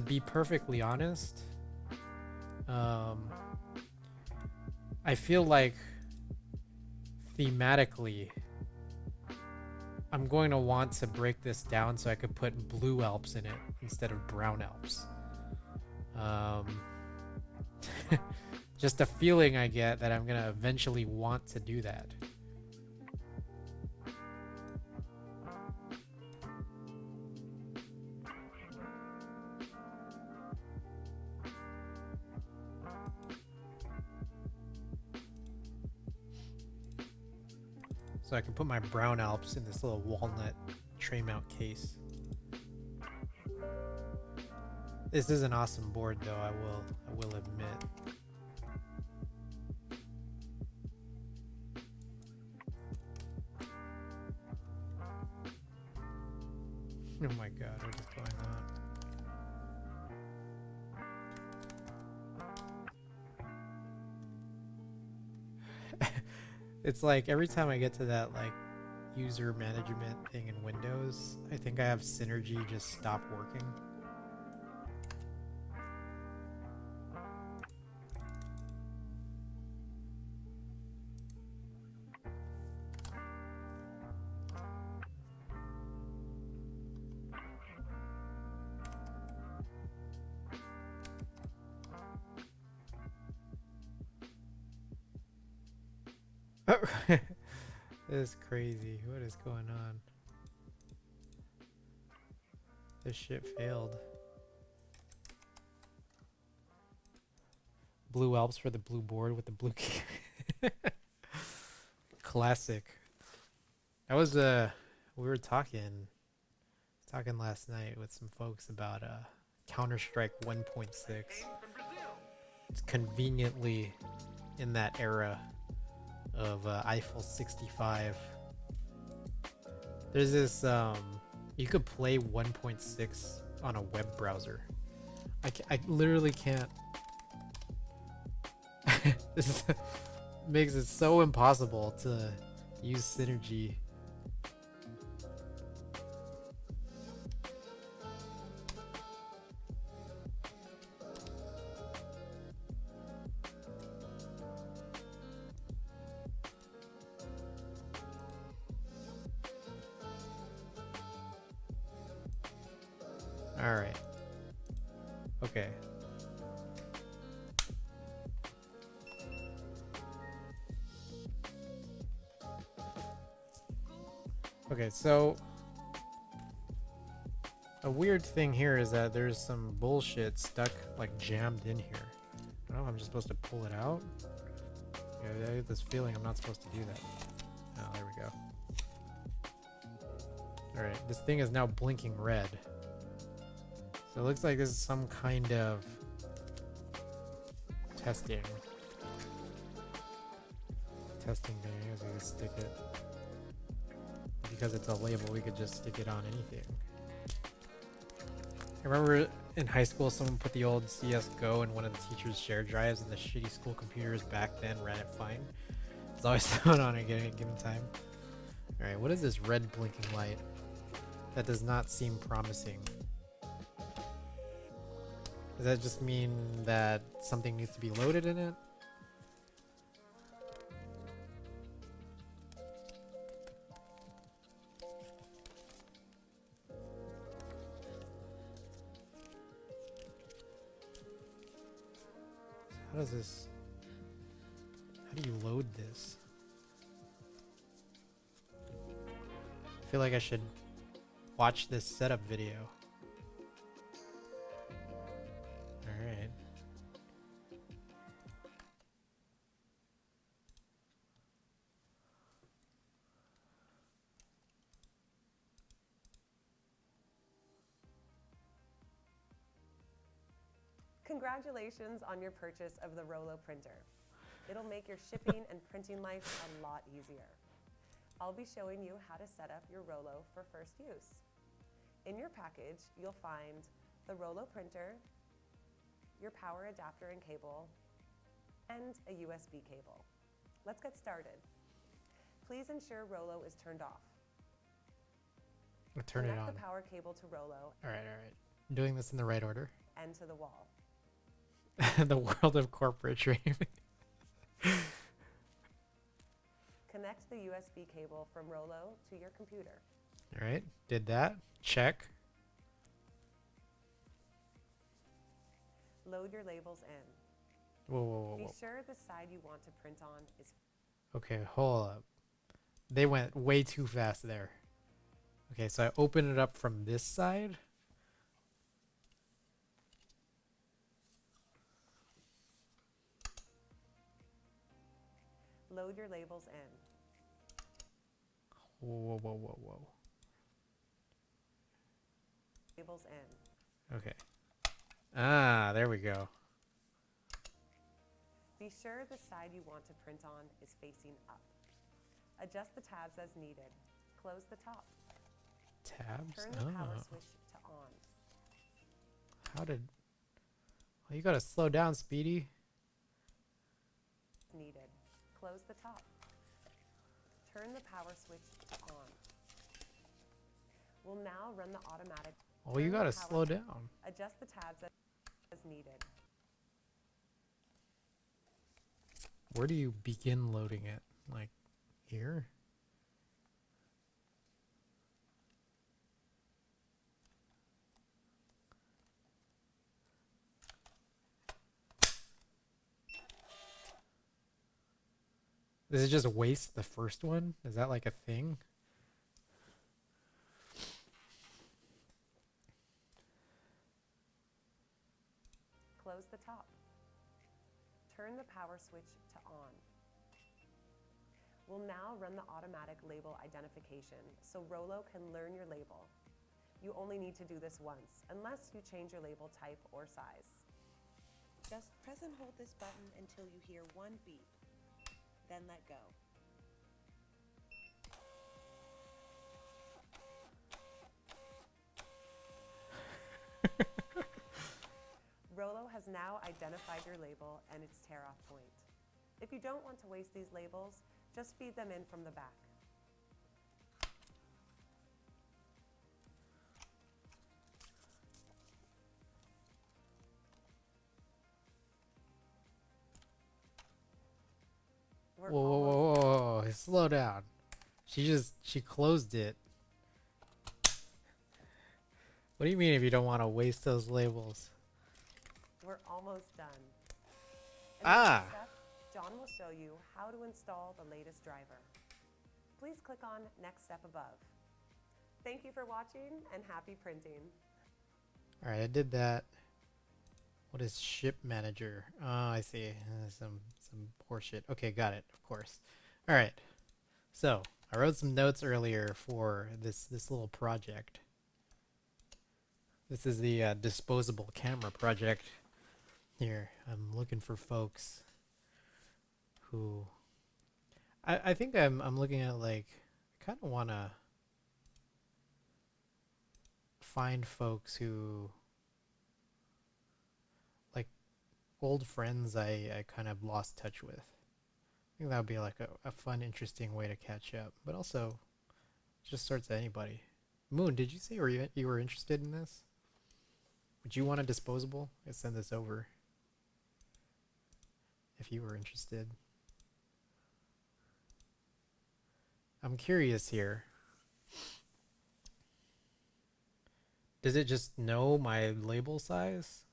be perfectly honest, I feel like thematically I'm going to want to break this down so I could put blue Alps in it instead of brown Alps. Just a feeling I get that I'm gonna eventually want to do that. So I can put my brown Alps in this little walnut tray mount case. This is an awesome board though, I will admit. Oh my god, what is going on? It's like every time I get to that like user management thing in Windows, I think I have Synergy just stop working. This is crazy. What is going on? This shit failed. Blue Alps for the blue board with the blue key. Classic. That was we were talking last night with some folks about Counter-Strike 1.6. It's conveniently in that era of Eiffel 65. There's this you could play 1.6 on a web browser. I literally can't. This makes it so impossible to use Synergy. All right. Okay. Okay, so a weird thing here is that there's some bullshit stuck, like jammed in here. I don't know if I'm just supposed to pull it out. Yeah, I get this feeling I'm not supposed to do that. Oh, there we go. Alright, this thing is now blinking red. So it looks like this is some kind of testing thing. I guess we can stick it. Because it's a label, we could just stick it on anything. I remember in high school, someone put the old CSGO in one of the teacher's shared drives, and the shitty school computers back then ran it fine. It's always thrown on at a given time. Alright, what is this red blinking light? That does not seem promising. Does that just mean that something needs to be loaded in it? How does this... How do you load this? I feel like I should watch this setup video. Alright. Congratulations on your purchase of the Rollo printer. It'll make your shipping and printing life a lot easier. I'll be showing you how to set up your Rollo for first use. In your package, you'll find the Rollo printer, your power adapter and cable, and a USB cable. Let's get started. Please ensure Rollo is turned off. I'll turn it on. Connect the power cable to Rollo. Alright. I'm doing this in the right order. And to the wall. The world of corporate dream. Connect the USB cable from Rollo to your computer. All right, did that. Check. Load your labels in. Whoa, whoa, whoa, Be whoa. sure the side you want to print on is Okay, hold up. They went way too fast there. Okay, so I open it up from this side. load your labels in. Whoa, whoa, whoa, whoa, whoa. Labels in. Okay. Ah, there we go. Be sure the side you want to print on is facing up. Adjust the tabs as needed. Close the top. Tabs? Turn the power Oh. switch to on. How did... Oh, you gotta slow down, Speedy. Needed. Close the top. Turn the power switch to on. We'll now run the automatic. Oh, you Turn the gotta power- slow down. Adjust the tabs as needed. Where do you begin loading it? Like, here? Does it just waste the first one? Is that like a thing? Close the top. Turn the power switch to on. We'll now run the automatic label identification so Rollo can learn your label. You only need to do this once, unless you change your label type or size. Just press and hold this button until you hear one beep. Then let go. Rollo has now identified your label and its tear-off point. If you don't want to waste these labels, just feed them in from the back. We're Whoa, whoa, almost whoa, whoa, whoa, slow down. She closed it. What do you mean if you don't want to waste those labels? We're almost done. In the Ah. next step, John will show you how to install the latest driver. Please click on Next Step above. Thank you for watching and happy printing. All right, I did that. What is ship manager? Oh, I see. Some horseshit. Okay, got it. Of course. All right. So I wrote some notes earlier for this little project. This is the disposable camera project. Here, I'm looking for folks who. I think I'm looking at like I kind of want to find folks who like old friends I kind of lost touch with. I think that would be like a fun, interesting way to catch up, but also just sorts of anybody. Moon, did you say you were interested in this? Would you want a disposable? I'd send this over if you were interested. I'm curious here. Does it just know my label size?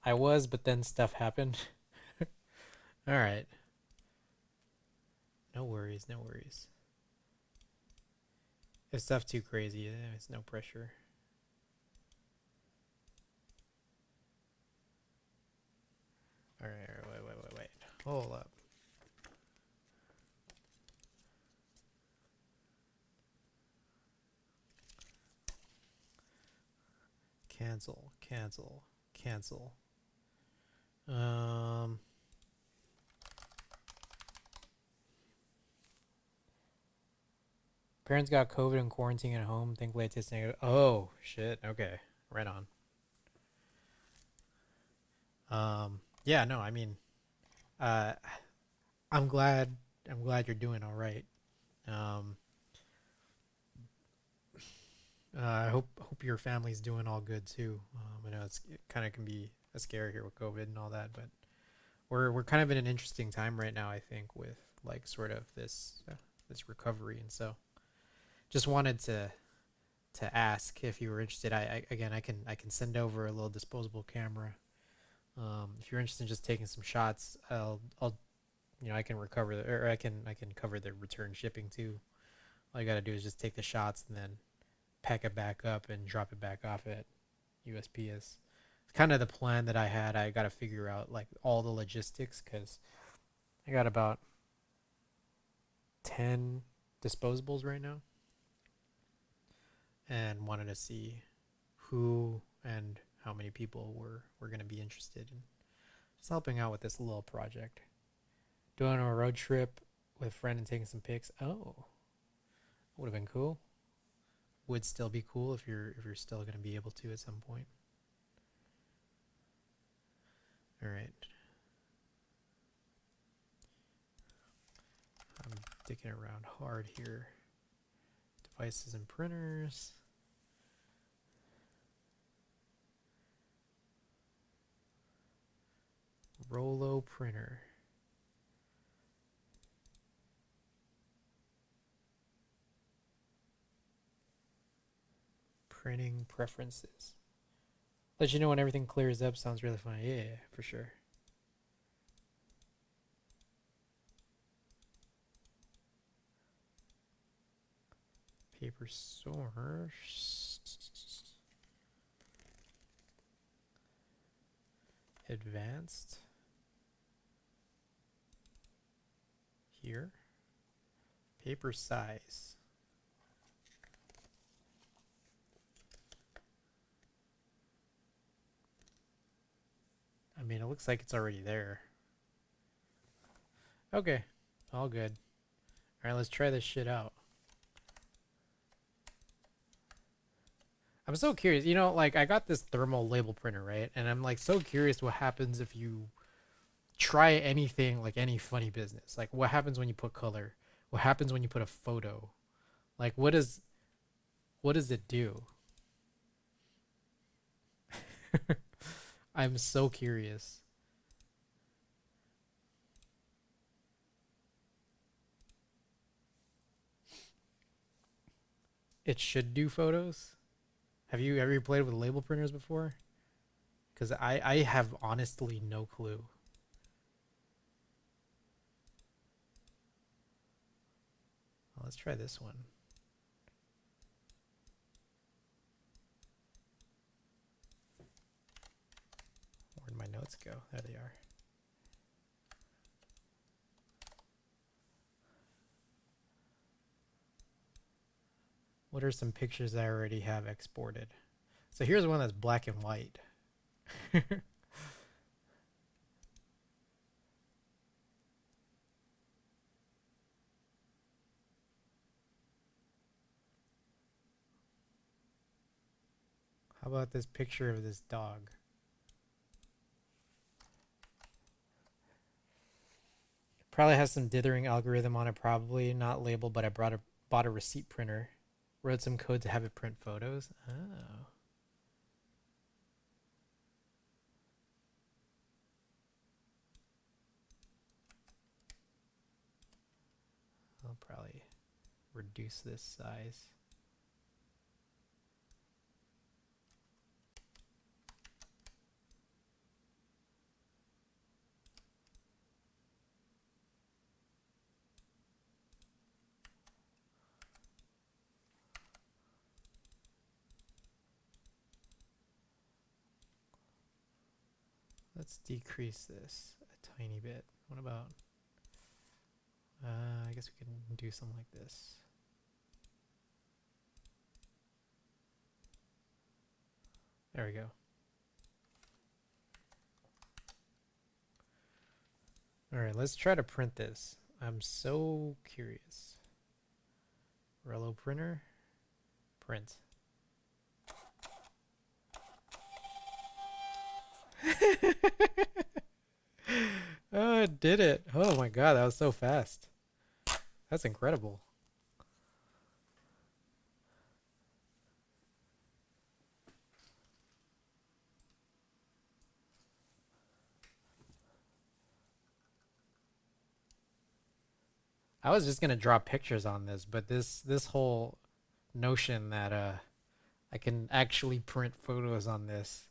I was, but then stuff happened. All right. No worries, no worries. If stuff too crazy, it's no pressure. All right, wait. Hold up. Cancel. Parents got COVID and quarantine at home. Think late test negative. Oh shit. Okay, right on. Yeah. No. I mean, uh, I'm glad you're doing all right. I hope your family's doing all good too. I know it kind of can be a scare here with COVID and all that, but we're kind of in an interesting time right now. I think with like sort of this recovery, and so just wanted to ask if you were interested. Again, I can send over a little disposable camera. If you're interested in just taking some shots, I'll I can recover or I can cover the return shipping too. All you gotta do is just take the shots and then pack it back up and drop it back off at USPS. It's kind of the plan that I had. I gotta figure out like all the logistics because I got about 10 disposables right now, and wanted to see who and how many people were going to be interested in just helping out with this little project. Doing a road trip with a friend and taking some pics. Oh, would have been cool. Would still be cool if you're still going to be able to at some point. All right. I'm digging around hard here. Devices and printers. Rollo printer. Printing preferences. Let you know when everything clears up. Sounds really fun. Yeah, for sure. Paper source. Advanced. Here. Paper size. I mean, it looks like it's already there. Okay, all good. All right, let's try this shit out. I'm so curious. You know, like I got this thermal label printer, right? And I'm like so curious what happens if you try anything, like any funny business. Like what happens when you put color? What happens when you put a photo? Like what does it do? I'm so curious. It should do photos. Have you ever played with label printers before? Because I have honestly no clue. Well, let's try this one. Where'd my notes go? There they are. What are some pictures I already have exported? So here's one that's black and white. How about this picture of this dog? Probably has some dithering algorithm on it, probably not labeled, but I bought a receipt printer. Wrote some code to have it print photos. Oh. I'll probably reduce this size. Let's decrease this a tiny bit. What about, I guess we can do something like this. There we go. All right, let's try to print this. I'm so curious. Rollo printer, print. Oh, it did it. Oh my god, that was so fast. That's incredible. I was just gonna draw pictures on this, but this whole notion that I can actually print photos on this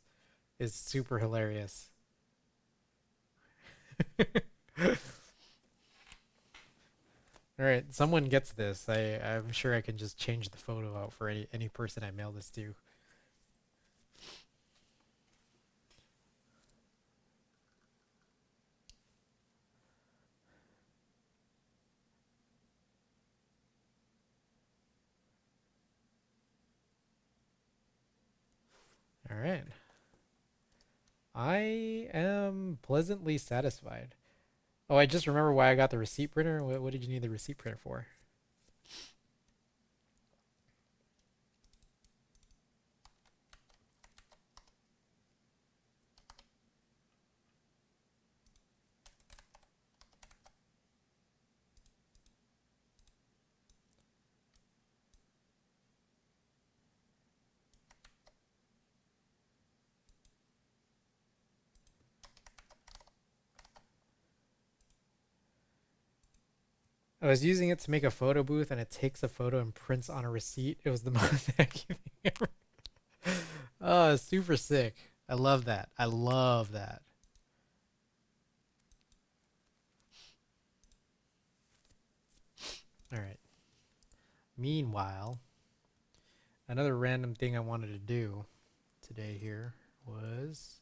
is super hilarious. All right, someone gets this. I'm sure I can just change the photo out for any person I mail this to. All right. I am pleasantly satisfied. Oh, I just remember why I got the receipt printer. What did you need the receipt printer for? I was using it to make a photo booth, and it takes a photo and prints on a receipt. It was the most accurate thing ever. Oh, super sick. I love that. I love that. All right. Meanwhile, another random thing I wanted to do today here was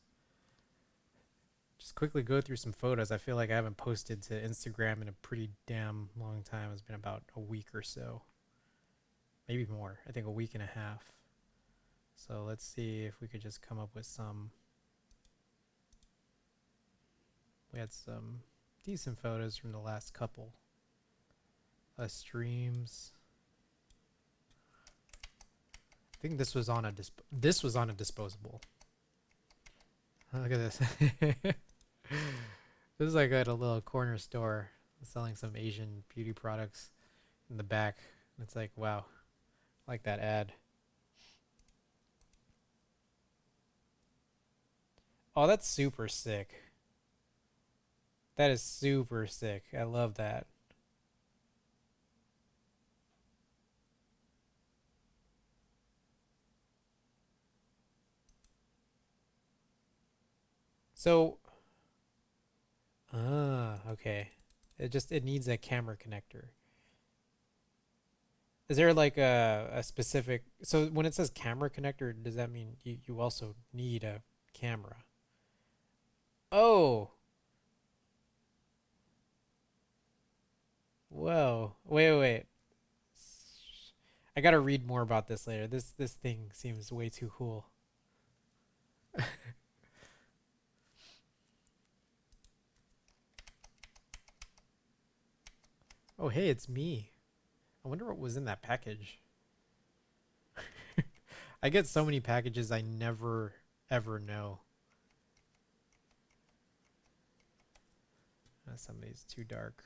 just quickly go through some photos. I feel like I haven't posted to Instagram in a pretty damn long time. It's been about a week or so. Maybe more. I think a week and a half. So let's see if we could just come up with some. We had some decent photos from the last couple streams. I think this was on a disposable. Look at this. This is like at a little corner store selling some Asian beauty products in the back. It's like, wow, I like that ad. Oh, that's super sick. That is super sick. I love that. So, okay. It needs a camera connector. Is there like a specific, so when it says camera connector, does that mean you also need a camera? Oh, whoa. Wait. I gotta read more about this later. This thing seems way too cool. Oh, hey, it's me. I wonder what was in that package. I get so many packages I never ever know. Some of these too dark.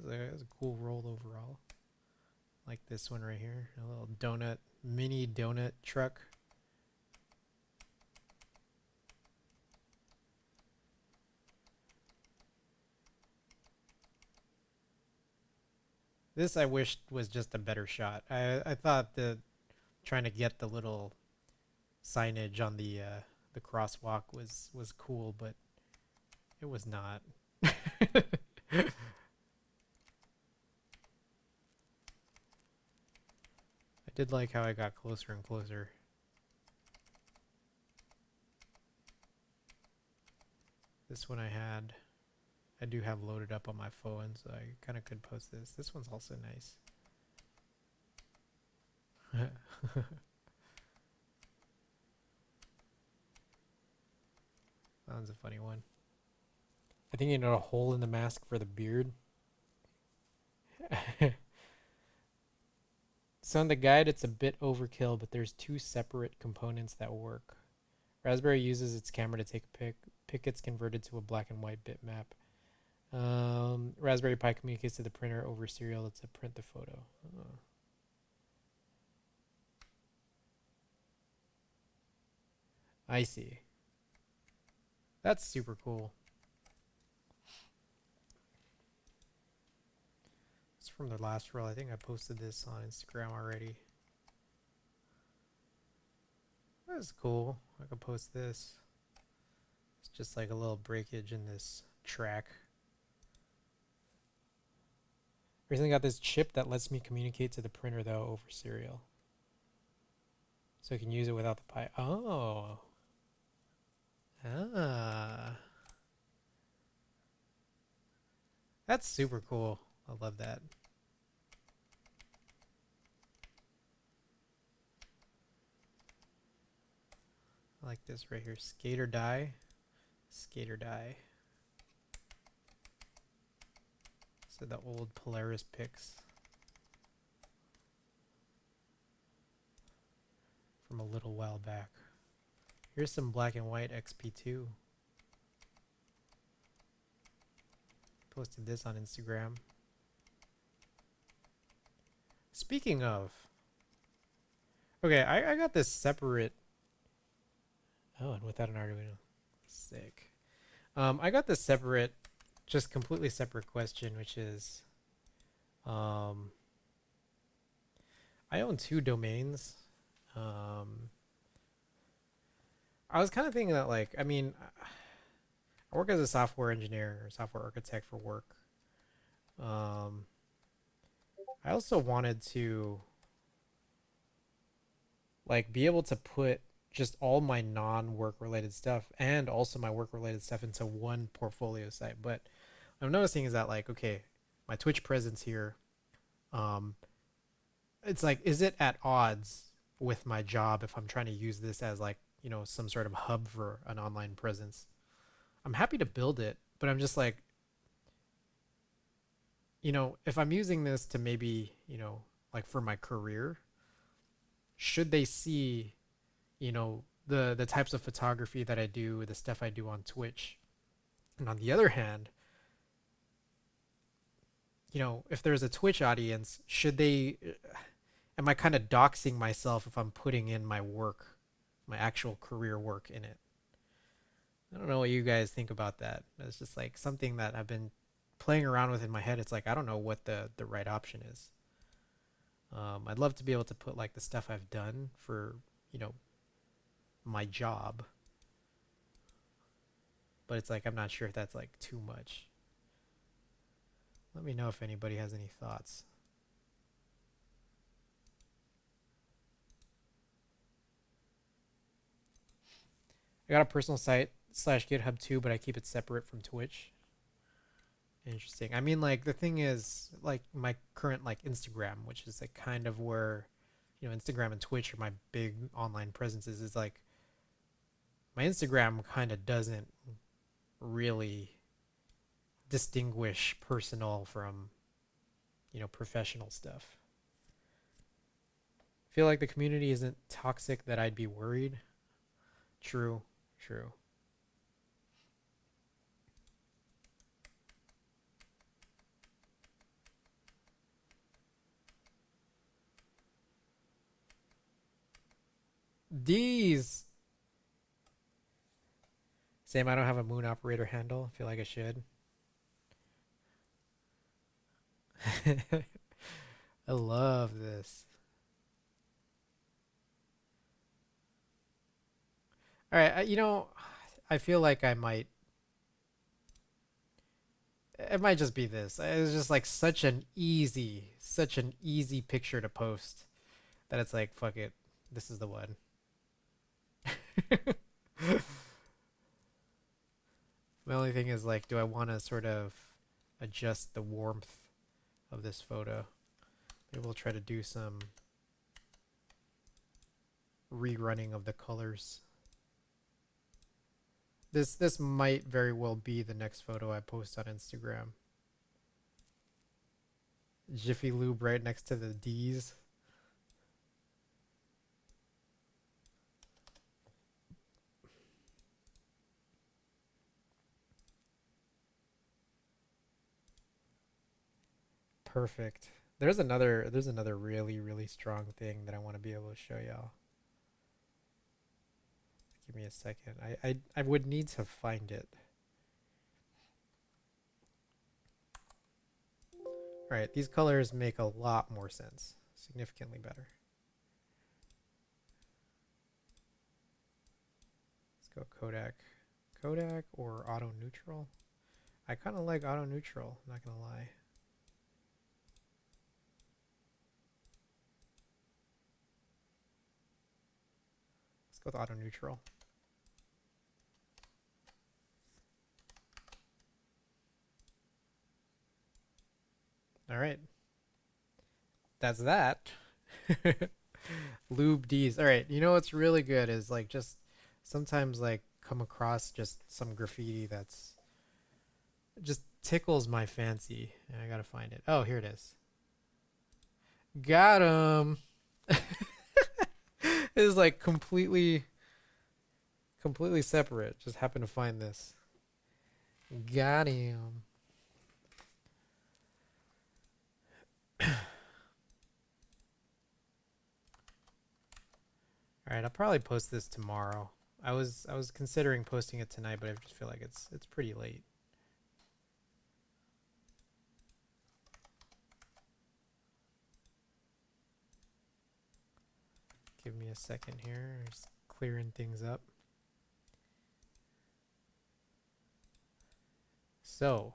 That was a cool roll overall. Like this one right here, a little donut, mini donut truck. This I wished was just a better shot. I thought the trying to get the little signage on the crosswalk was cool, but it was not. I did like how I got closer and closer. This one I do have loaded up on my phone, so I kind of could post this. This one's also nice. That one's a funny one. I think you need a hole in the mask for the beard. So on the guide, it's a bit overkill, but there's two separate components that work. Raspberry uses its camera to take a pic. Pic gets converted to a black and white bitmap. Raspberry Pi communicates to the printer over serial to print the photo. Oh. I see. That's super cool. It's from the last roll. I think I posted this on Instagram already. That's cool. I could post this. It's just like a little breakage in this track. Recently got this chip that lets me communicate to the printer though over serial. So I can use it without the pi. Oh. Ah. That's super cool. I love that. I like this right here. Skate or die. Skate or die. So the old Polaris pics from a little while back. Here's some black and white XP2. Posted this on Instagram. Speaking of, okay, I got this separate. Oh, and without an Arduino, sick. I got this separate, just completely separate question, which is, I own 2 domains. I was kind of thinking that, like, I mean, I work as a software engineer or software architect for work. I also wanted to, like, be able to put just all my non-work related stuff and also my work related stuff into one portfolio site. But what I'm noticing is that, like, okay, my Twitch presence here, it's like, is it at odds with my job if I'm trying to use this as, like, you know, some sort of hub for an online presence? I'm happy to build it, but I'm just like, you know, if I'm using this to maybe, you know, like for my career, should they see, you know, the types of photography that I do, the stuff I do on Twitch? And on the other hand, you know, if there's a Twitch audience, should they, am I kind of doxing myself if I'm putting in my work, my actual career work in it? I don't know what you guys think about that. It's just like something that I've been playing around with in my head. It's like, I don't know what the right option is. I'd love to be able to put like the stuff I've done for, you know, my job. But it's like, I'm not sure if that's like too much. Let me know if anybody has any thoughts. I got a personal site / GitHub too, but I keep it separate from Twitch. Interesting. I mean, like, the thing is, like, my current, like, Instagram, which is like kind of where, you know, Instagram and Twitch are my big online presences, is like, my Instagram kind of doesn't really distinguish personal from, you know, professional stuff. I feel like the community isn't toxic that I'd be worried. True, true. D's. Same, I don't have a moon operator handle. I feel like I should. I love this. All right, you know, I feel like I might. It might just be this. It's just like such an easy picture to post that it's like, fuck it, this is the one. My only thing is, like, do I want to sort of adjust the warmth of this photo? Maybe we'll try to do some rerunning of the colors. This might very well be the next photo I post on Instagram. Jiffy Lube right next to the D's. Perfect. There's another really strong thing that I want to be able to show y'all. Give me a second. I would need to find it. All right, these colors make a lot more sense. Significantly better. Let's go Kodak. Kodak or auto neutral? I kind of like auto neutral, not gonna lie. Let's go with auto neutral. All right. That's that. Lube D's. All right. You know what's really good is like just sometimes like come across just some graffiti that's just tickles my fancy. And I gotta find it. Oh, here it is. Got him. It is like completely separate. Just happened to find this. Got him. All right, I'll probably post this tomorrow. I was considering posting it tonight, but I just feel like it's pretty late. Give me a second here. Just clearing things up. So,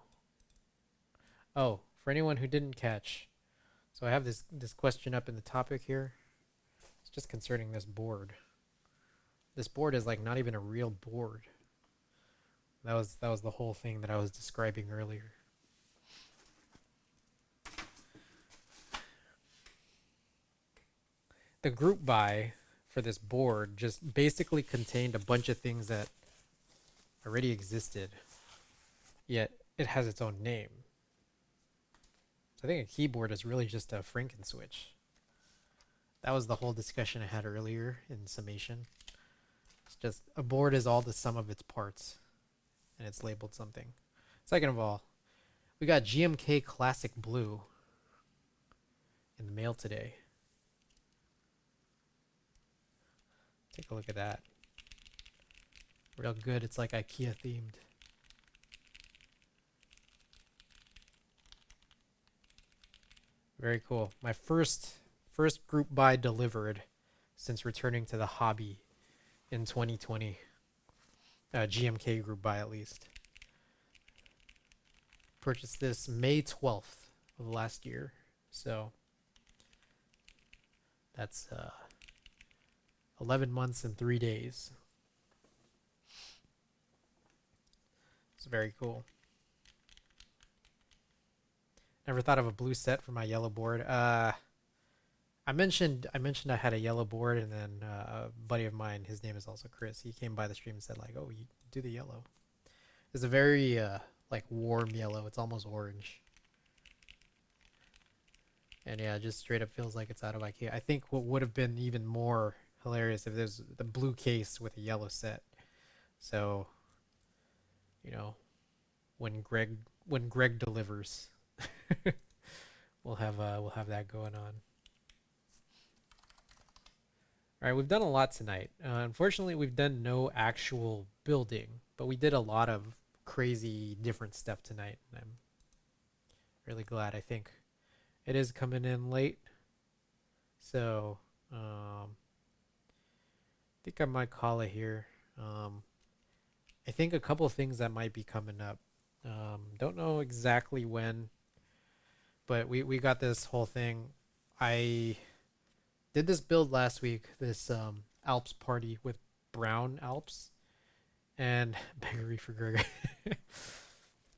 oh, for anyone who didn't catch, so I have this question up in the topic here. It's just concerning this board. This board is like not even a real board. That was the whole thing that I was describing earlier. The group buy for this board just basically contained a bunch of things that already existed, yet it has its own name. So I think a keyboard is really just a Frankenswitch. That was the whole discussion I had earlier in summation. It's just a board is all the sum of its parts, and it's labeled something. Second of all, we got GMK Classic Blue in the mail today. Take a look at that. Real good. It's like IKEA themed. Very cool. My first group buy delivered since returning to the hobby in 2020. GMK group buy at least. Purchased this May 12th of last year. So that's 11 months and 3 days. It's very cool. Never thought of a blue set for my yellow board. I mentioned I had a yellow board, and then a buddy of mine, his name is also Chris. He came by the stream and said like, "Oh, you do the yellow." It's a very like warm yellow. It's almost orange. And yeah, it just straight up feels like it's out of IKEA. I think what would have been even more hilarious if there's the blue case with a yellow set. So, you know, when Greg delivers, we'll have that going on. All right, we've done a lot tonight. Unfortunately, we've done no actual building, but we did a lot of crazy different stuff tonight, and I'm really glad. I think it is coming in late, so I think I might call it here. I think a couple of things that might be coming up. Don't know exactly when, but we got this whole thing. I did this build last week, this Alps party with brown Alps and Bakery for Gregor.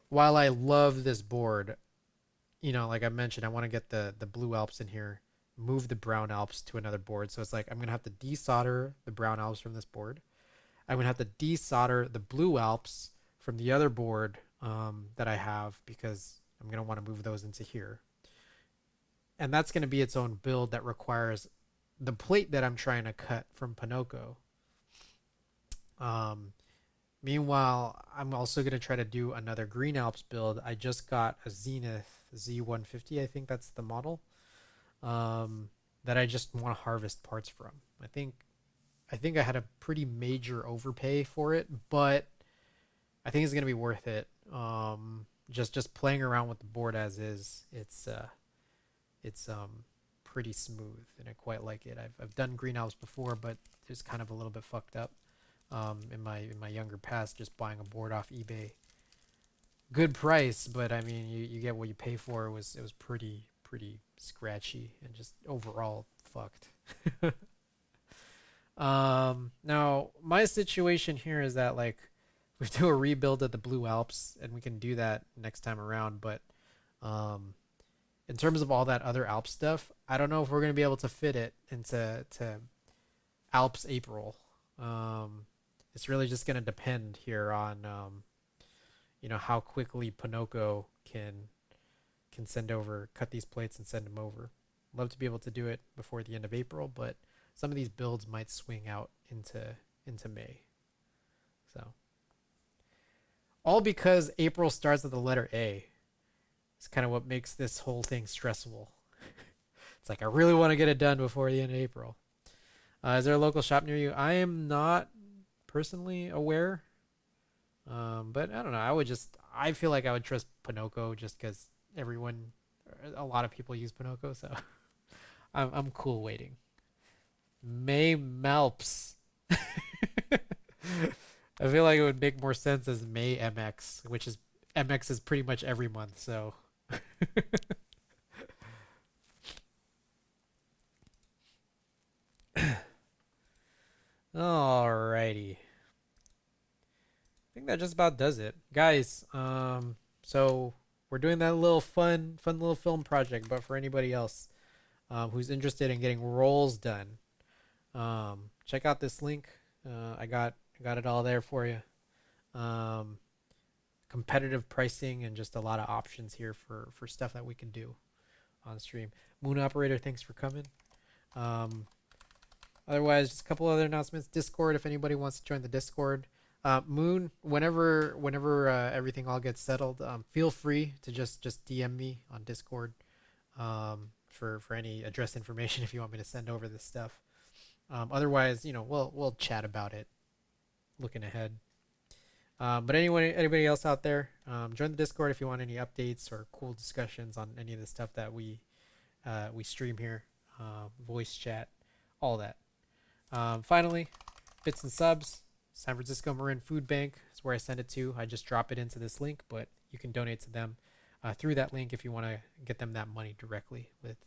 While I love this board, you know, like I mentioned, I want to get the blue Alps in here, move the brown Alps to another board. So it's like I'm going to have to desolder the brown Alps from this board. I'm going to have to desolder the blue Alps from the other board that I have, because I'm going to want to move those into here. And that's going to be its own build that requires the plate that I'm trying to cut from Ponoko. Meanwhile, I'm also going to try to do another Green Alps build. I just got a Zenith Z150, I think that's the model, that I just want to harvest parts from. I think I had a pretty major overpay for it, but I think it's going to be worth it. Just playing around with the board as is, it's pretty smooth, and I quite like it. I've done Green Alps before, but it's kind of a little bit fucked up. in my younger past, just buying a board off eBay. Good price, but I mean, you get what you pay for. It was pretty scratchy and just overall fucked. Now my situation here is that like we do a rebuild of the Blue Alps, and we can do that next time around. But in terms of all that other Alps stuff, I don't know if we're gonna be able to fit it into Alps April. It's really just gonna depend here on how quickly Ponoko can cut these plates and send them over. Love to be able to do it before the end of April, but some of these builds might swing out into May. So all because April starts with the letter A. It's kind of what makes this whole thing stressful. It's like I really want to get it done before the end of April. Is there a local shop near you? I am not personally aware. But I don't know. I feel like I would trust Ponoko just because a lot of people use Ponoko, so I'm cool waiting. May Malps. I feel like it would make more sense as May MX, which is MX is pretty much every month, so. Alrighty. I think that just about does it, guys. So we're doing that little fun little film project, but for anybody else who's interested in getting rolls done, check out this link. I got it all there for you. Competitive pricing and just a lot of options here for stuff that we can do on stream. Moon Operator, thanks for coming. Otherwise, just a couple other announcements. Discord, if anybody wants to join the Discord. Moon, whenever everything all gets settled, feel free to just DM me on Discord for any address information if you want me to send over this stuff. Otherwise, we'll chat about it looking ahead. But anybody else out there, join the Discord if you want any updates or cool discussions on any of the stuff that we stream here, voice chat, all that. Finally, bits and subs. San Francisco Marin Food Bank is where I send it to. I just drop it into this link, but you can donate to them through that link if you want to get them that money directly with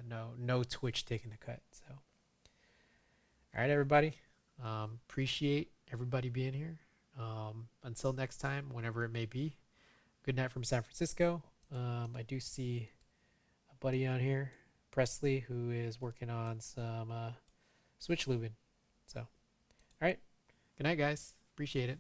no Twitch taking the cut. So, all right, everybody. Appreciate everybody being here. Until next time, whenever it may be. Good night from San Francisco. I do see a buddy on here, Presley, who is working on some switch lubing. So, all right. Good night, guys. Appreciate it.